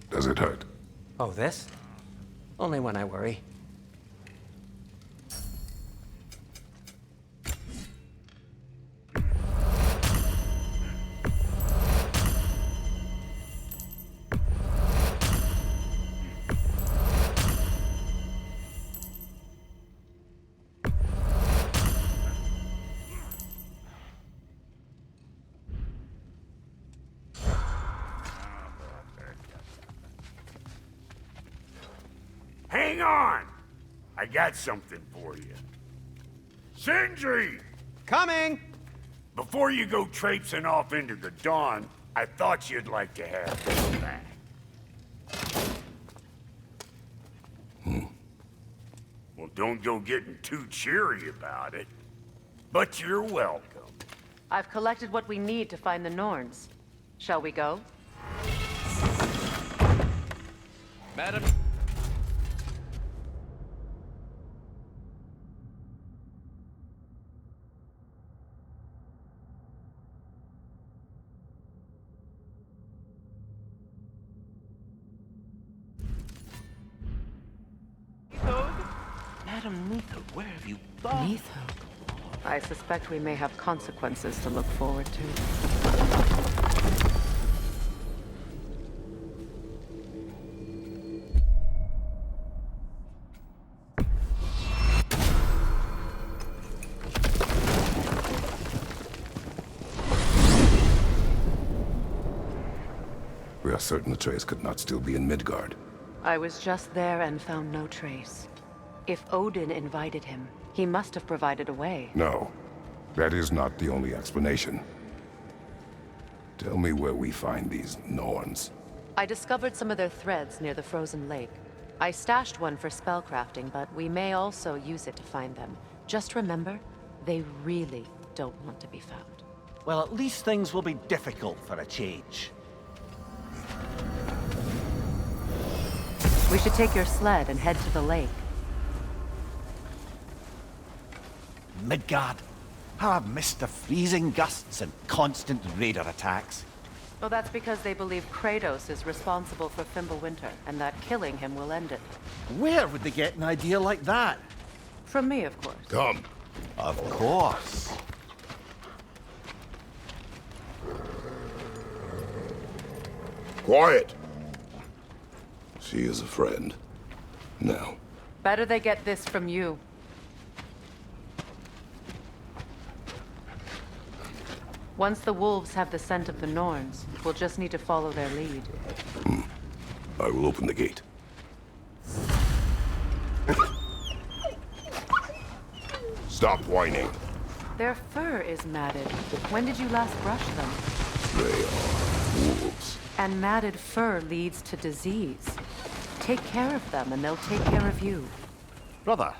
Does it hurt? Oh, this? Only when I worry. Hang on! I got something for you. Sindri! Coming! Before you go traipsing off into the dawn, I thought you'd like to have this back. Well, don't go getting too cheery about it. But you're welcome. I've collected what we need to find the Norns. Shall we go? Madam... Madam Nidhogg, where have you gone? Nidhogg? I suspect we may have consequences to look forward to. We are certain Atreus could not still be in Midgard. I was just there and found no trace. If Odin invited him, he must have provided a way. No, that is not the only explanation. Tell me where we find these Norns. I discovered some of their threads near the frozen lake. I stashed one for spellcrafting, but we may also use it to find them. Just remember, they really don't want to be found. Well, at least things will be difficult for a change. We should take your sled and head to the lake. Midgard. How I've missed the freezing gusts and constant raider attacks. Well, that's because they believe Kratos is responsible for Fimbulwinter, and that killing him will end it. Where would they get an idea like that? From me, of course. Come. Of course. Quiet. She is a friend. Now. Better they get this from you. Once the wolves have the scent of the Norns, we'll just need to follow their lead. I will open the gate. Stop whining. Their fur is matted. When did you last brush them? They are wolves. And matted fur leads to disease. Take care of them, and they'll take care of you. Brother,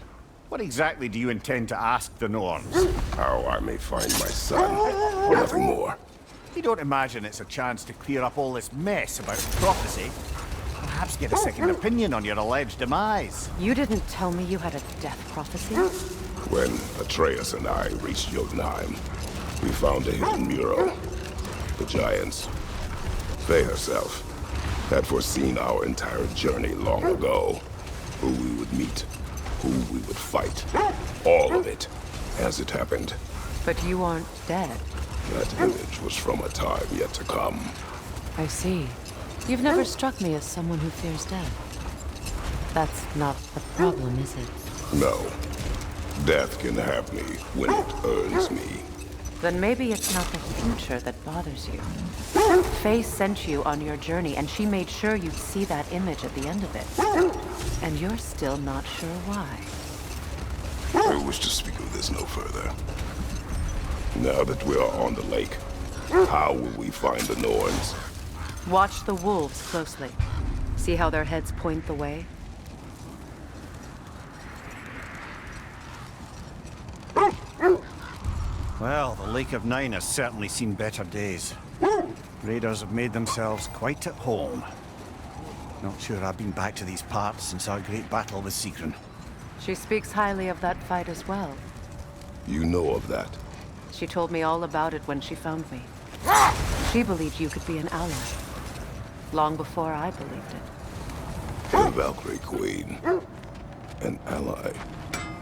what exactly do you intend to ask the Norns? How I may find my son. Nothing more. You don't imagine it's a chance to clear up all this mess about prophecy? Perhaps get a second opinion on your alleged demise. You didn't tell me you had a death prophecy? When Atreus and I reached Vanaheim, we found a hidden mural. The giants, Frey herself, had foreseen our entire journey long ago. Who we would meet, who we would fight. All of it, as it happened. But you aren't dead. That image was from a time yet to come. I see. You've never struck me as someone who fears death. That's not the problem, is it? No. Death can have me when it earns me. Then maybe it's not the future that bothers you. Faye sent you on your journey, and she made sure you'd see that image at the end of it. And you're still not sure why. I wish to speak of this no further. Now that we are on the lake, how will we find the Norns? Watch the wolves closely. See how their heads point the way? Well, the Lake of Nine has certainly seen better days. Raiders have made themselves quite at home. Not sure I've been back to these parts since our great battle with Sigrun. She speaks highly of that fight as well. You know of that? She told me all about it when she found me. She believed you could be an ally. Long before I believed it. The Valkyrie Queen. An ally.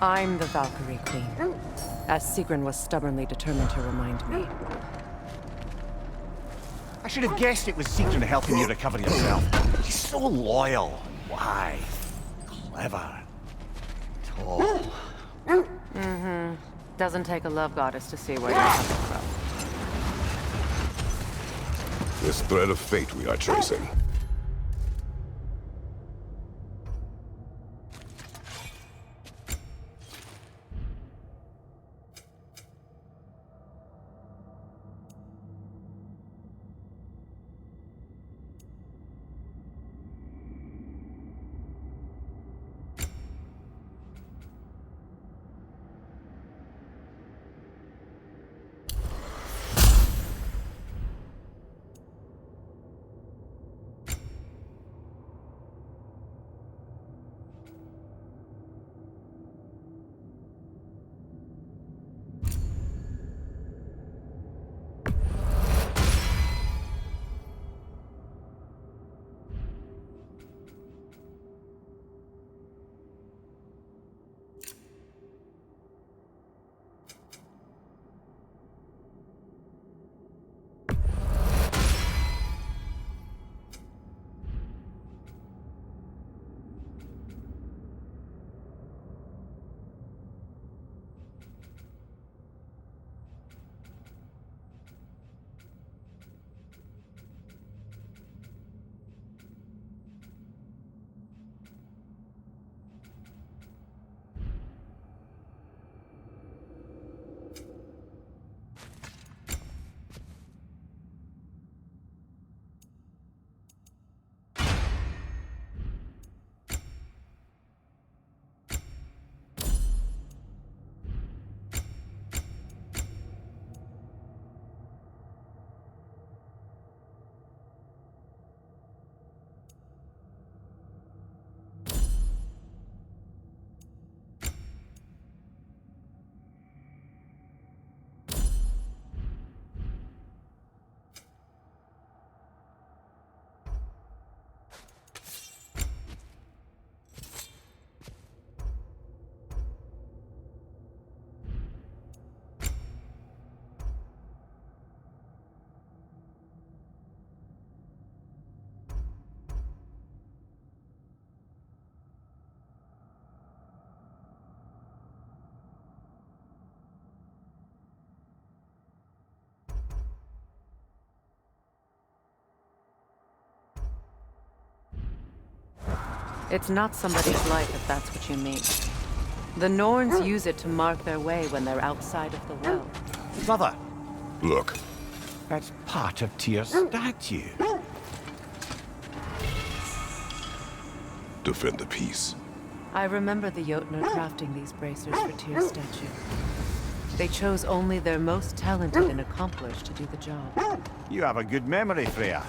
I'm the Valkyrie Queen, as Sigrun was stubbornly determined to remind me. I should have guessed it was Sigrun helping you recover yourself. She's so loyal, wise, clever, tall. Mm-hmm. Doesn't take a love goddess to see where you're coming from. This thread of fate we are tracing. It's not somebody's life, if that's what you mean. The Norns use it to mark their way when they're outside of the well. Brother! Look. That's part of Tyr's statue. Defend the peace. I remember the Jotnar crafting these bracers for Tyr's statue. They chose only their most talented and accomplished to do the job. You have a good memory, Freya.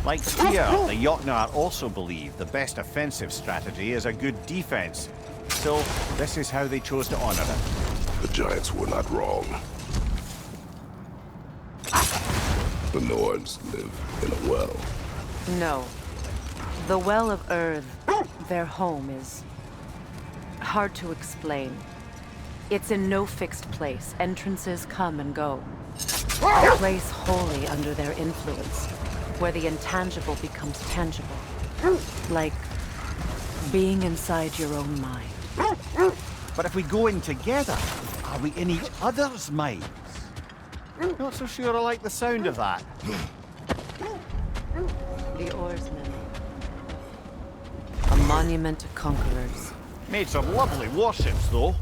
Like Tyr, the Jotnar also believe the best offensive strategy is a good defense. So, this is how they chose to honor it. The giants were not wrong. The Norns live in a well. No. The Well of Earth, their home, is hard to explain. It's in no fixed place. Entrances come and go. A place wholly under their influence, where the intangible becomes tangible. Like being inside your own mind. But if we go in together, are we in each other's minds? Not so sure I like the sound of that. The oarsmen. A monument to conquerors. Made some lovely warships, though.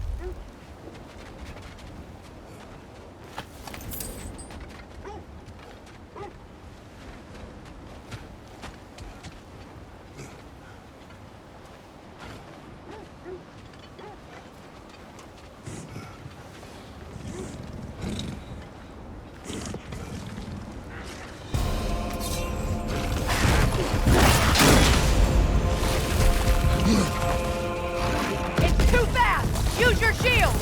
Use your shield!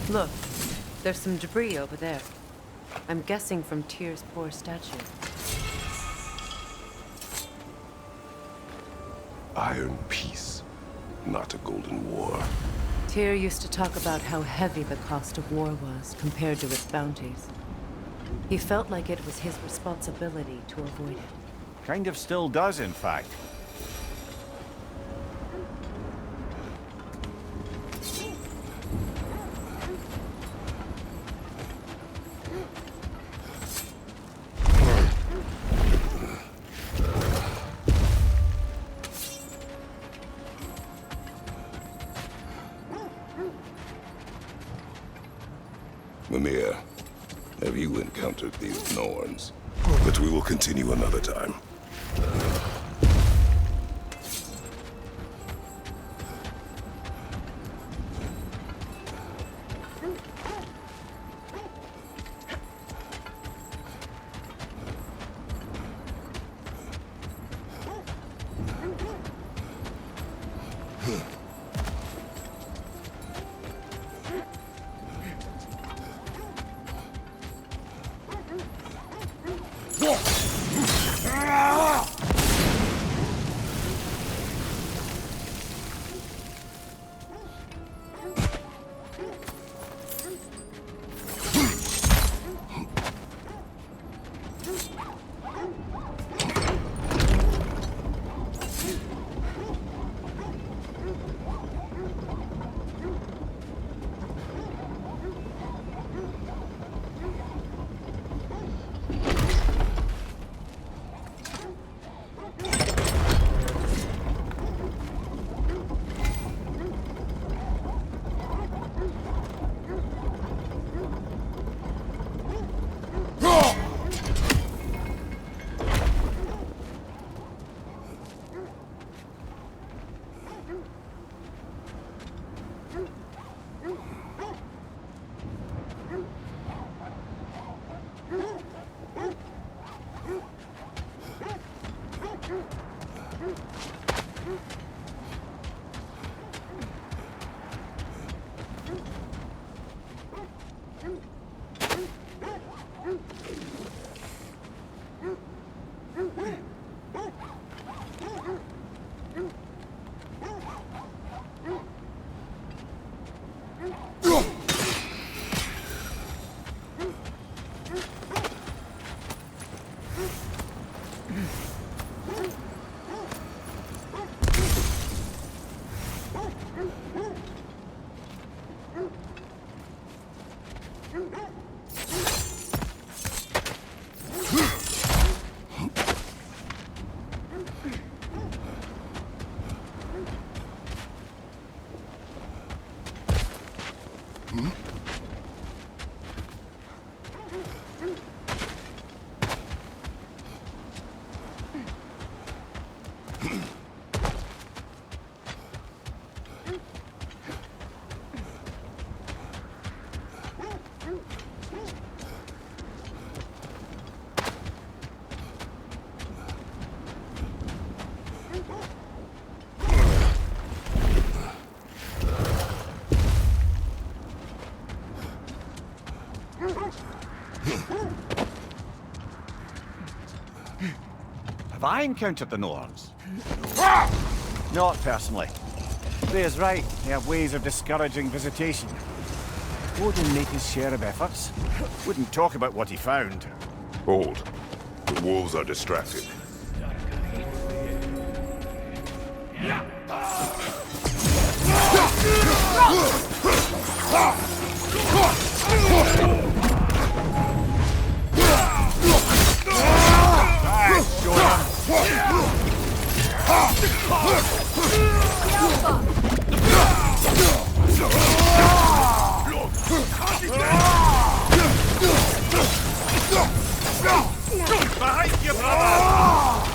Look, there's some debris over there. I'm guessing from Tyr's poor statue. Iron peace, not a golden war. Tyr used to talk about how heavy the cost of war was compared to its bounties. He felt like it was his responsibility to avoid it. Kind of still does, in fact. Mimir, have you encountered these Norns? But we will continue another time. Have I encountered the Norns? Not personally. Freya's right. They have ways of discouraging visitation. Odin made his share of efforts. Wouldn't talk about what he found. Hold. The wolves are distracted. Behind you, brother!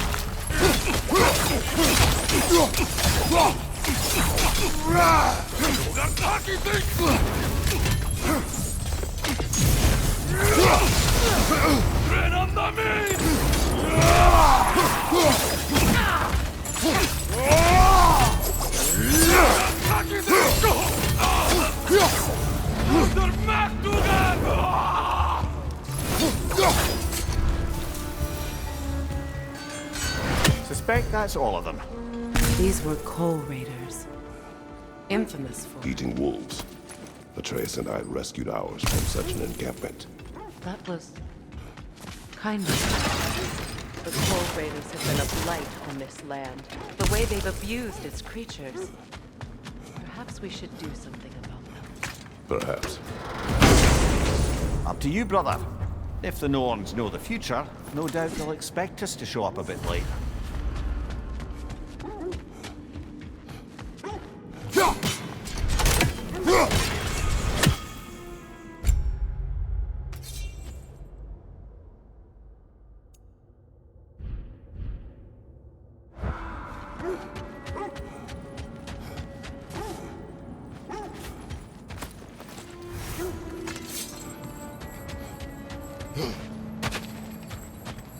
Suspect that's all of them. These were coal raiders. Infamous for... Eating wolves. Atreus and I rescued ours from such an encampment. That was... kindness. The coal raiders have been a blight on this land. The way they've abused its creatures. Perhaps we should do something about them. Perhaps. Up to you, brother. If the Norns know the future, no doubt they'll expect us to show up a bit late.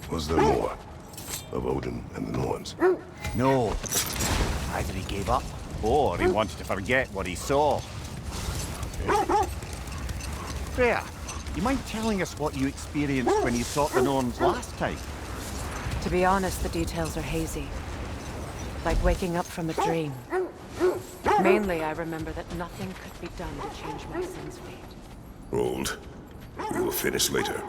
Was there more of Odin and the Norns? No. Either he gave up, or he wanted to forget what he saw. Freya, you mind telling us what you experienced when you sought the Norns last time? To be honest, the details are hazy. Like waking up from a dream. Mainly, I remember that nothing could be done to change my son's fate. Hold. We will finish later.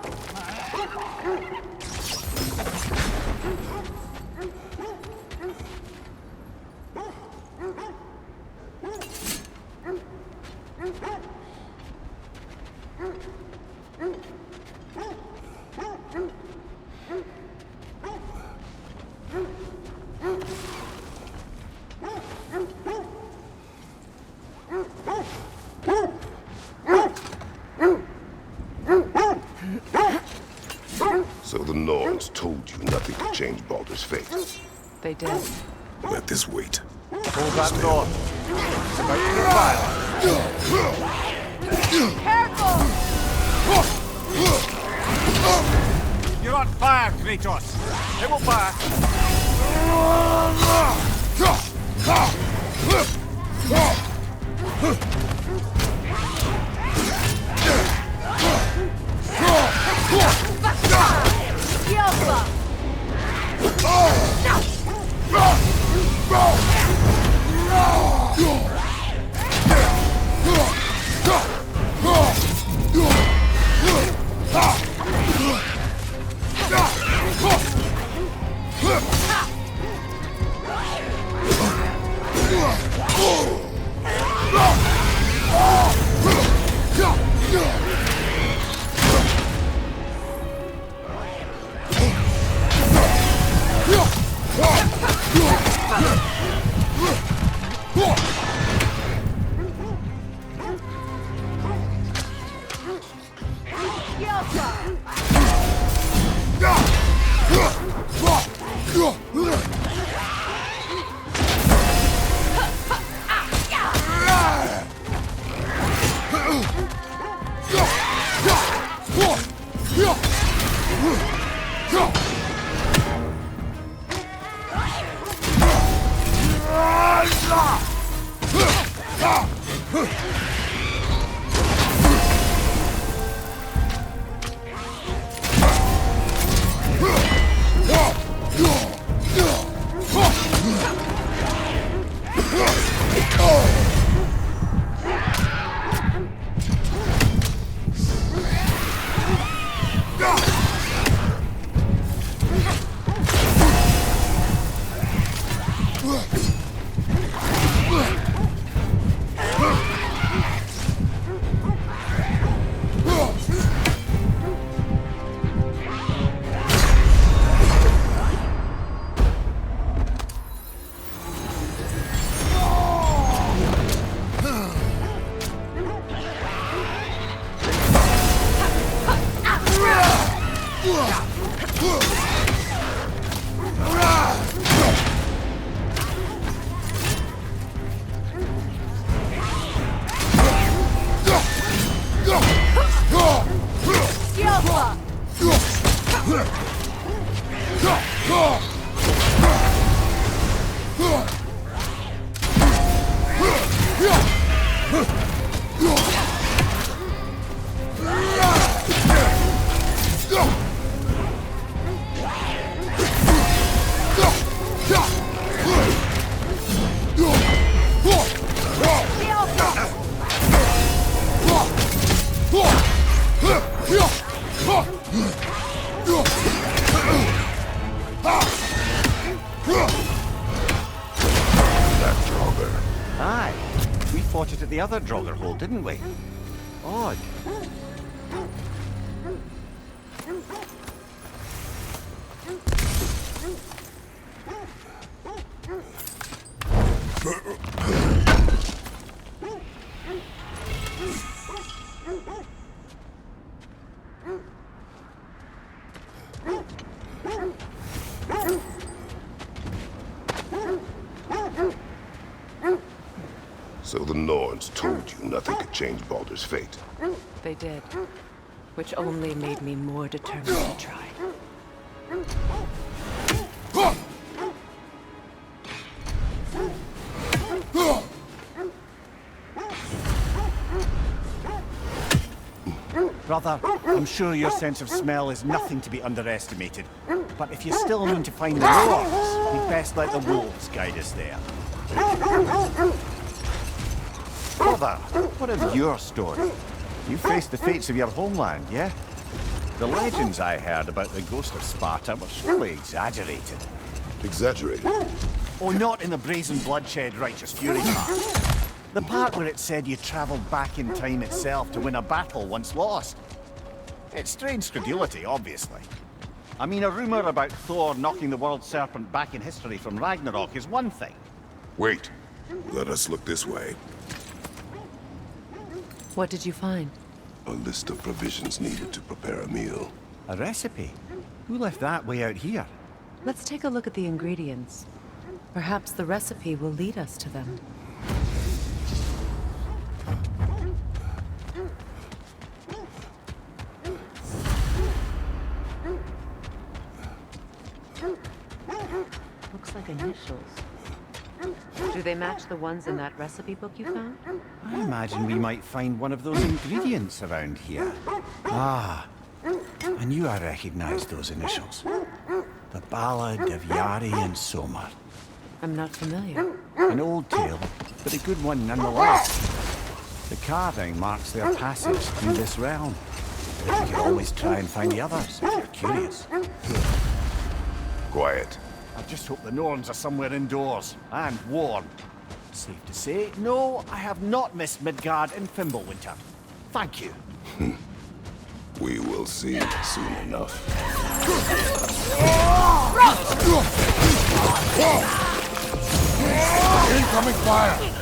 So the Norns told you nothing could change Baldur's fate. They did. Let this wait. Hold that door. It's about to get Careful! You're on fire, Kratos. It will pass. The other Draugr hole, didn't we? Odd. So the Norns told you nothing could change Baldur's fate. They did, which only made me more determined to try. Brother, I'm sure your sense of smell is nothing to be underestimated. But if you still mean to find the Norns, we'd best let the wolves guide us there. Brother, what of your story? You faced the fates of your homeland, yeah? The legends I heard about the ghost of Sparta were surely exaggerated. Exaggerated? Oh, not in the brazen bloodshed righteous fury part. The part where it said you travelled back in time itself to win a battle once lost. It's strange credulity, obviously. I mean, a rumour about Thor knocking the world serpent back in history from Ragnarok is one thing. Wait. Let us look this way. What did you find? A list of provisions needed to prepare a meal. A recipe? Who left that way out here? Let's take a look at the ingredients. Perhaps the recipe will lead us to them. Looks like initials. Do they match the ones in that recipe book you found? I imagine we might find one of those ingredients around here. Ah, I knew I recognized those initials. The Ballad of Yari and Somar. I'm not familiar. An old tale, but a good one nonetheless. The carving marks their passage through this realm. We could always try and find the others, if you're curious. Quiet. I just hope the Norns are somewhere indoors, and warm. Safe to say, no, I have not missed Midgard in Fimbulwinter. Thank you. We will see soon enough. Incoming fire!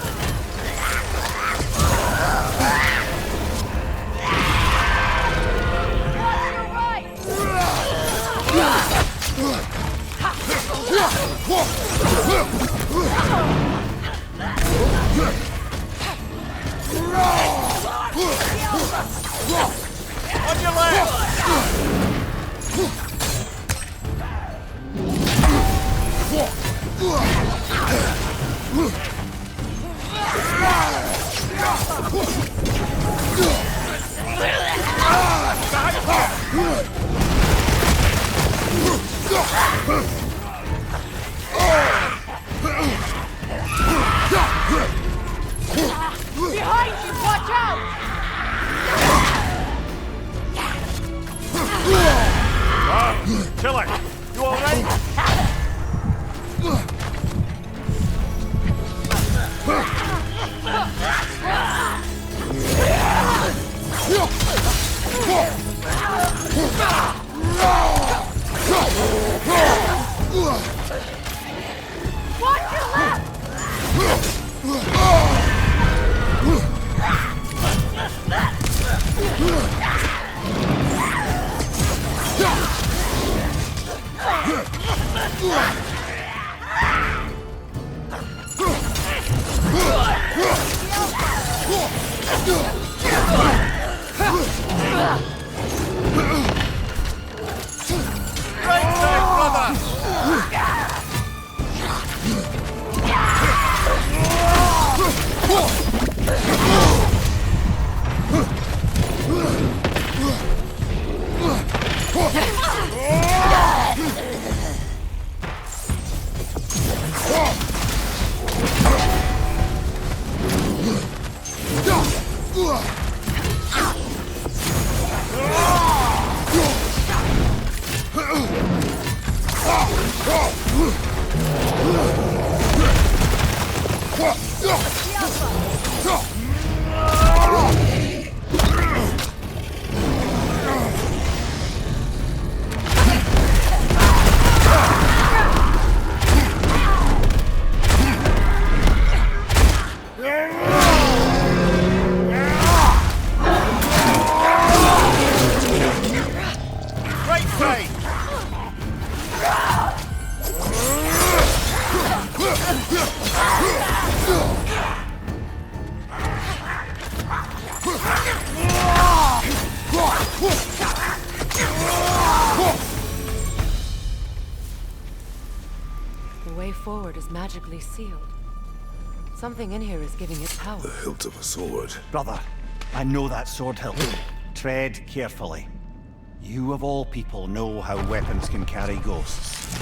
On your left! Behind you! Watch out! Killer, you alright? Watch your left! Right side, brother! The way forward is magically sealed. Something in here is giving it power. The hilt of a sword. Brother, I know that sword hilt. Tread carefully. You of all people know how weapons can carry ghosts.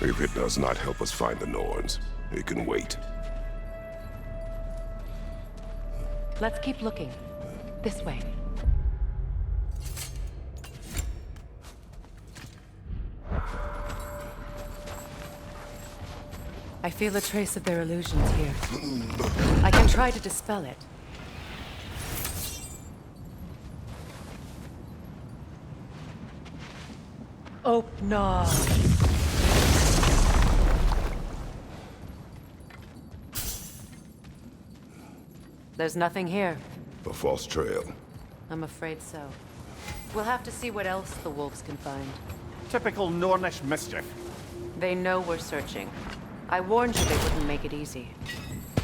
If it does not help us find the Norns, it can wait. Let's keep looking. This way. I feel a trace of their illusions here. I can try to dispel it. Oh, no. There's nothing here. A false trail. I'm afraid so. We'll have to see what else the wolves can find. Typical Nornish mischief. They know we're searching. I warned you they wouldn't make it easy.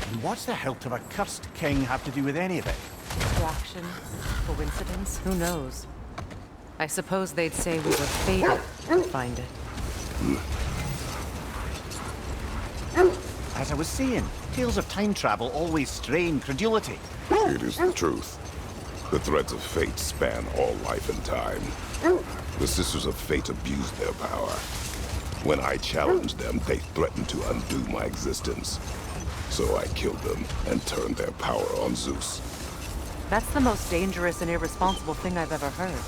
And what's the hilt of a cursed king have to do with any of it? Distraction? Coincidence? Who knows? I suppose they'd say we were fated to find it. As I was saying, tales of time travel always strain credulity. It is the truth. The threads of fate span all life and time. The Sisters of Fate abused their power. When I challenged them, they threatened to undo my existence. So I killed them and turned their power on Zeus. That's the most dangerous and irresponsible thing I've ever heard.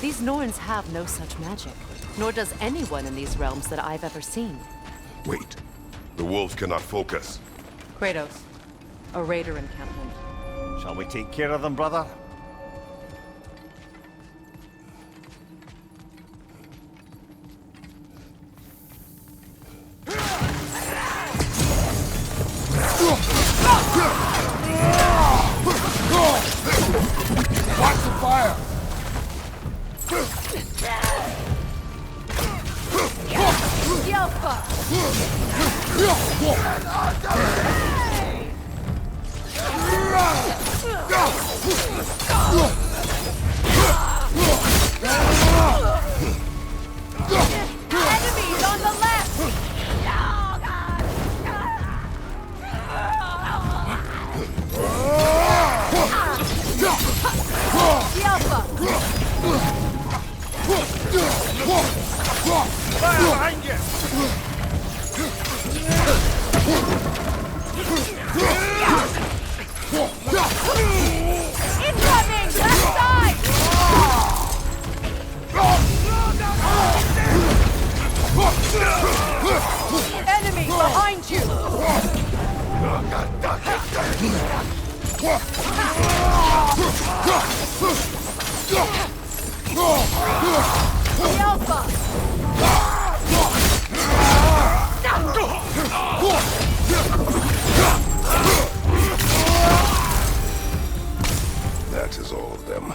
These Norns have no such magic, nor does anyone in these realms that I've ever seen. Wait. The wolves cannot focus. Kratos, a raider encampment. Shall we take care of them, brother? Watch the fire! Enemies on the left! Incoming! Left side! Enemy behind you! The Alpha! That is all of them.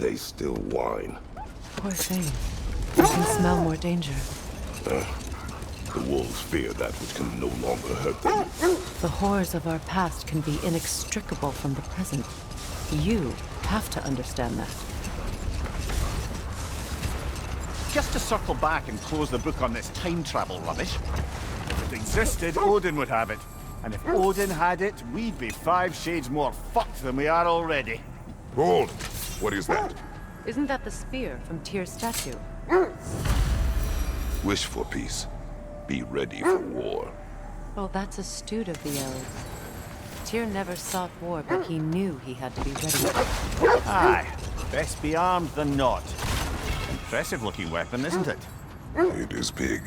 They still whine. Poor thing. You can smell more danger. The wolves fear that which can no longer hurt them. The horrors of our past can be inextricable from the present. You have to understand that. Just to circle back and close the book on this time travel rubbish. If it existed, Odin would have it. And if Odin had it, we'd be 5 shades more fucked than we are already. Hold! What is that? Isn't that the spear from Tyr's statue? Wish for peace. Be ready for war. Oh, that's astute of the elves. Tyr never sought war, but he knew he had to be ready. Aye. Best be armed than not. Impressive looking weapon, isn't it? It is big.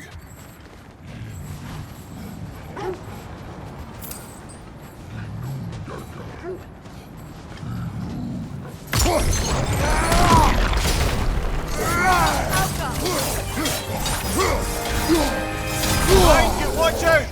Watch out!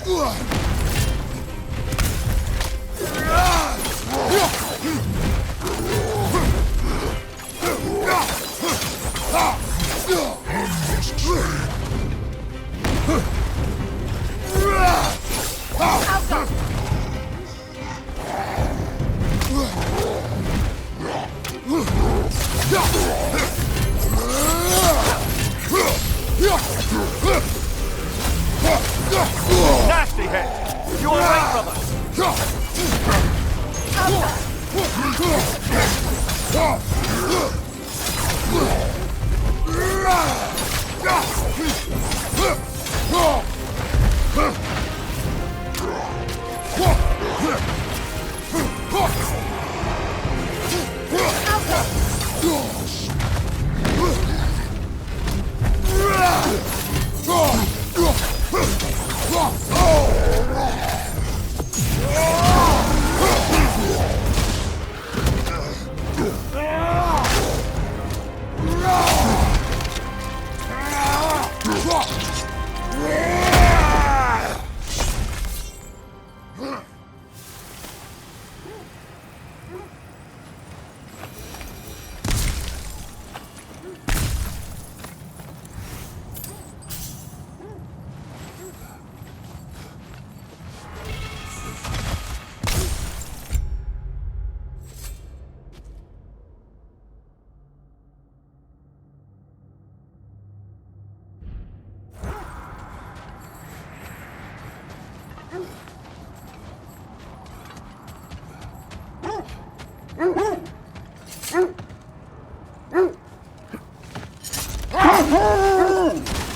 Nasty hit! You alright, brother?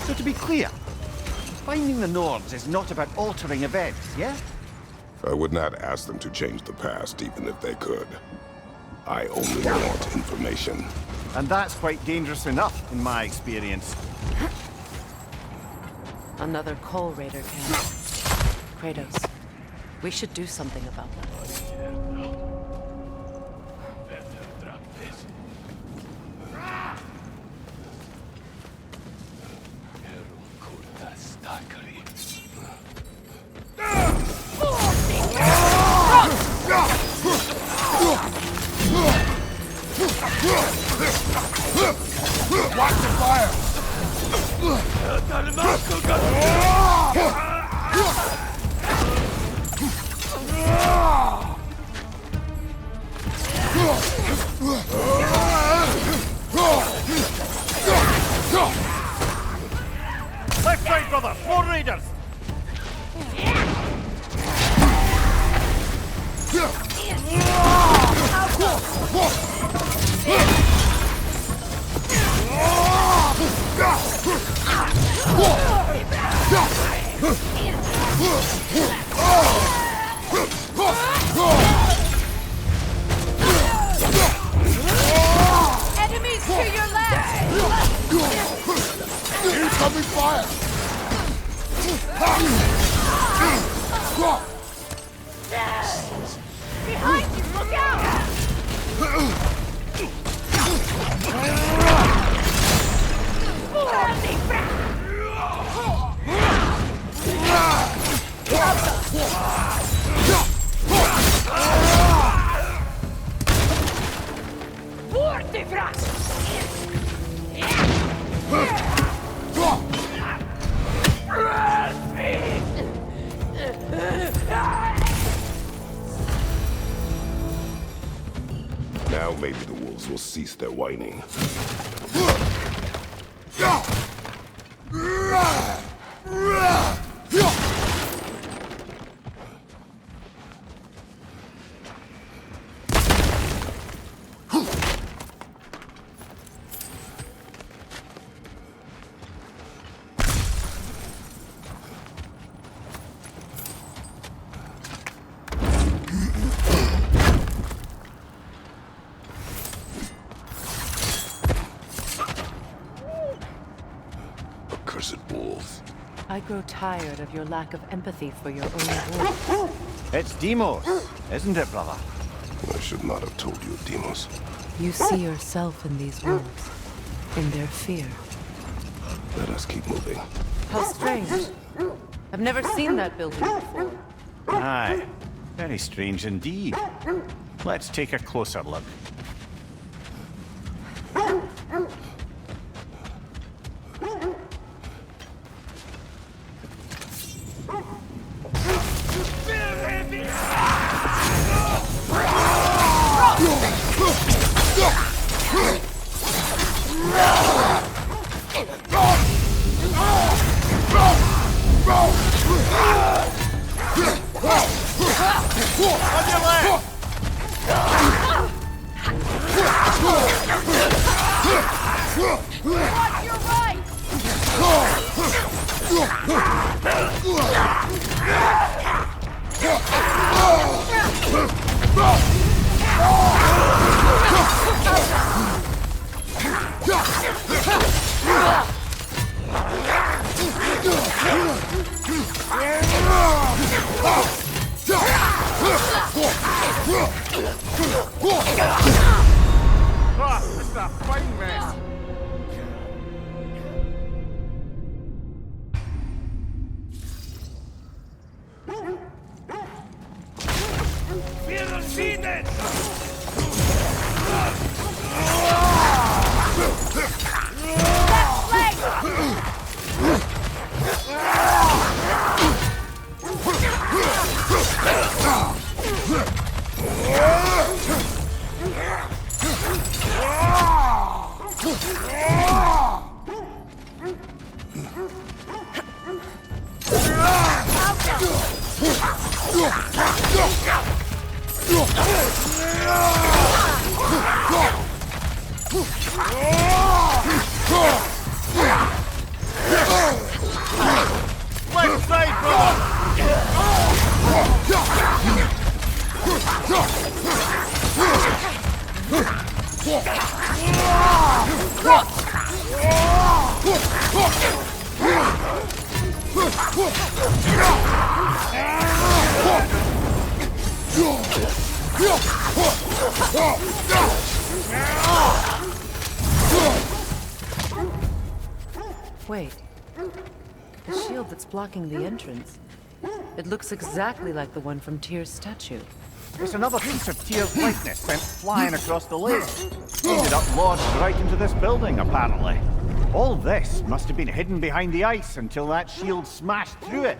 So to be clear, finding the Norns is not about altering events, yeah? I would not ask them to change the past, even if they could. I only want information. And that's quite dangerous enough, in my experience. Another coal raider camp. Kratos, we should do something about that. Watch the fire! Left side, brother! More raiders! Enemies to your left! Incoming fire! Behind you! Look out! Now maybe the wolves will cease their whining. I grow tired of your lack of empathy for your own wolves. It's Deimos, isn't it, brother? I should not have told you of Deimos. You see yourself in these wolves, in their fear. Let us keep moving. How strange. I've never seen that building before. Aye, very strange indeed. Let's take a closer look. Watch your right! It's a fighting man. Wait. The shield that's blocking the entrance. It looks exactly like the one from Tyr's statue. It's another piece of Tyr's likeness sent flying across the lake. Ended up lodged right into this building, apparently. All this must have been hidden behind the ice until that shield smashed through it.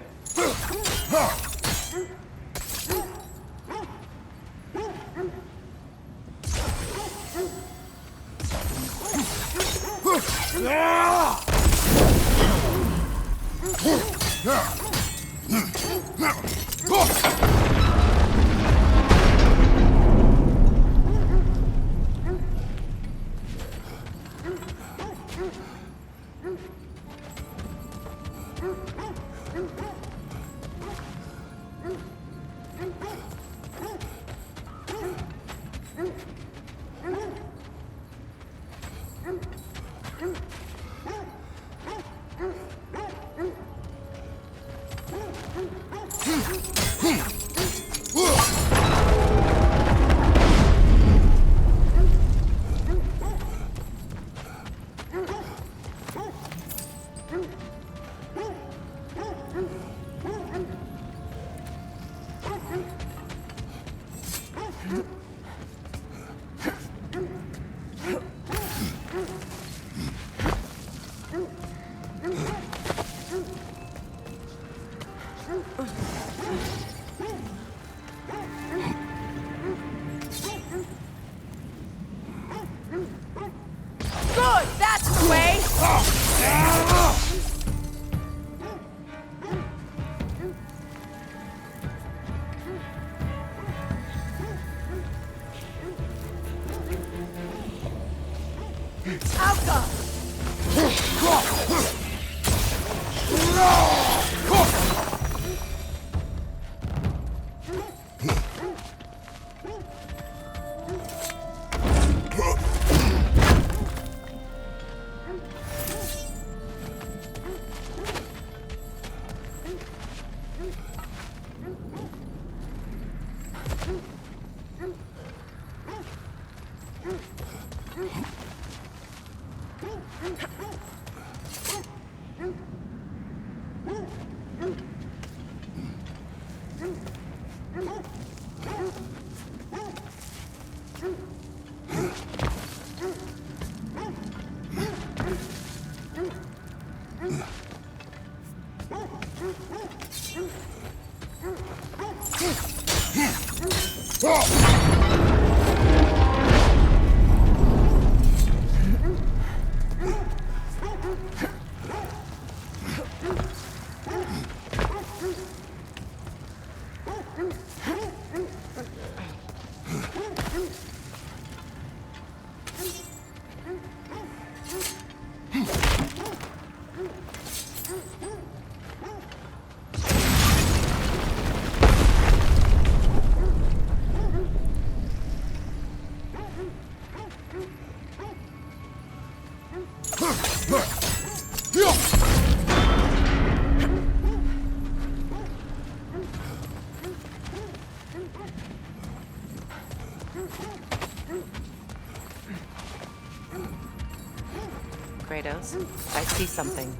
Kratos, I see something.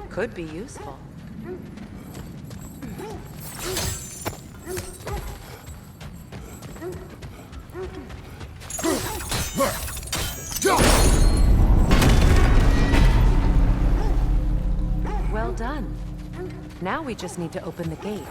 Could be useful. Well done. Now we just need to open the gate.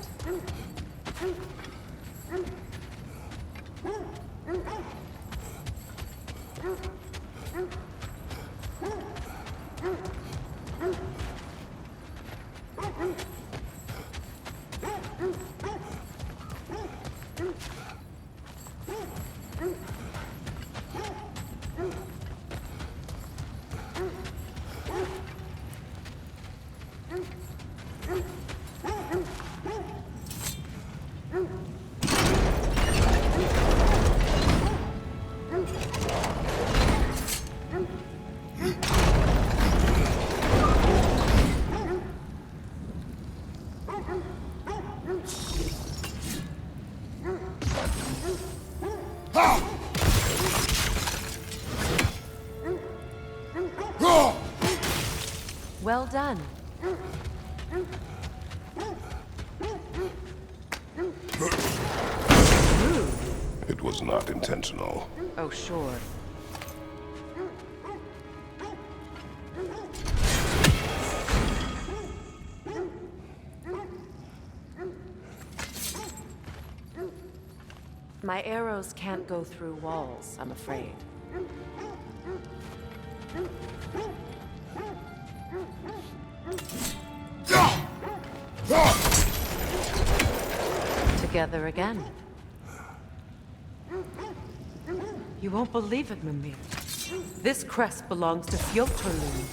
Well done. It was not intentional. Oh, sure. My arrows can't go through walls, I'm afraid. Together again. You won't believe it, Mimir. This crest belongs to Fjotorlund.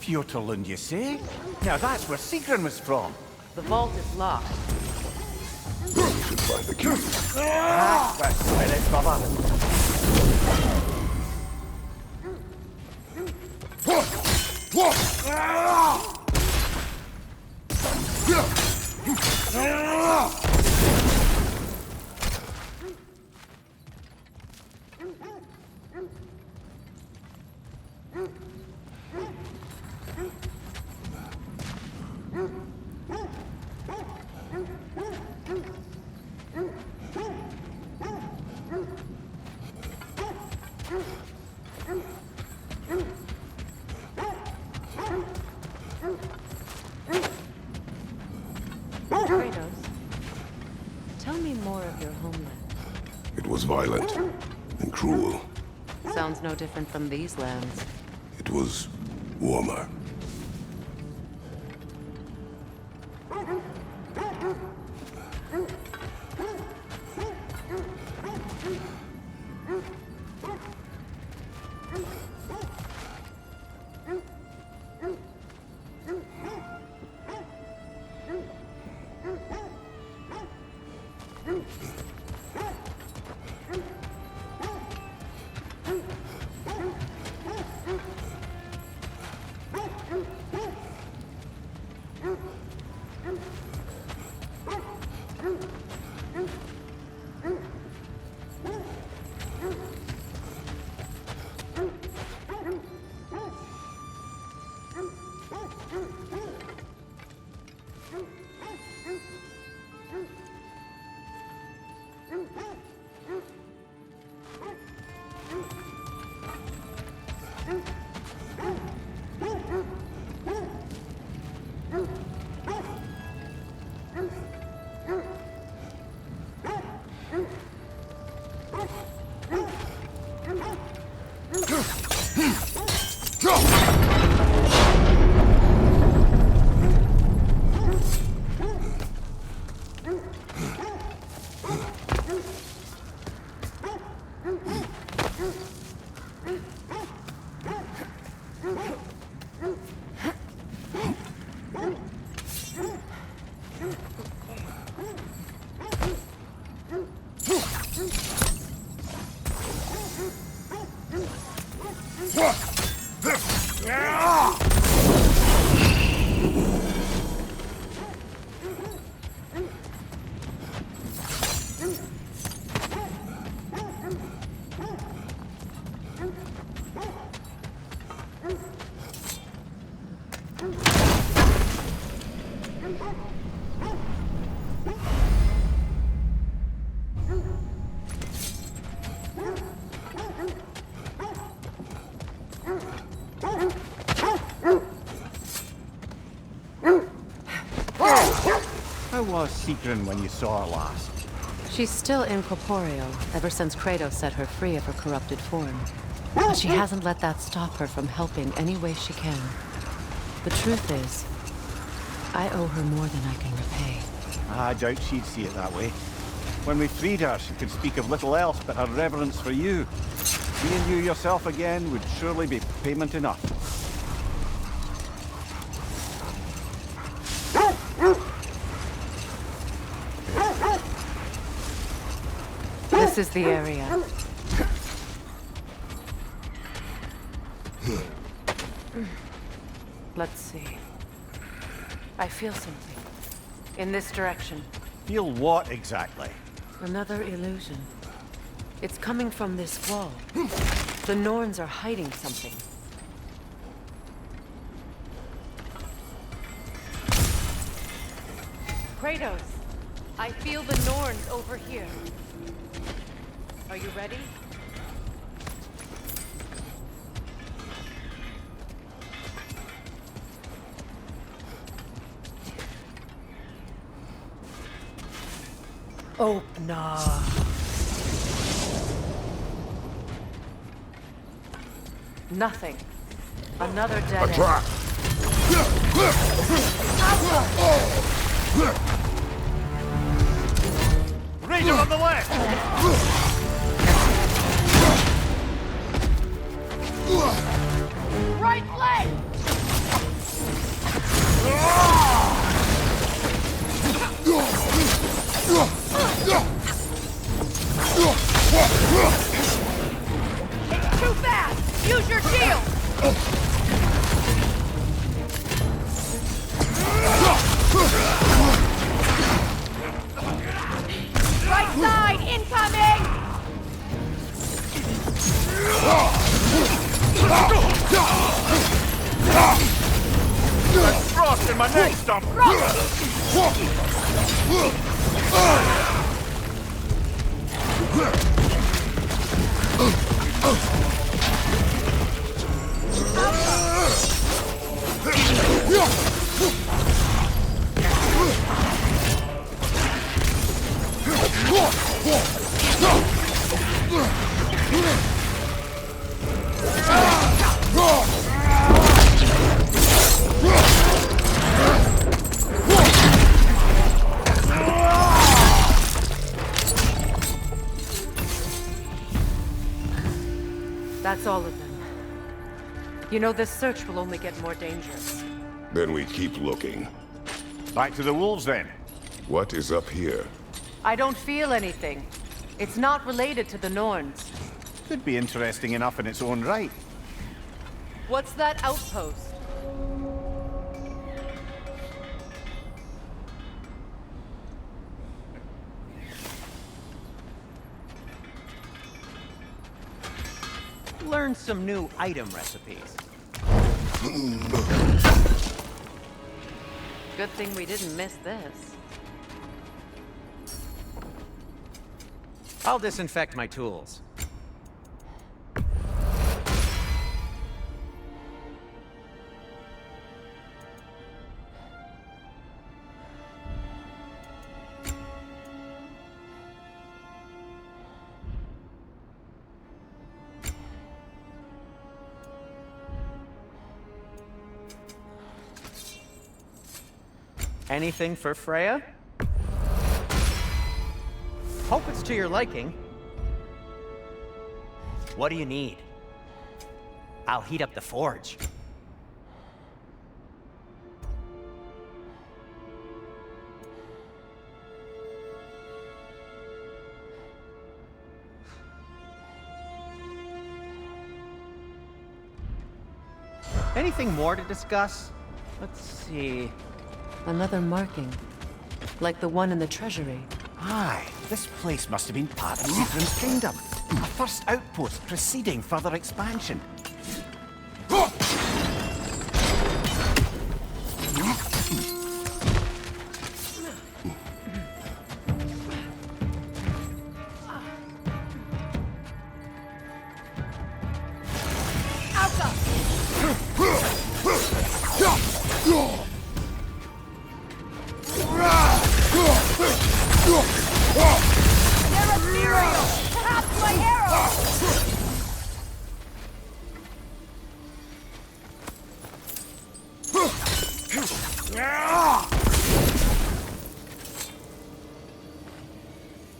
Fjotorlund, you say? Now that's where Sigrun was from. The vault is locked. We should find the key. That's where it's Kratos, Tell me more of your homeland. It was violent and cruel. Sounds no different from these lands. It was warmer. How was Sigrun when you saw her last? She's still incorporeal, ever since Kratos set her free of her corrupted form. But she hasn't let that stop her from helping any way she can. The truth is, I owe her more than I can repay. I doubt she'd see it that way. When we freed her, she could speak of little else but her reverence for you. Seeing you yourself again would surely be payment enough. This is the area. Let's see. I feel something. In this direction. Feel what exactly? Another illusion. It's coming from this wall. The Norns are hiding something. Kratos, I feel the Norns over here. Are you ready? Open up. Nothing. Another dead end. Raider on the left! Right flank! It's too fast! Use your shield! Right side, incoming! That's frost in my neck, stump! That's all of them. You know, this search will only get more dangerous. Then we keep looking. Back to the wolves, then. What is up here? I don't feel anything. It's not related to the Norns. Could be interesting enough in its own right. What's that outpost? Learn some new item recipes. Good thing we didn't miss this. I'll disinfect my tools. Anything for Freya? Hope it's to your liking. What do you need? I'll heat up the forge. Anything more to discuss? Let's see. Another marking. Like the one in the treasury. Aye, this place must have been part of Sigrun's kingdom. A first outpost preceding further expansion.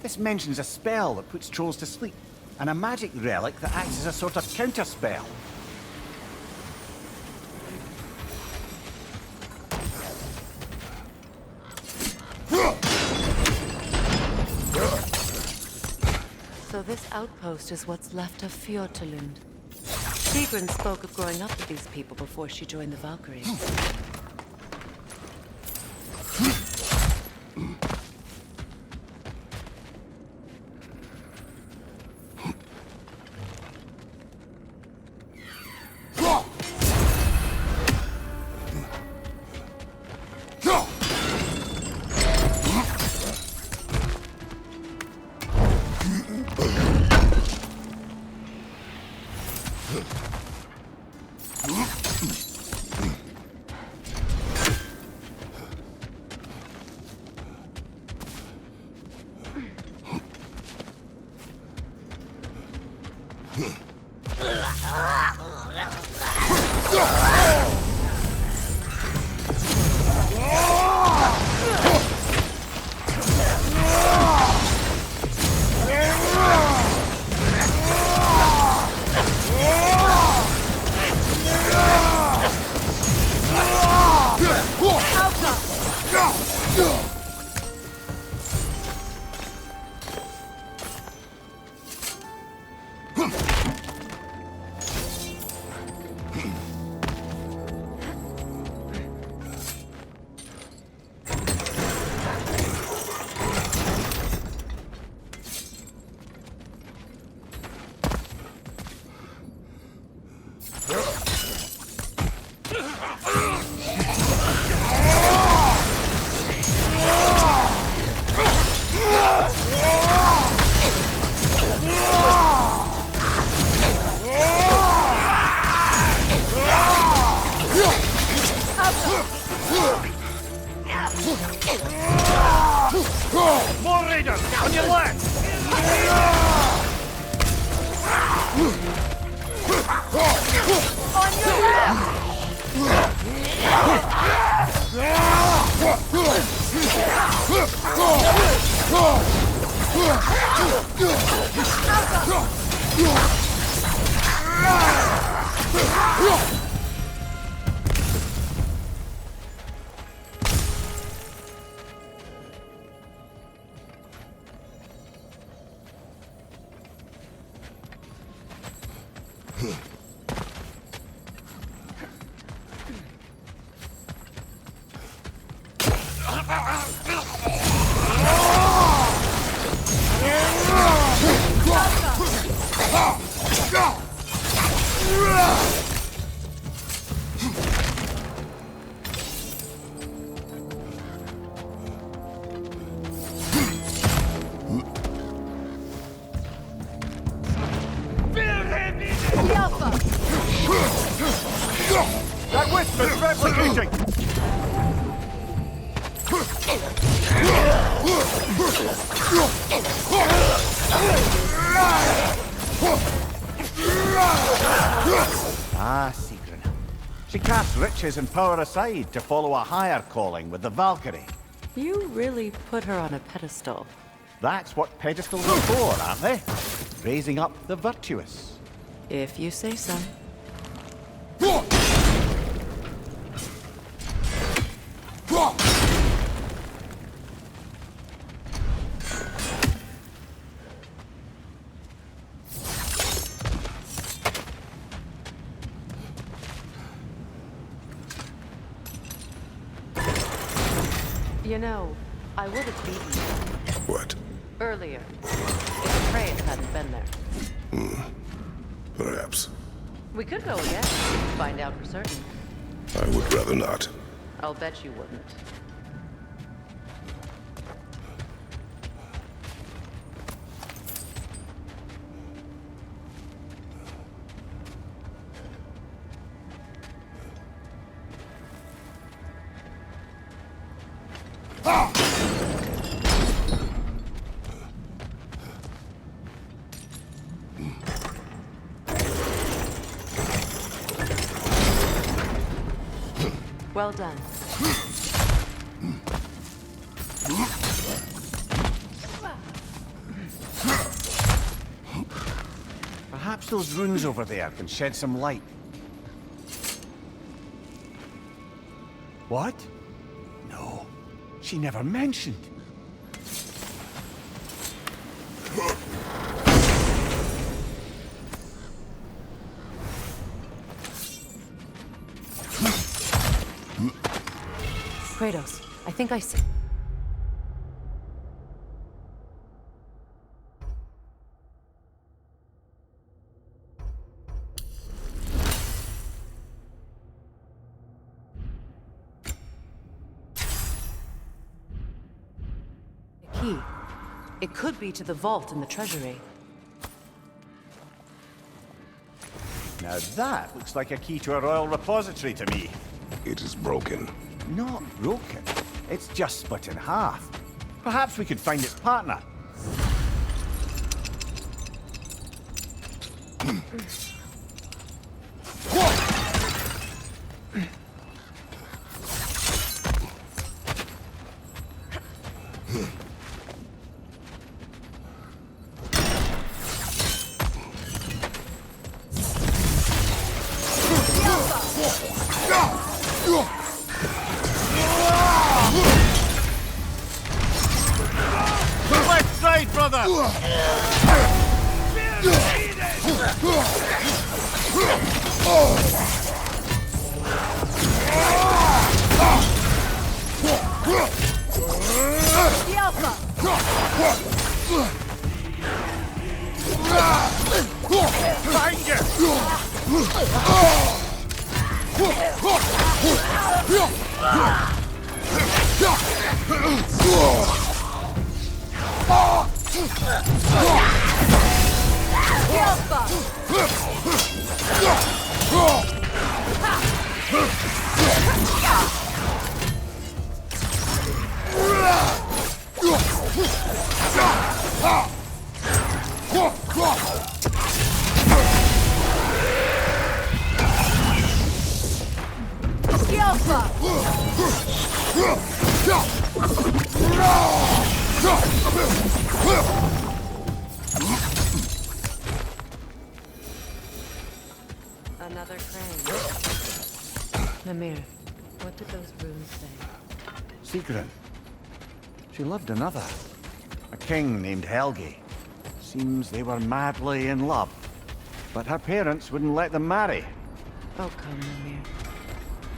This mentions a spell that puts trolls to sleep, and a magic relic that acts as a sort of counterspell. So this outpost is what's left of Fjordtulund. Sigrun spoke of growing up with these people before she joined the Valkyries. More raiders! On your left! On your left! That whisper's replicating! Ah, Sigrun. She cast riches and power aside to follow a higher calling with the Valkyrie. You really put her on a pedestal. That's what pedestals are for, aren't they? Raising up the virtuous. If you say so. You know, I would have beaten you. What? Earlier. If Atreus hadn't been there. Perhaps. We could go again. Find out for certain. I would rather not. I'll bet you wouldn't. Well done. Perhaps those runes over there can shed some light. What? No. She never mentioned. Kratos, I think I see. A key. It could be to the vault in the treasury. Now that looks like a key to a royal repository to me. It is broken. Not broken. It's just split in half. Perhaps we could find its partner. Left side, brother! The Alpha! Find you! Another crane. Mimir, what did those runes say? Sigrun. She loved another. A king named Helgi. Seems they were madly in love. But her parents wouldn't let them marry. Oh, come, Mimir.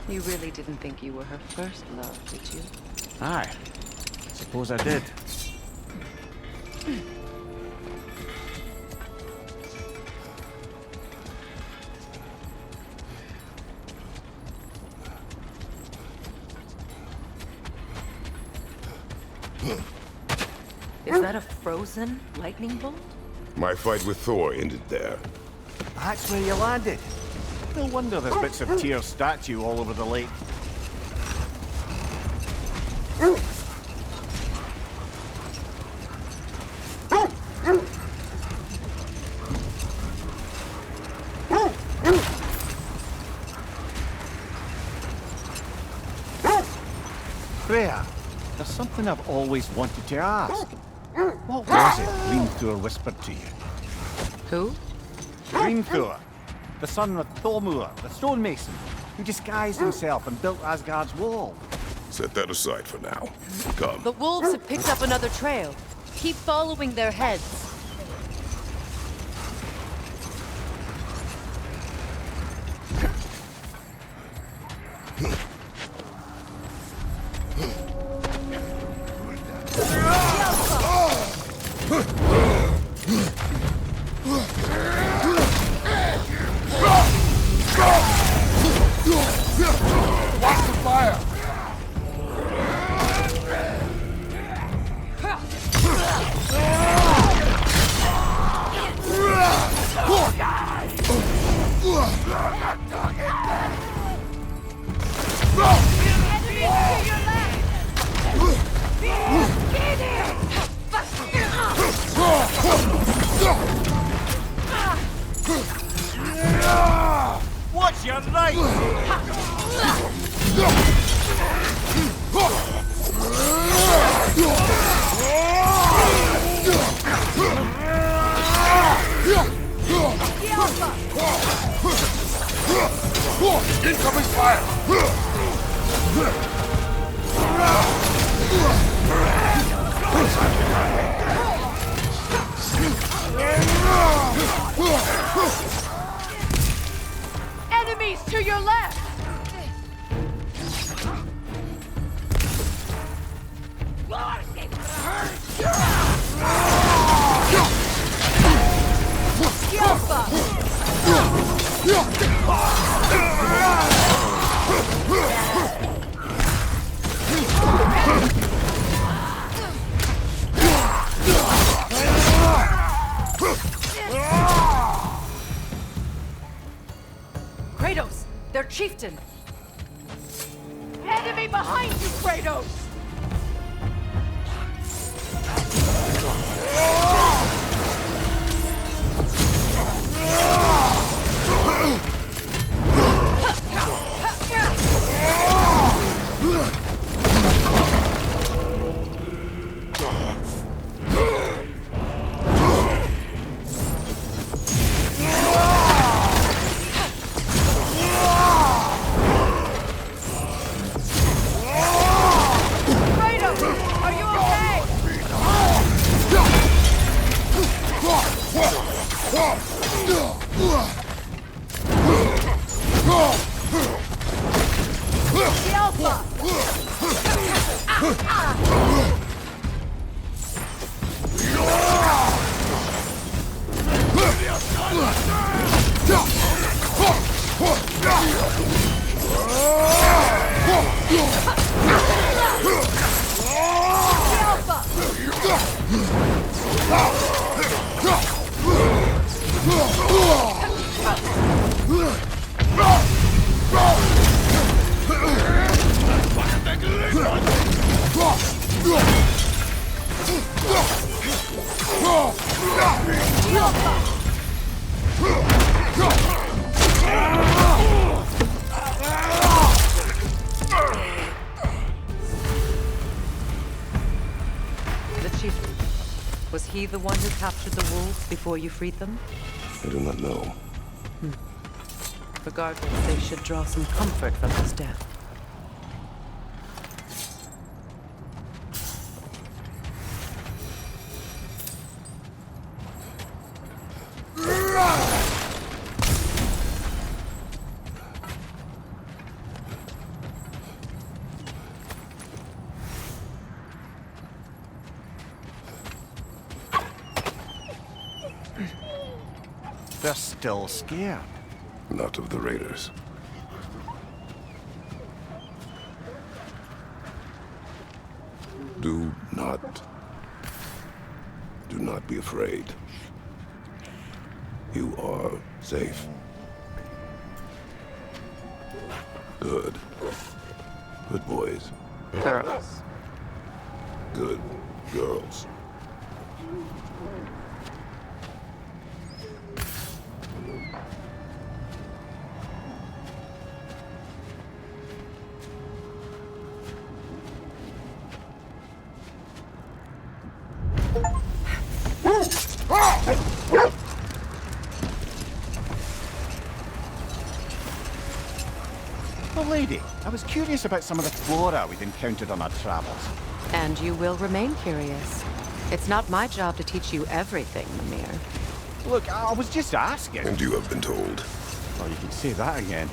You really didn't think you were her first love, did you? Aye. Suppose I did. Is that a frozen lightning bolt? My fight with Thor ended there. That's where you landed. No wonder there's bits of Tyr's statue all over the lake. Freya, there's something I've always wanted to ask. What was it Hrimthur whispered to you? Who? Hrimthur, the son of Thormur, the stonemason, who disguised himself and built Asgard's wall. Set that aside for now. Come. The wolves have picked up another trail. Keep following their heads. Watch the fire! What's your right? Incoming fire! Enemies to your left! Kratos! Their chieftain! Enemy behind you, Kratos! The chieftain. Was he the one who captured the wolves before you freed them? I do not know. Regardless, they should draw some comfort from his death. They're still scared. Not of the raiders. Do not be afraid. You are safe. Good. Good boys. Girls. Good girls. Oh, lady, I was curious about some of the flora we'd encountered on our travels. And you will remain curious. It's not my job to teach you everything, Mimir. Look, I was just asking. And you have been told. Oh, you can say that again.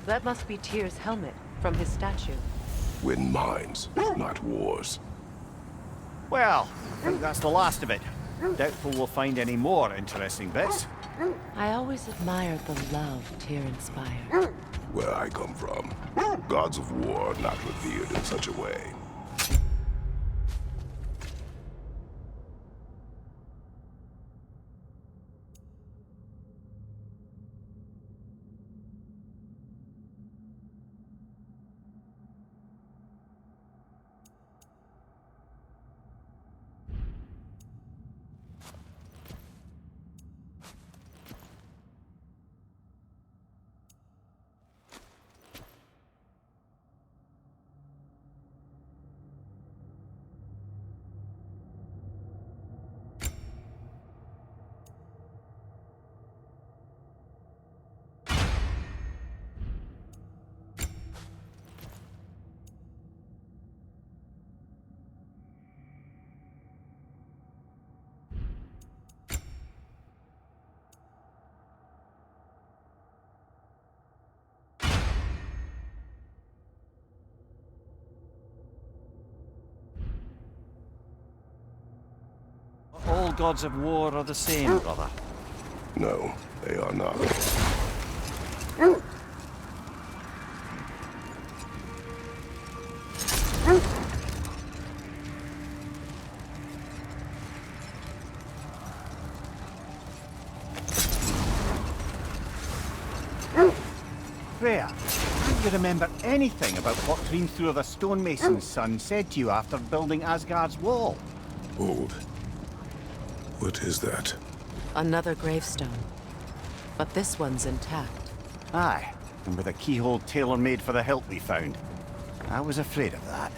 That must be Tyr's helmet from his statue. Win mines, not wars. Well, I think that's the last of it. Doubtful we'll find any more interesting bits. I always admired the love Tyr inspired. Where I come from, gods of war are not revered in such a way. All gods of war are the same, brother. No, they are not. Freya, do you remember anything about what Hrimthur the stonemason's son said to you after building Asgard's wall? Hold. What is that? Another gravestone. But this one's intact. Aye, and with a keyhole tailor-made for the hilt we found. I was afraid of that.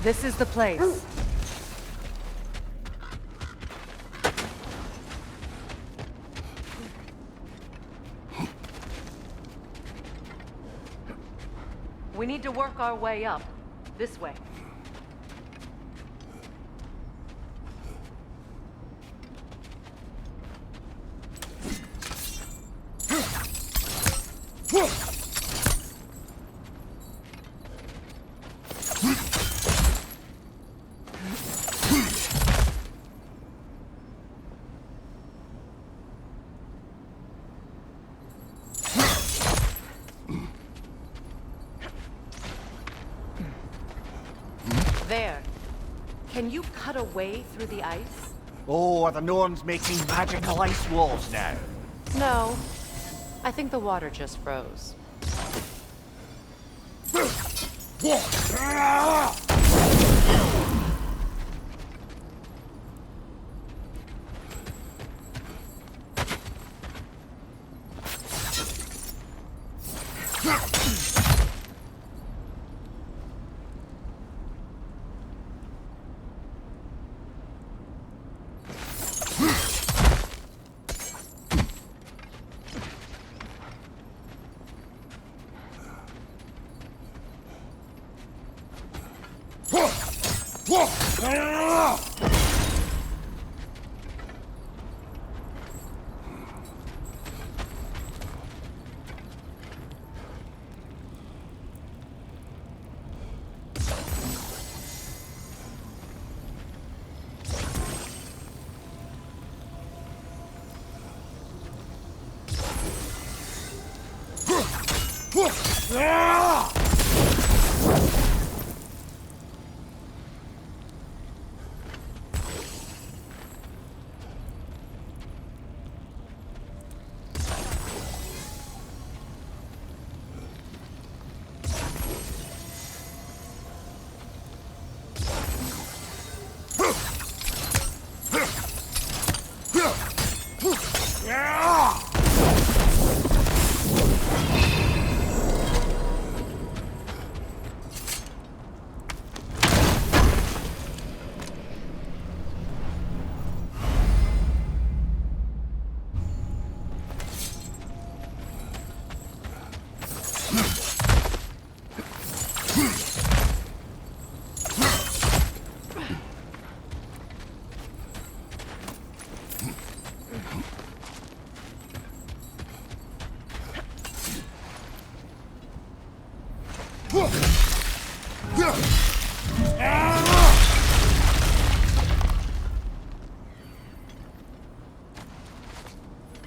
This is the place. We need to work our way up. This way. There. Can you cut a way through the ice? Oh, are the Norns making magical ice walls now? No. I think the water just froze.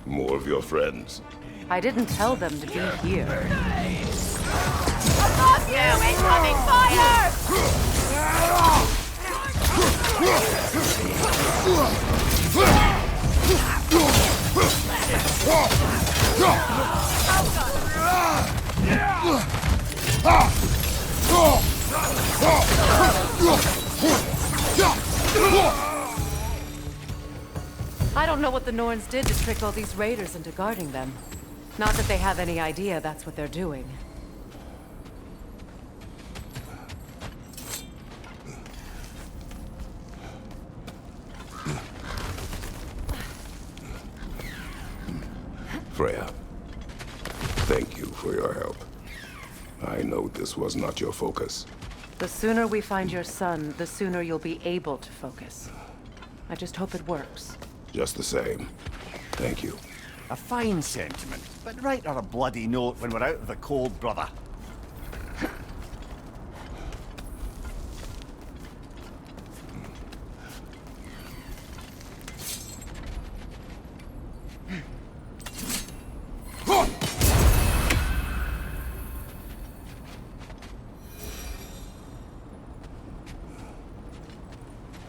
More of your friends. I didn't tell them to be here. Above you! Incoming fire! I don't know what the Norns did to trick all these raiders into guarding them. Not that they have any idea that's what they're doing. Freya, thank you for your help. I know this was not your focus. The sooner we find your son, the sooner you'll be able to focus. I just hope it works. Just the same. Thank you. A fine sentiment, but write her a bloody note when we're out of the cold, brother.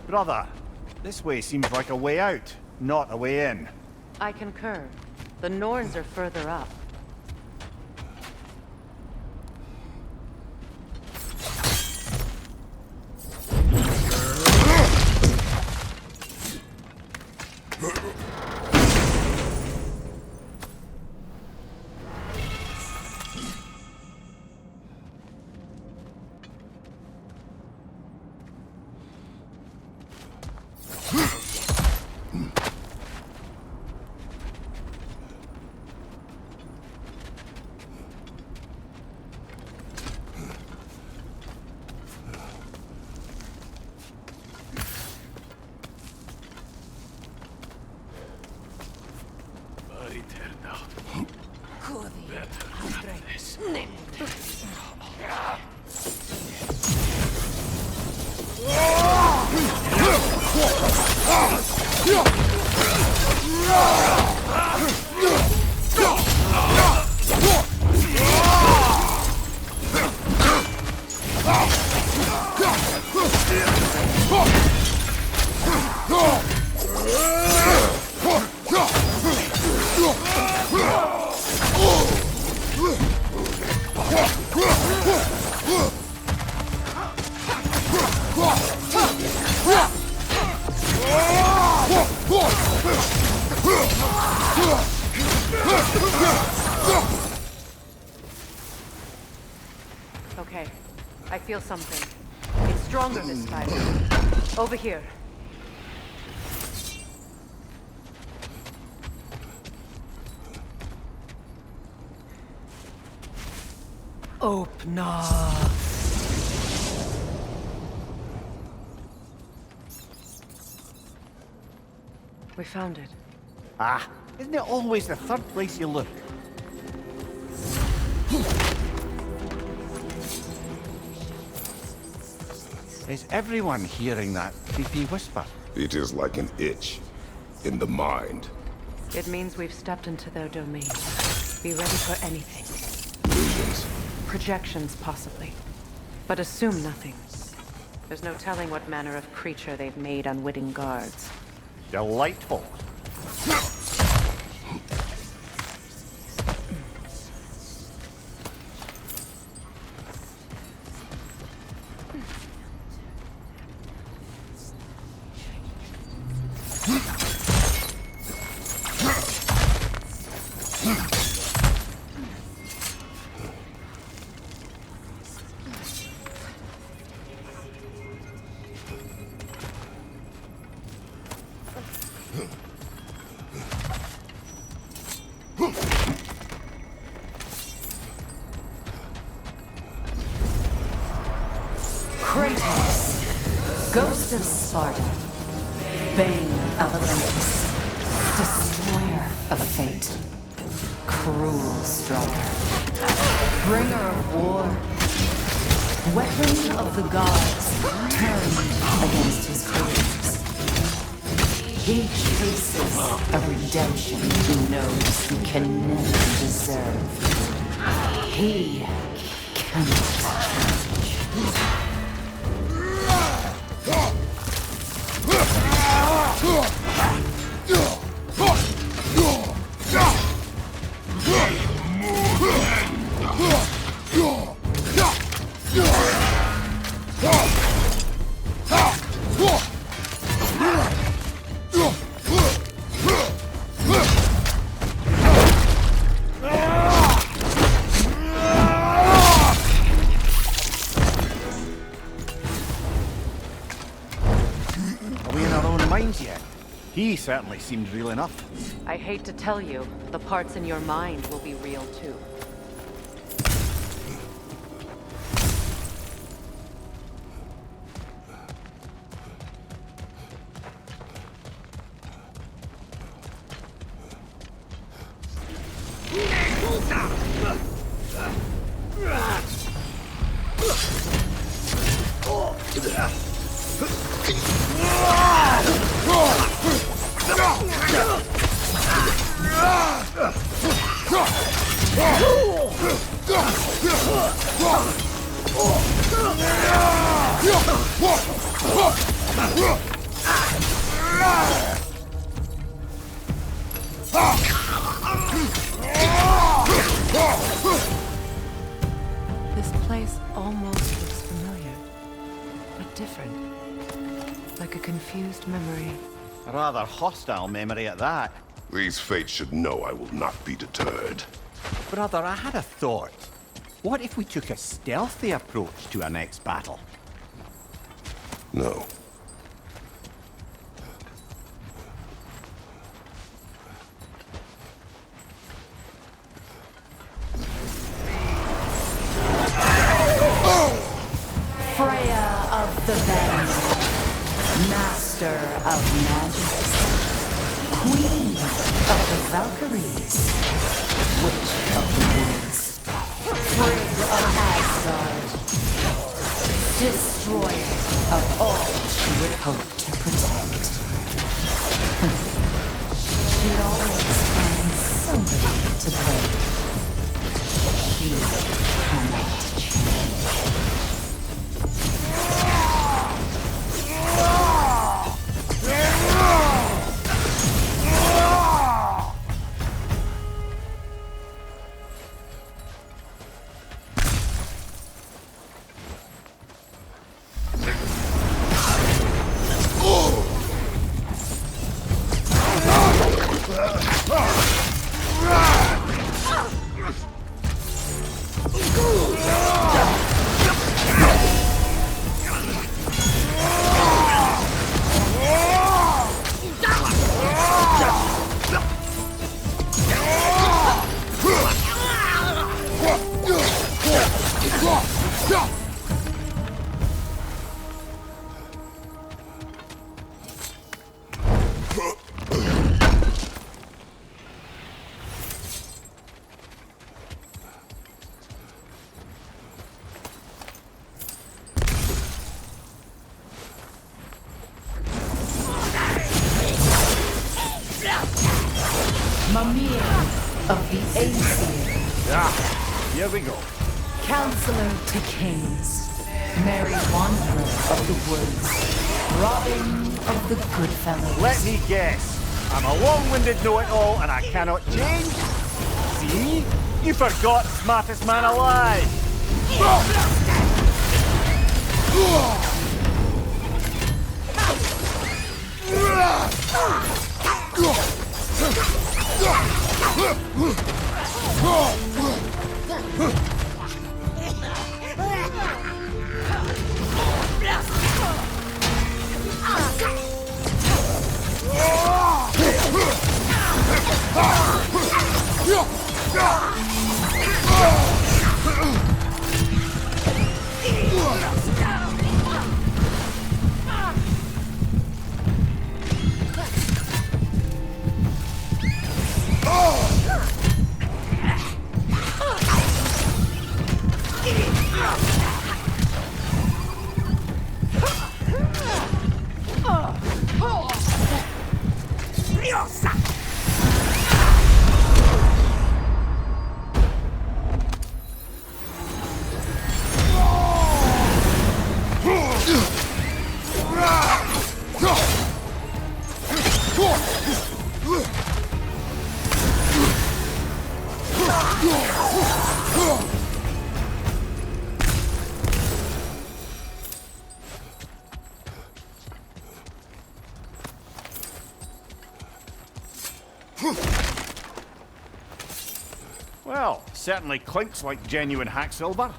Brother, this way seems like a way out, not a way in. I concur. The Norns are further up. Okay, I feel something. It's stronger this time. Over here. Open up. We found it. Ah, isn't it always the third place you look? Is everyone hearing that creepy whisper? It is like an itch in the mind. It means we've stepped into their domain. Be ready for anything. Illusions. Projections, possibly. But assume nothing. There's no telling what manner of creature they've made unwitting guards. Delightful. Kratos, ghost of Sparta, bane of Olympus, destroyer of fate, cruel striker, bringer of war, weapon of the gods, turned against his creators. He chases a redemption he knows he can never deserve. He cannot change. He certainly seemed real enough. I hate to tell you, the parts in your mind will be real too. This place almost looks familiar, but different. Like a confused memory. A rather hostile memory at that. These fates should know I will not be deterred. Brother, I had a thought. What if we took a stealthy approach to our next battle? No. Freya of the Vanaheim, master of magic, queen of the Valkyries, witch of the woods, Freyr of Asgard, destroyer of all she would hope to protect. She'd always find somebody to blame. She cannot change. Mimir of the Aesir. Ah, here we go. Counselor to kings. Merry wanderer of the woods. Robin of the good fellows. Let me guess. I'm a long-winded know-it-all and I cannot change? See? You forgot smartest man alive! Well, certainly clinks like genuine hack silver.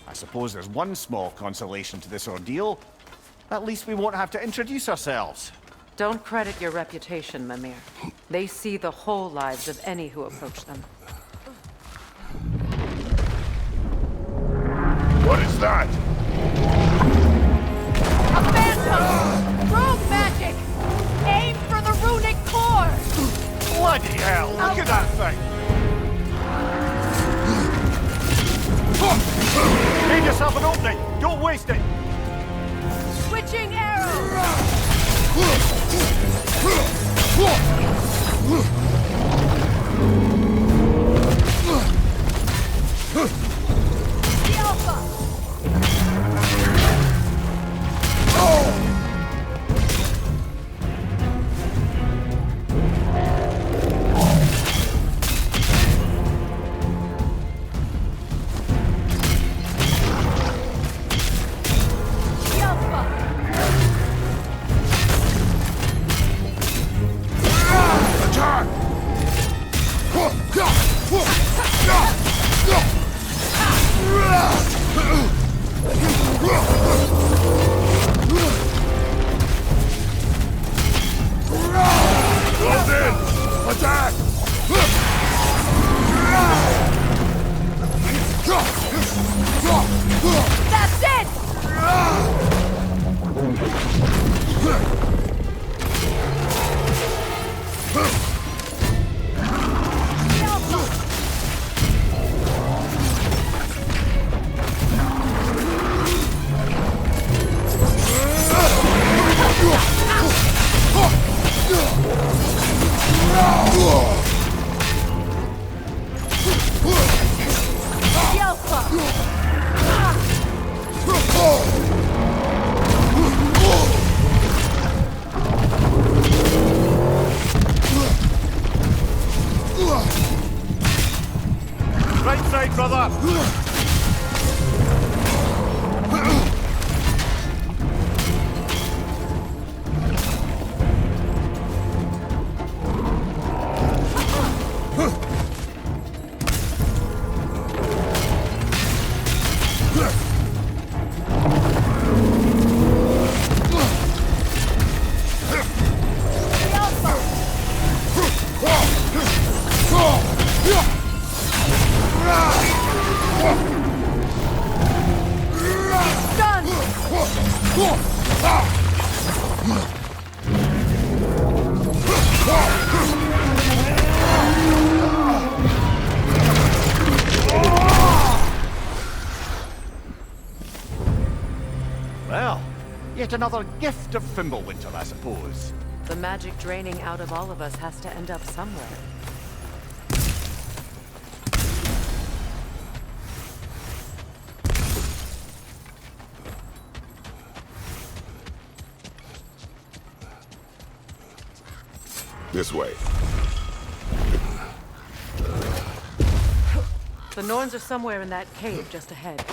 I suppose there's one small consolation to this ordeal. At least we won't have to introduce ourselves. Don't credit your reputation, Mimir. They see the whole lives of any who approach them. What is that? A phantom! Rogue magic! Aim for the runic core! Bloody hell, look at that thing! Give yourself an opening! Don't waste it! Switching arrow! The Alpha! That's it! Right side, brother! Well, yet another gift of Fimbulwinter, I suppose. The magic draining out of all of us has to end up somewhere. This way. The Norns are somewhere in that cave just ahead.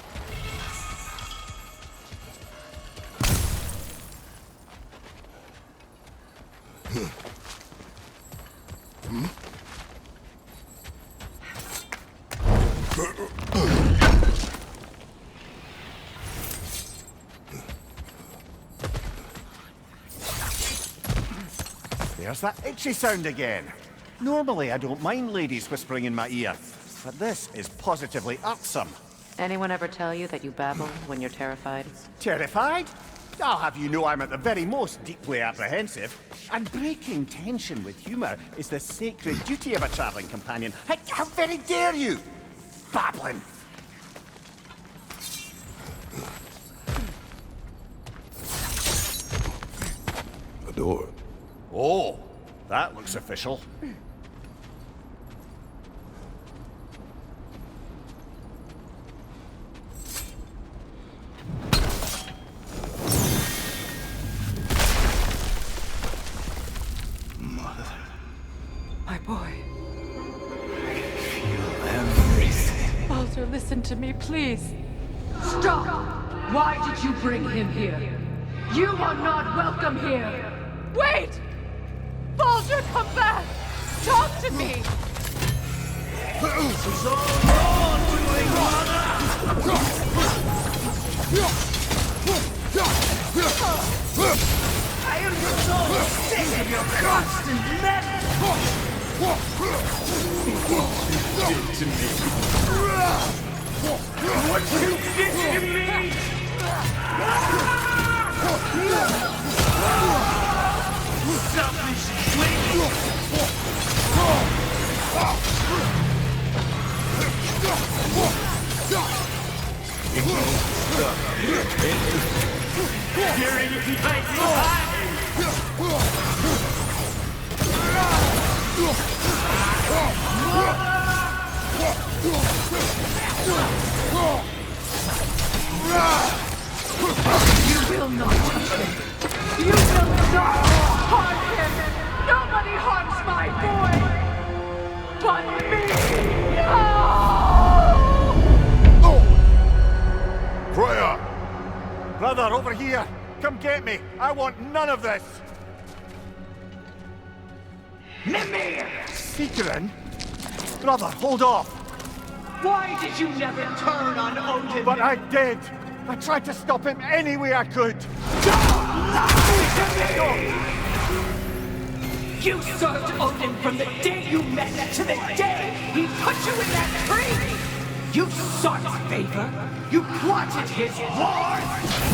There's that itchy sound again. Normally I don't mind ladies whispering in my ear, but this is positively irksome. Anyone ever tell you that you babble when you're terrified? Terrified? I'll have you know I'm at the very most deeply apprehensive. And breaking tension with humour is the sacred duty of a travelling companion. How very dare you! Babbling! A door. Oh, that looks official. My boy. I feel everything. Baldur, listen to me, please. Stop! Why did you bring him here? You are not welcome here! Wait! Baldur, come back! Talk to me! It's all wrong with my mother! I am so sick of your constant meddling! What you did to me! Selfish twin! You will not touch him! You will not harm him! Nobody harms my boy! But me! No! Freya! Brother, over here! Come get me! I want none of this! Mimir! Seekerin? Brother, hold off! Why did you never turn on Odin? But I did! I tried to stop him any way I could! Don't lie to me! You served Odin from the day you met to the day he put you in that tree! You sought favor! You plotted his wars!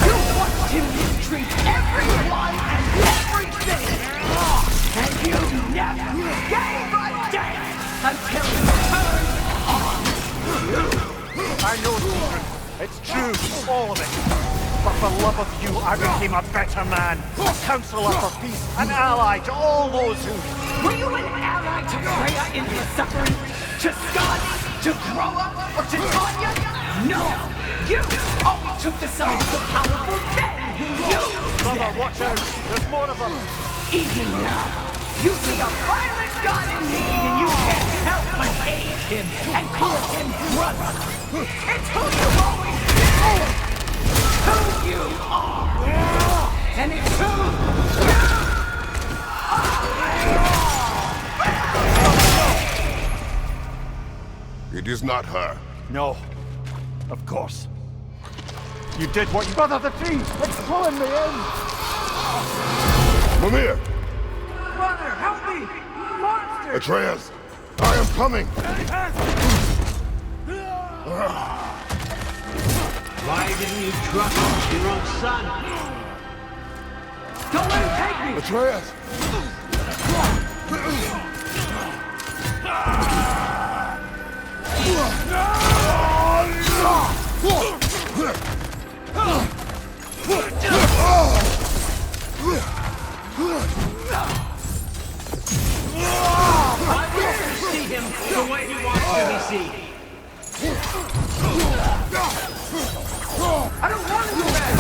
You watched him mistreat everyone and everything! And you never gave a damn until he turned on you! I know, Seekerin. It's true, all of it. But for love of you, I became a better man. A counselor for peace, an ally to all those who... Were you an ally to Freya in his suffering? To Skadi? To Groa? Or to Tanya? No! You always took the side of the powerful men! You! Brother, watch out! There's more of them! Even now, you see a violent god in need and you can't help but aid him and call him brother! It's who you always been! Who you are! And it's who you It is not her. No. Of course. You did what you... Brother, the tree! It's pulling me in! Mimir! Brother, help me! Monster! Atreus! I am coming! Why didn't you trust your own son? Don't let him take me! Atreus! I want you to see him the way he wants to be seen. I don't want to go back!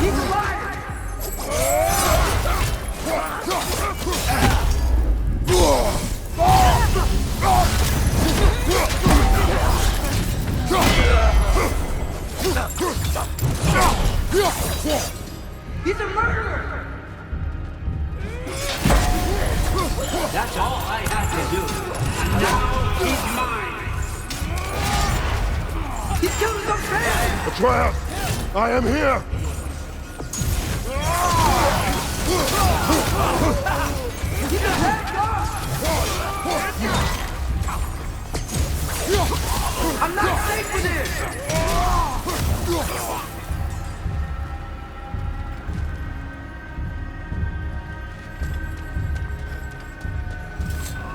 He's alive! He's a murderer! That's all I had to do. And now he's mine! He's killing some fans! Atreus! I am here! He's a bad dog! I'm not safe with this!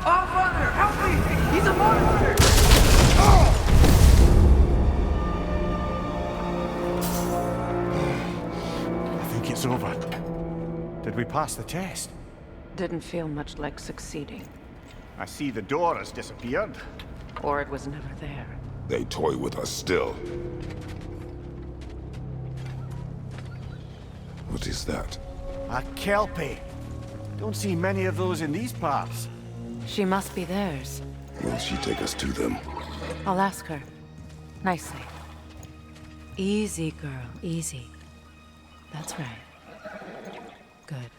Oh, Father, help me! He's a monster! I think it's over. Did we pass the test? Didn't feel much like succeeding. I see the door has disappeared. Or it was never there. They toy with us still. What is that? A kelpie. Don't see many of those in these parts. She must be theirs. Will she take us to them? I'll ask her. Nicely. Easy, girl. Easy. That's right. Good.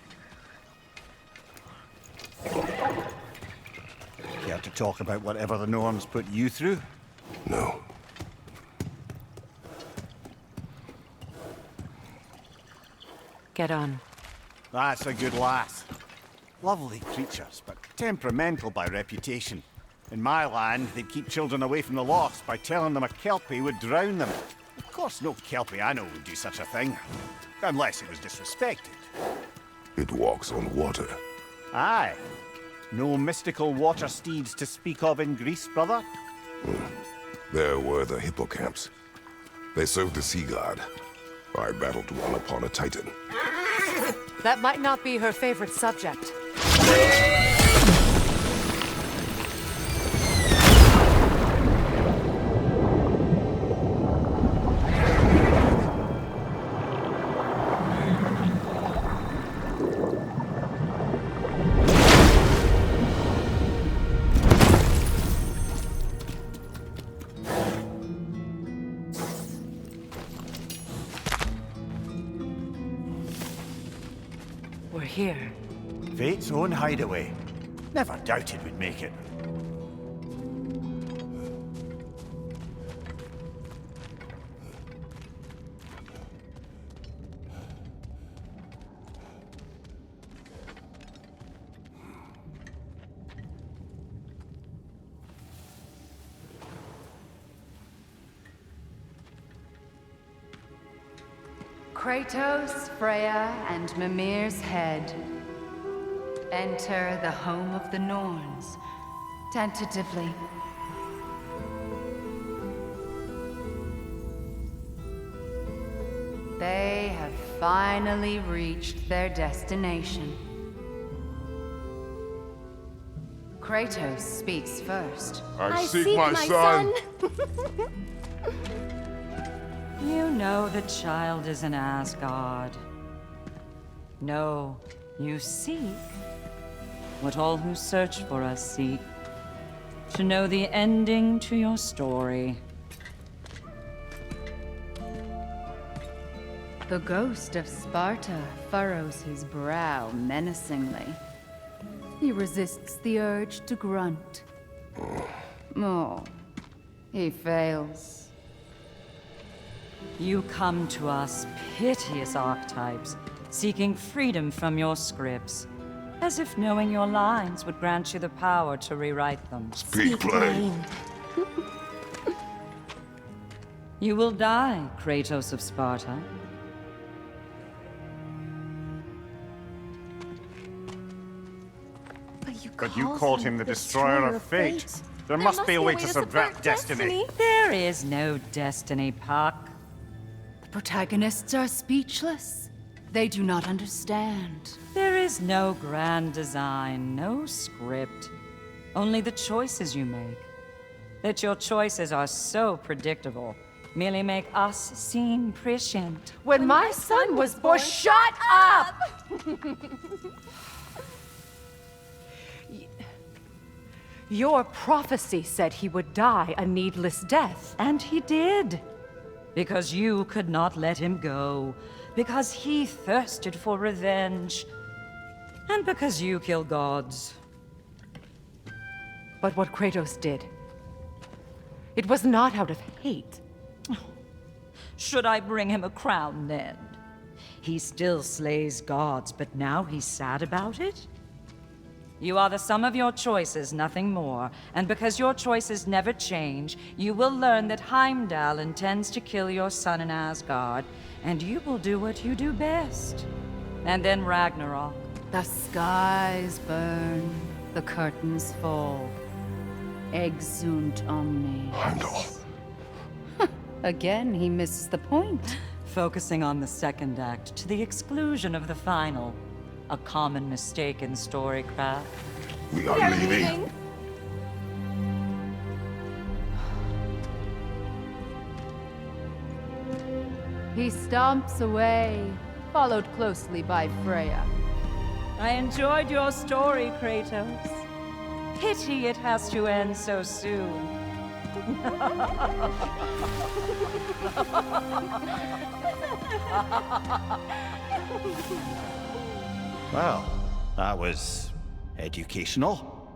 Care to talk about whatever the Norns put you through? No. Get on. That's a good lass. Lovely creatures, but temperamental by reputation. In my land, they'd keep children away from the lost by telling them a kelpie would drown them. Of course, no kelpie I know would do such a thing. Unless it was disrespected. It walks on water. Aye. No mystical water steeds to speak of in Greece, brother? There were the hippocamps. They served the sea god. I battled one upon a titan. That might not be her favorite subject. We're here. Fate's own hideaway. Never doubted we'd make it. Kratos, Freya, and Mimir's head. Enter the home of the Norns, tentatively. They have finally reached their destination. Kratos speaks first. I seek my son. You know the child is in Asgard. No, you seek what all who search for us seek. To know the ending to your story. The ghost of Sparta furrows his brow menacingly. He resists the urge to grunt. Oh, he fails. You come to us, piteous archetypes, seeking freedom from your scripts, as if knowing your lines would grant you the power to rewrite them. Speak plain. You will die, Kratos of Sparta. But you called him the destroyer of fate. There must be a way to subvert destiny. There is no destiny, Puck. The protagonists are speechless. They do not understand. There is no grand design, no script. Only the choices you make. That your choices are so predictable merely make us seem prescient. When my son was born, shut up! Your prophecy said he would die a needless death. And he did. Because you could not let him go. Because he thirsted for revenge. And because you kill gods. But what Kratos did, it was not out of hate. Should I bring him a crown then? He still slays gods, but now he's sad about it? You are the sum of your choices, nothing more. And because your choices never change, you will learn that Heimdall intends to kill your son in Asgard, and you will do what you do best. And then Ragnarok. The skies burn, the curtains fall. Exunt omnes. Heimdall. Again, he misses the point. Focusing on the second act to the exclusion of the final. A common mistake in storycraft. We are leaving. He stomps away, followed closely by Freya. I enjoyed your story, Kratos. Pity it has to end so soon. Well, that was educational.